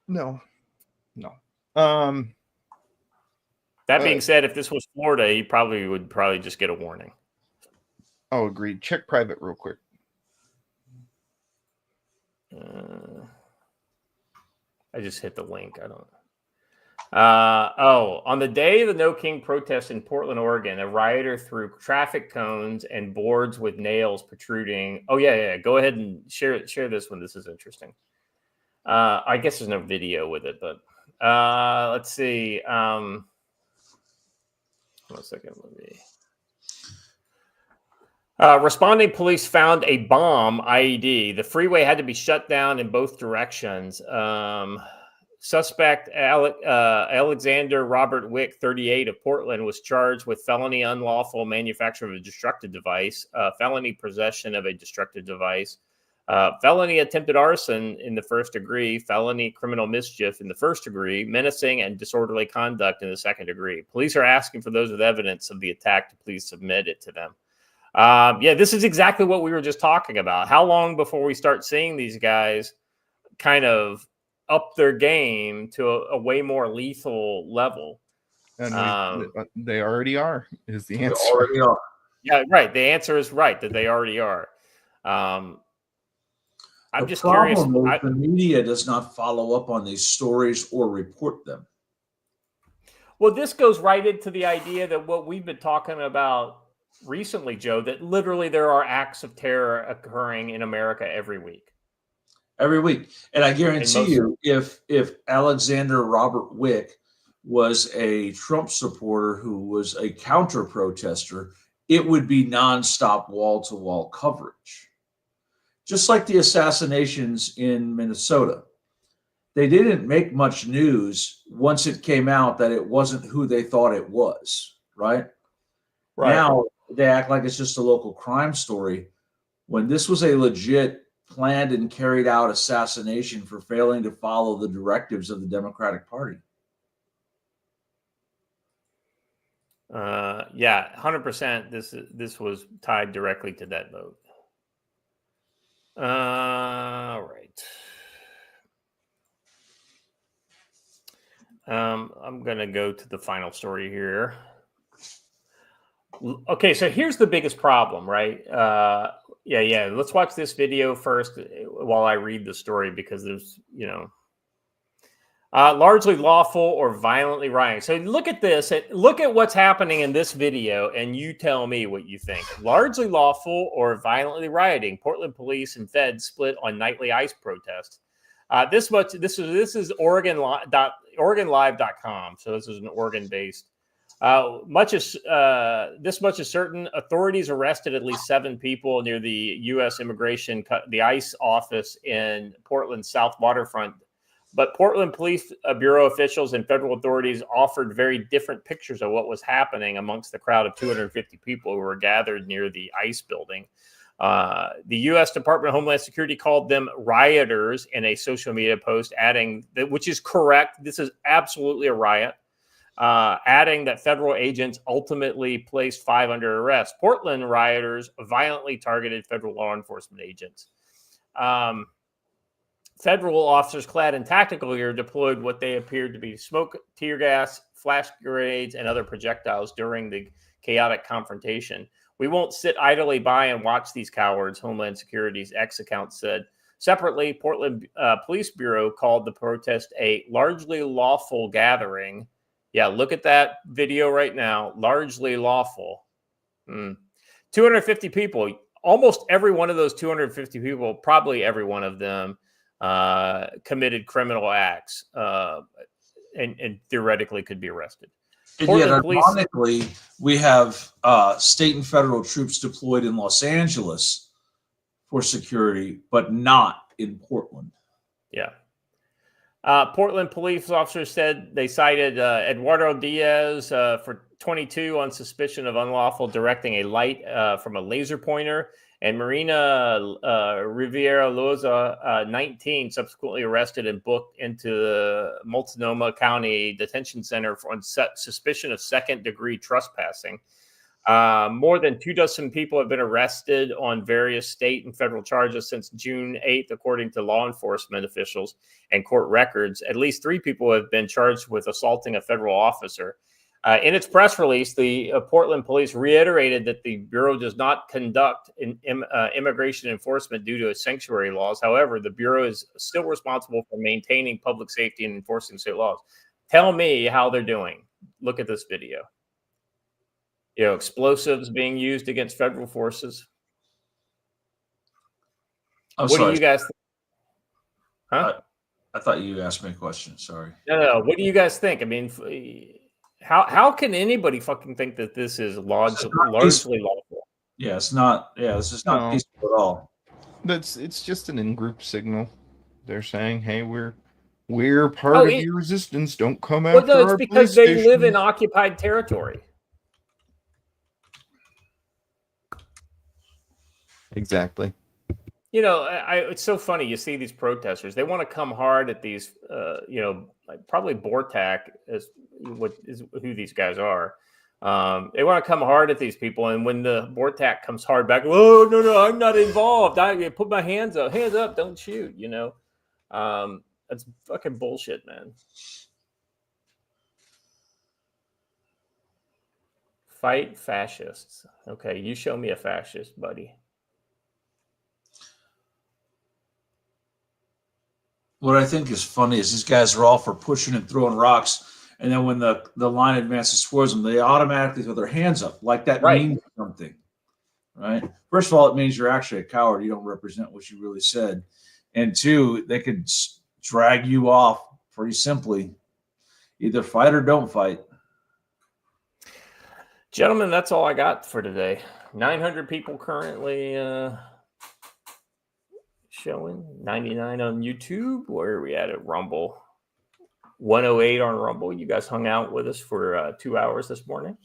No. That being said, if this was Florida, he would just get a warning. Oh, agreed. Check private real quick. I just hit the link. I don't. On the day of the No King protest in Portland, Oregon, a rioter threw traffic cones and boards with nails protruding. Oh yeah. Go ahead and share this one. This is interesting. I guess there's no video with it, but let's see. 1 second. Let me. Responding police found a bomb IED. The freeway had to be shut down in both directions. Suspect Alexander Robert Wick, 38, of Portland, was charged with felony unlawful manufacture of a destructive device, felony possession of a destructive device, felony attempted arson in the first degree, felony criminal mischief in the first degree, menacing and disorderly conduct in the second degree. Police are asking for those with evidence of the attack to please submit it to them. Yeah, this is exactly what we were just talking about. How long before we start seeing these guys kind of up their game to a way more lethal level? And they already are, is the They answer. already are. Yeah, right. The answer is right, that they already are. I'm just curious. The media does not follow up on these stories or report them. Well, this goes right into the idea that what we've been talking about recently, Joe, that literally there are acts of terror occurring in America every week. Every week. And I guarantee you, if Alexander Robert Wick was a Trump supporter who was a counter protester, it would be nonstop wall-to-wall coverage. Just like the assassinations in Minnesota. They didn't make much news once it came out that it wasn't who they thought it was, right? Now they act like it's just a local crime story, when this was a legit planned and carried out assassination for failing to follow the directives of the Democratic Party. Yeah, 100%. This was tied directly to that vote. All right. I'm gonna go to the final story here. Okay, so here's the biggest problem, right? Yeah. Let's watch this video first while I read the story, because there's, largely lawful or violently rioting. So look at this. Look at what's happening in this video, and you tell me what you think. Largely lawful or violently rioting. Portland police and feds split on nightly ICE protests. This is OregonLive.com. So this is an Oregon-based. This much is certain. Authorities arrested at least 7 people near the U.S. the ICE office in Portland's South Waterfront. But Portland Police Bureau officials and federal authorities offered very different pictures of what was happening amongst the crowd of 250 people who were gathered near the ICE building. The U.S. Department of Homeland Security called them rioters in a social media post, adding that, which is correct, this is absolutely a riot. Adding that federal agents ultimately placed 5 under arrest. Portland rioters violently targeted federal law enforcement agents. Federal officers clad in tactical gear deployed what they appeared to be smoke, tear gas, flash grenades, and other projectiles during the chaotic confrontation. We won't sit idly by and watch these cowards, Homeland Security's X account said. Separately, Portland Police Bureau called the protest a largely lawful gathering. Yeah, look at that video right now. Largely lawful. 250 people. Almost every one of those 250 people, probably every one of them, committed criminal acts and theoretically could be arrested. And yet, ironically, we have state and federal troops deployed in Los Angeles for security, but not in Portland. Yeah. Portland police officers said they cited Eduardo Diaz for 22 on suspicion of unlawful directing a light from a laser pointer, and Marina Rivera Loza, 19, subsequently arrested and booked into the Multnomah County Detention Center on suspicion of second-degree trespassing. More than 24 people have been arrested on various state and federal charges since June 8th, according to law enforcement officials and court records. At least 3 people have been charged with assaulting a federal officer. In its press release, the Portland police reiterated that the Bureau does not conduct immigration enforcement due to sanctuary laws. However, the Bureau is still responsible for maintaining public safety and enforcing state laws. Tell me how they're doing. Look at this video. Explosives being used against federal forces. I'm what sorry. do you guys think? Huh? I thought you asked me a question. Sorry. No. What do you guys think? I mean, how can anybody fucking think that this is largely lawful? Yeah, it's not. Yeah, this is not peaceful at all. It's just an in-group signal. They're saying, "Hey, we're We're part Oh, of your resistance. Don't come Well, after no, it's our because police they live in stations." occupied territory. Exactly. You know, it's so funny. You see these protesters; they want to come hard at these. Like probably Bortak is who these guys are. They want to come hard at these people, and when the Bortak comes hard back, oh no, I'm not involved. I put my hands up, don't shoot. You know, that's fucking bullshit, man. Fight fascists. Okay, you show me a fascist, buddy. What I think is funny is these guys are all for pushing and throwing rocks, and then when the line advances towards them, they automatically throw their hands up, like that Right. means something, right? First of all, it means you're actually a coward. You don't represent what you really said. And two, they could drag you off pretty simply. Either fight or don't fight. Gentlemen, that's all I got for today. 900 people currently showing. 99 on YouTube. Where are we at Rumble? 108 on Rumble. You guys hung out with us for 2 hours this morning.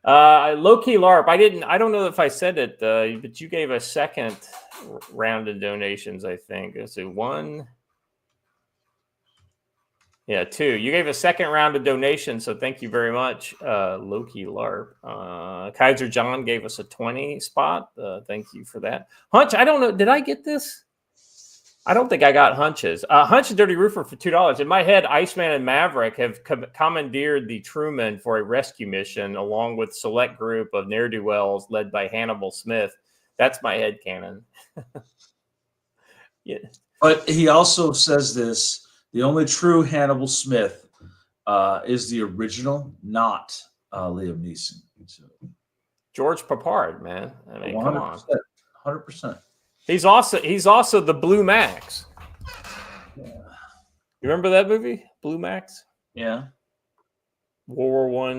Low-key LARP. I don't know if I said it, but you gave a second round of donations, I think. Is it one? Yeah, two. You gave a second round of donations, so thank you very much, Loki LARP. Kaiser John gave us a 20 spot. Thank you for that. Hunch, I don't know. Did I get this? I don't think I got Hunches. Hunch and Dirty Roofer for $2. In my head, Iceman and Maverick have commandeered the Truman for a rescue mission, along with select group of ne'er-do-wells led by Hannibal Smith. That's my headcanon. Yeah. But he also says this. The only true Hannibal Smith is the original, not Liam Neeson. So, George Papard, man. I mean, 100%, come on. 100%. He's also the Blue Max. Yeah. You remember that movie, Blue Max? Yeah. World War I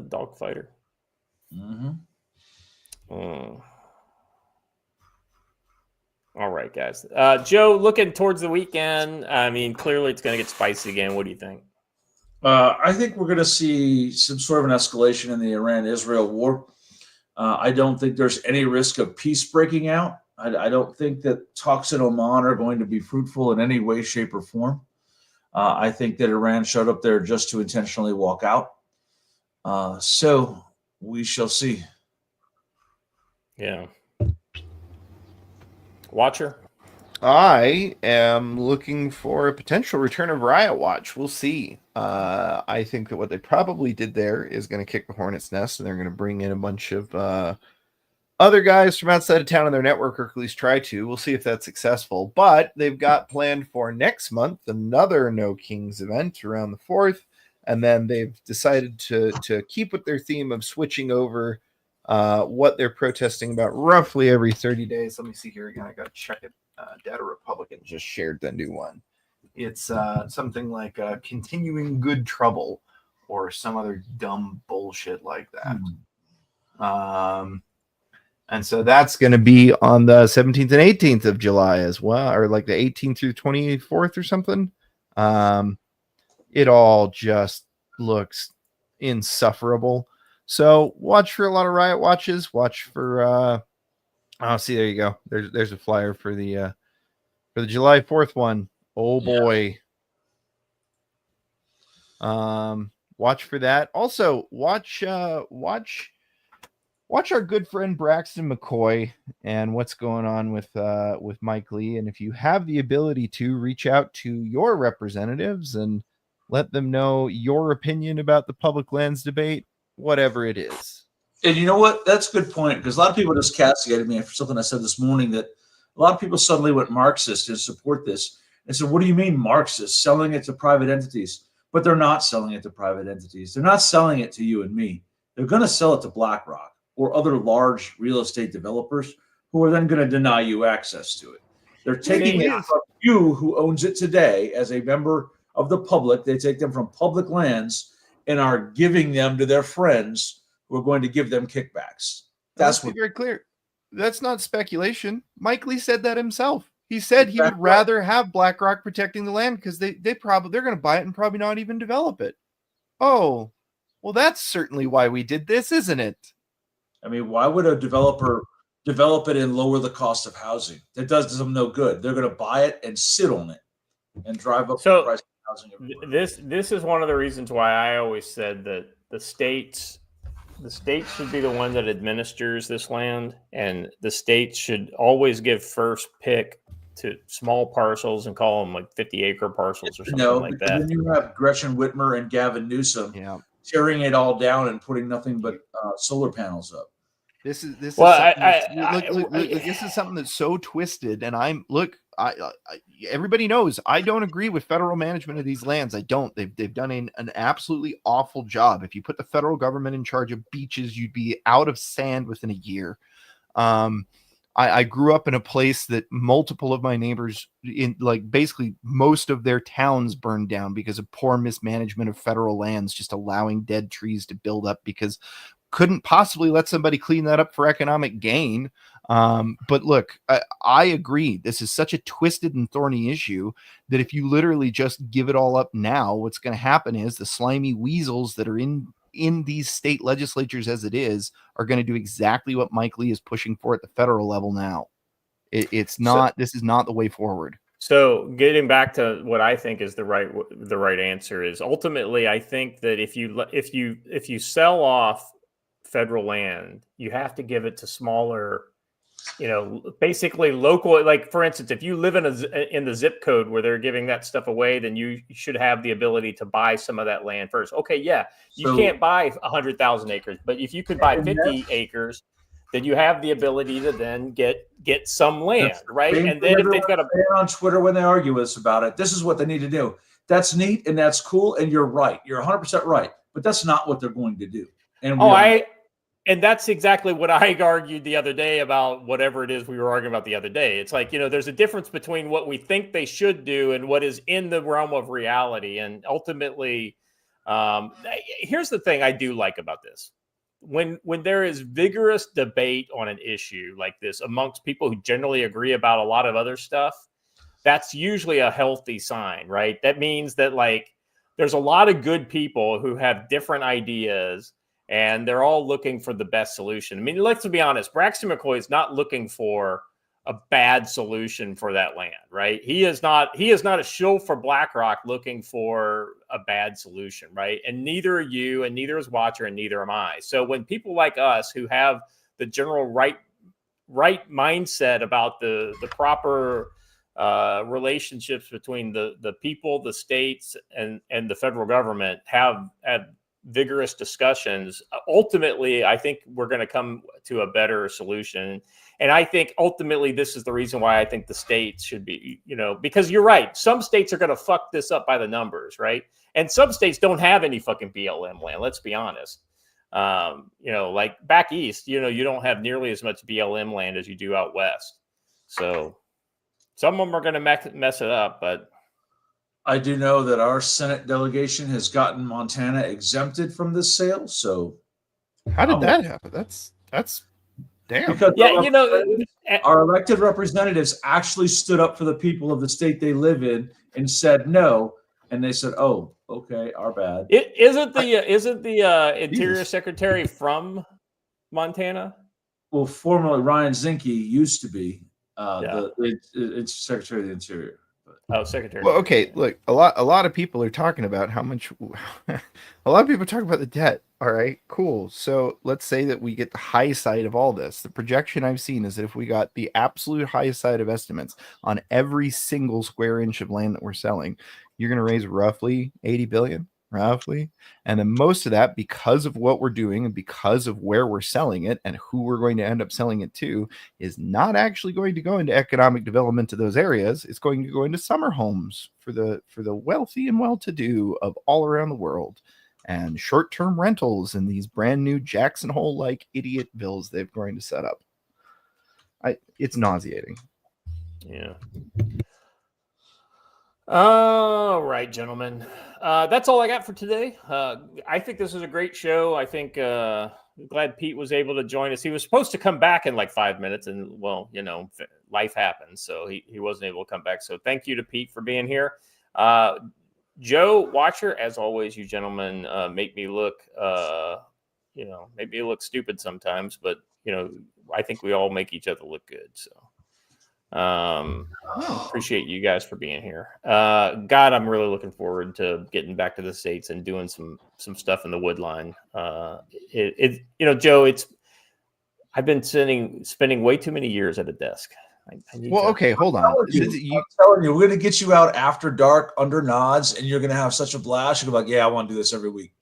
dogfighter. Mm-hmm. All right, guys. Joe, looking towards the weekend. I mean, clearly it's going to get spicy again. What do you think? I think we're going to see some sort of an escalation in the Iran-Israel war. I don't think there's any risk of peace breaking out. I don't think that talks in Oman are going to be fruitful in any way, shape, or form. I think that Iran showed up there just to intentionally walk out. So we shall see. Yeah. Watcher? I am looking for a potential return of Riot Watch. We'll see. I think that what they probably did there is going to kick the hornet's nest, and they're going to bring in a bunch of other guys from outside of town in their network, or at least try to. We'll see if that's successful. But they've got planned for next month another No Kings event around the 4th, and then they've decided to keep with their theme of switching over what they're protesting about roughly every 30 days. Let me see here again. I got to check it. Data Republican just shared the new one. It's something like continuing good trouble or some other dumb bullshit like that. And so that's going to be on the 17th and 18th of July as well, or like the 18th through 24th or something. It all just looks insufferable. So watch for a lot of Riot Watches. Watch for oh, see, there you go. There's a flyer for the July 4th one. Oh boy. Watch for that. Also, watch our good friend Braxton McCoy and what's going on with Mike Lee. And if you have the ability to reach out to your representatives and let them know your opinion about the public lands debate, whatever it is. And you know what? That's a good point, because a lot of people just castigated me for something I said this morning, that a lot of people suddenly went Marxist and support this. And said, what do you mean Marxist? Selling it to private entities. But they're not selling it to private entities. They're not selling it to you and me. They're going to sell it to BlackRock or other large real estate developers who are then going to deny you access to it. They're taking it from you who owns it today as a member of the public. They take them from public lands and are giving them to their friends who are going to give them kickbacks. That's Let's be very clear. That's not speculation. Mike Lee said that himself. He said he would rather have BlackRock protecting the land because they're going to buy it and probably not even develop it. Oh, well, that's certainly why we did this, isn't it? I mean, why would a developer develop it and lower the cost of housing? That does them no good. They're going to buy it and sit on it and drive up the price of housing everywhere. This is one of the reasons why I always said that the states should be the one that administers this land, and the states should always give first pick to small parcels and call them like 50-acre parcels or something like that. Then you have Gretchen Whitmer and Gavin Newsom tearing it all down and putting nothing but solar panels up. This is this is something that's so twisted. And everybody knows I don't agree with federal management of these lands. I don't. They've done an absolutely awful job. If you put the federal government in charge of beaches, you'd be out of sand within a year. I grew up in a place that multiple of my neighbors, in like basically most of their towns, burned down because of poor mismanagement of federal lands, just allowing dead trees to build up because couldn't possibly let somebody clean that up for economic gain. But look, I agree. This is such a twisted and thorny issue that if you literally just give it all up now, what's going to happen is the slimy weasels that are in these state legislatures as it is are going to do exactly what Mike Lee is pushing for at the federal level now. This is not the way forward. So getting back to what I think is the right answer is ultimately, I think that if you sell off federal land, you have to give it to smaller, basically local. Like for instance, if you live in the zip code where they're giving that stuff away, then you should have the ability to buy some of that land first. Okay, yeah, you can't buy 100,000 acres, but if you could buy 50 acres, then you have the ability to then get some land, right? And then if they've got on Twitter when they argue with us about it, this is what they need to do. That's neat and that's cool, and you're right. You're 100% right, but that's not what they're going to do. And that's exactly what I argued the other day about whatever it is we were arguing about the other day. It's like, there's a difference between what we think they should do and what is in the realm of reality. And ultimately, here's the thing I do like about this. When there is vigorous debate on an issue like this amongst people who generally agree about a lot of other stuff, that's usually a healthy sign, right? That means that there's a lot of good people who have different ideas, and they're all looking for the best solution. I mean, let's be honest. Braxton McCoy is not looking for a bad solution for that land, right? He is not a shill for BlackRock looking for a bad solution, right? And neither are you, and neither is Watcher, and neither am I. So when people like us who have the general right mindset about the proper relationships between the people, the states, and the federal government have vigorous discussions, ultimately, I think we're going to come to a better solution. And I think ultimately this is the reason why I think the states should be, because you're right. Some states are going to fuck this up by the numbers, right? And some states don't have any fucking BLM land. Let's be honest. Like back east, you don't have nearly as much BLM land as you do out west. So some of them are going to mess it up, but I do know that our Senate delegation has gotten Montana exempted from this sale. So how did that happen? That's damn. Because our elected representatives actually stood up for the people of the state they live in and said no. And they said, "Oh, okay, our bad." Isn't the Interior Secretary from Montana? Well, formerly Ryan Zinke used to be it's Secretary of the Interior. Oh, Secretary. Well, okay. Look, a lot of people are talking about how much. A lot of people talk about the debt. All right, cool. So let's say that we get the high side of all this. The projection I've seen is that if we got the absolute high side of estimates on every single square inch of land that we're selling, you're going to raise roughly 80 billion, roughly. And then most of that, because of what we're doing and because of where we're selling it and who we're going to end up selling it to, is not actually going to go into economic development to those areas. It's going to go into summer homes for the wealthy and well-to-do of all around the world, and short-term rentals in these brand new Jackson Hole-like idiot bills they're going to set up. It's nauseating. Yeah. All right, gentlemen. That's all I got for today. I think this is a great show. I think glad Pete was able to join us. He was supposed to come back in like 5 minutes, and life happens, so he wasn't able to come back. So thank you to Pete for being here. Joe Watcher, as always, you gentlemen make me look stupid sometimes, but I think we all make each other look good. So appreciate you guys for being here. God, I'm really looking forward to getting back to the States and doing some stuff in the wood line. Joe, I've been spending way too many years at a desk. Okay, hold on. I'm telling you, we're going to get you out after dark under nods, and you're going to have such a blast. You're like, yeah, I want to do this every week.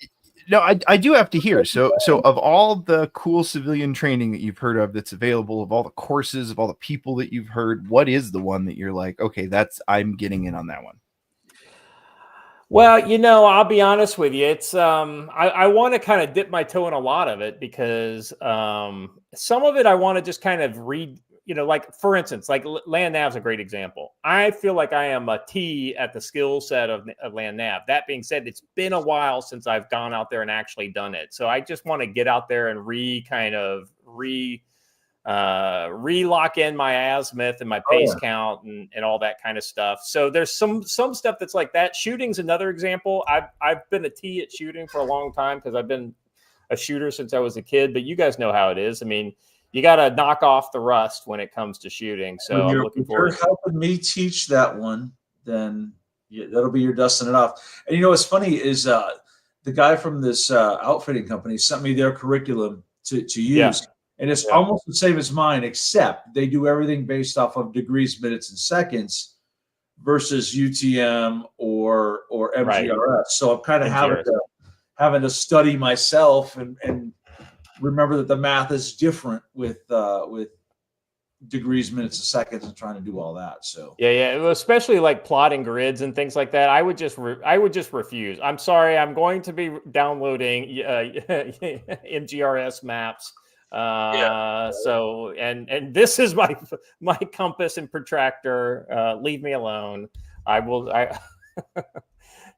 No, I do have to hear. So of all the cool civilian training that you've heard of that's available, of all the courses, of all the people that you've heard, what is the one that you're like, okay, I'm getting in on that one? Well, I'll be honest with you. It's I want to kind of dip my toe in a lot of it because some of it I want to just kind of read. Like for instance, like land nav is a great example. I feel like I am a T at the skill set of land nav. That being said, it's been a while since I've gone out there and actually done it. So I just want to get out there and relock in my azimuth and my pace count and all that kind of stuff. So there's some stuff that's like that. Shooting's another example. I've been a T at shooting for a long time because I've been a shooter since I was a kid, but you guys know how it is. I mean, you got to knock off the rust when it comes to shooting. So I'm looking forward. If you're helping me teach that one, then that'll be your dusting it off. And what's funny is the guy from this outfitting company sent me their curriculum to use. Yeah. And it's almost the same as mine, except they do everything based off of degrees, minutes, and seconds versus UTM or MGRS. Right. So I'm kind of having to study myself and remember that the math is different with degrees, minutes, and seconds, and trying to do all that. So especially like plotting grids and things like that. I would just refuse. I'm sorry. I'm going to be downloading MGRS maps. So and this is my compass and protractor. Leave me alone.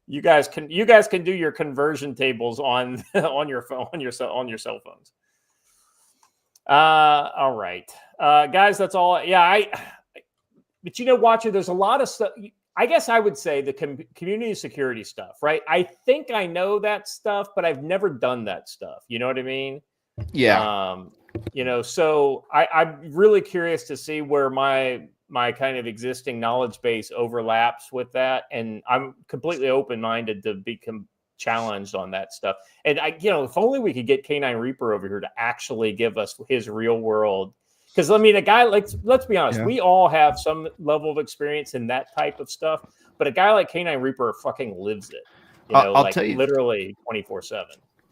You guys can do your conversion tables on your phone on your cell phones. All right, guys, that's all. Yeah, but Watcher, there's a lot of stuff. I guess I would say the community security stuff, right? I think I know that stuff, but I've never done that stuff. You know what I mean? Yeah. So I'm really curious to see where my kind of existing knowledge base overlaps with that. And I'm completely open-minded to become challenged on that stuff. And if only we could get K9 Reaper over here to actually give us his real world. Because a guy let's be honest, we all have some level of experience in that type of stuff, but a guy like K9 Reaper fucking lives it. I'll tell you, literally 24/7.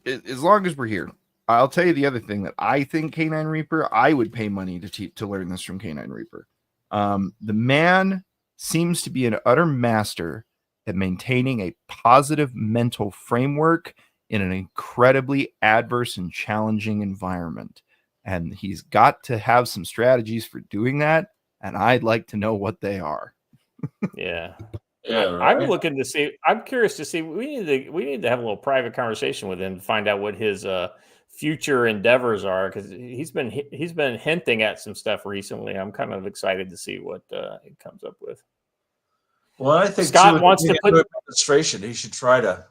As long as we're here. I'll tell you the other thing that I think K9 Reaper, I would pay money to learn this from K9 Reaper. The man seems to be an utter master at maintaining a positive mental framework in an incredibly adverse and challenging environment. And he's got to have some strategies for doing that. And I'd like to know what they are. Yeah. Right. I'm curious to see. We need to have a little private conversation with him to find out what his future endeavors are, because he's been hinting at some stuff recently. I'm kind of excited to see what it comes up with. Well, I think Scott wants to put administration. He should try to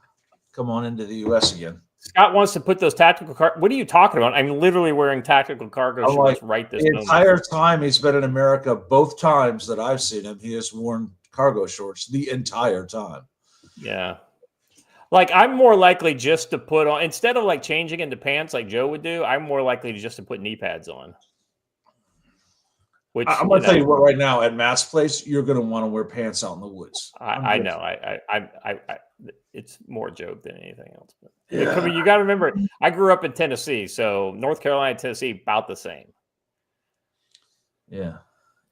come on into the U.S. again. Scott wants to put those tactical cargo. What are you talking about? I'm literally wearing tactical cargo shorts right this moment. The entire time he's been in America, both times that I've seen him, he has worn cargo shorts the entire time. Yeah. Like, I'm more likely just to put on, instead of like changing into pants like Joe would do, I'm more likely just to put knee pads on. Which I'm going to tell you what, right now at Matt's place, you're going to want to wear pants out in the woods. I know. I it's more joke than anything else. But you got to remember, I grew up in Tennessee, so North Carolina, Tennessee, about the same. Yeah.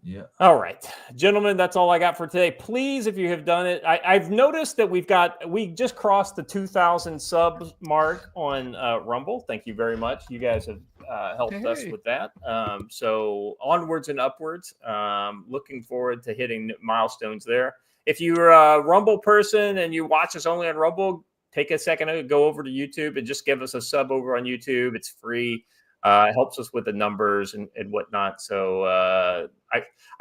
Yeah. All right, gentlemen, that's all I got for today. Please, if you have done it, I've noticed that we just crossed the 2,000 sub mark on Rumble. Thank you very much. You guys have helped us with that. So onwards and upwards. Looking forward to hitting milestones there. If you're a Rumble person and you watch us only on Rumble, take a second to go over to YouTube and just give us a sub over on YouTube. It's free. It helps us with the numbers and whatnot. So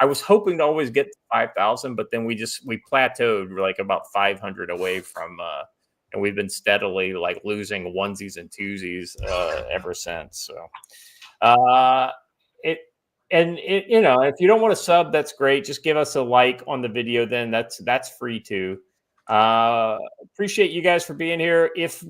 I was hoping to always get to 5,000, but then we plateaued. We're like about 500 away from, and we've been steadily like losing onesies and twosies ever since. So you know, if you don't want to sub, that's great. Just give us a like on the video. Then that's free too. Appreciate you guys for being here. If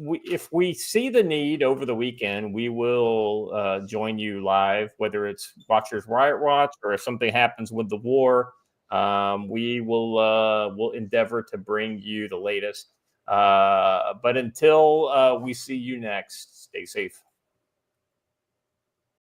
we see the need over the weekend, we will join you live, whether it's Watchers Riot Watch or if something happens with the war. We will endeavor to bring you the latest. But until we see you next, stay safe.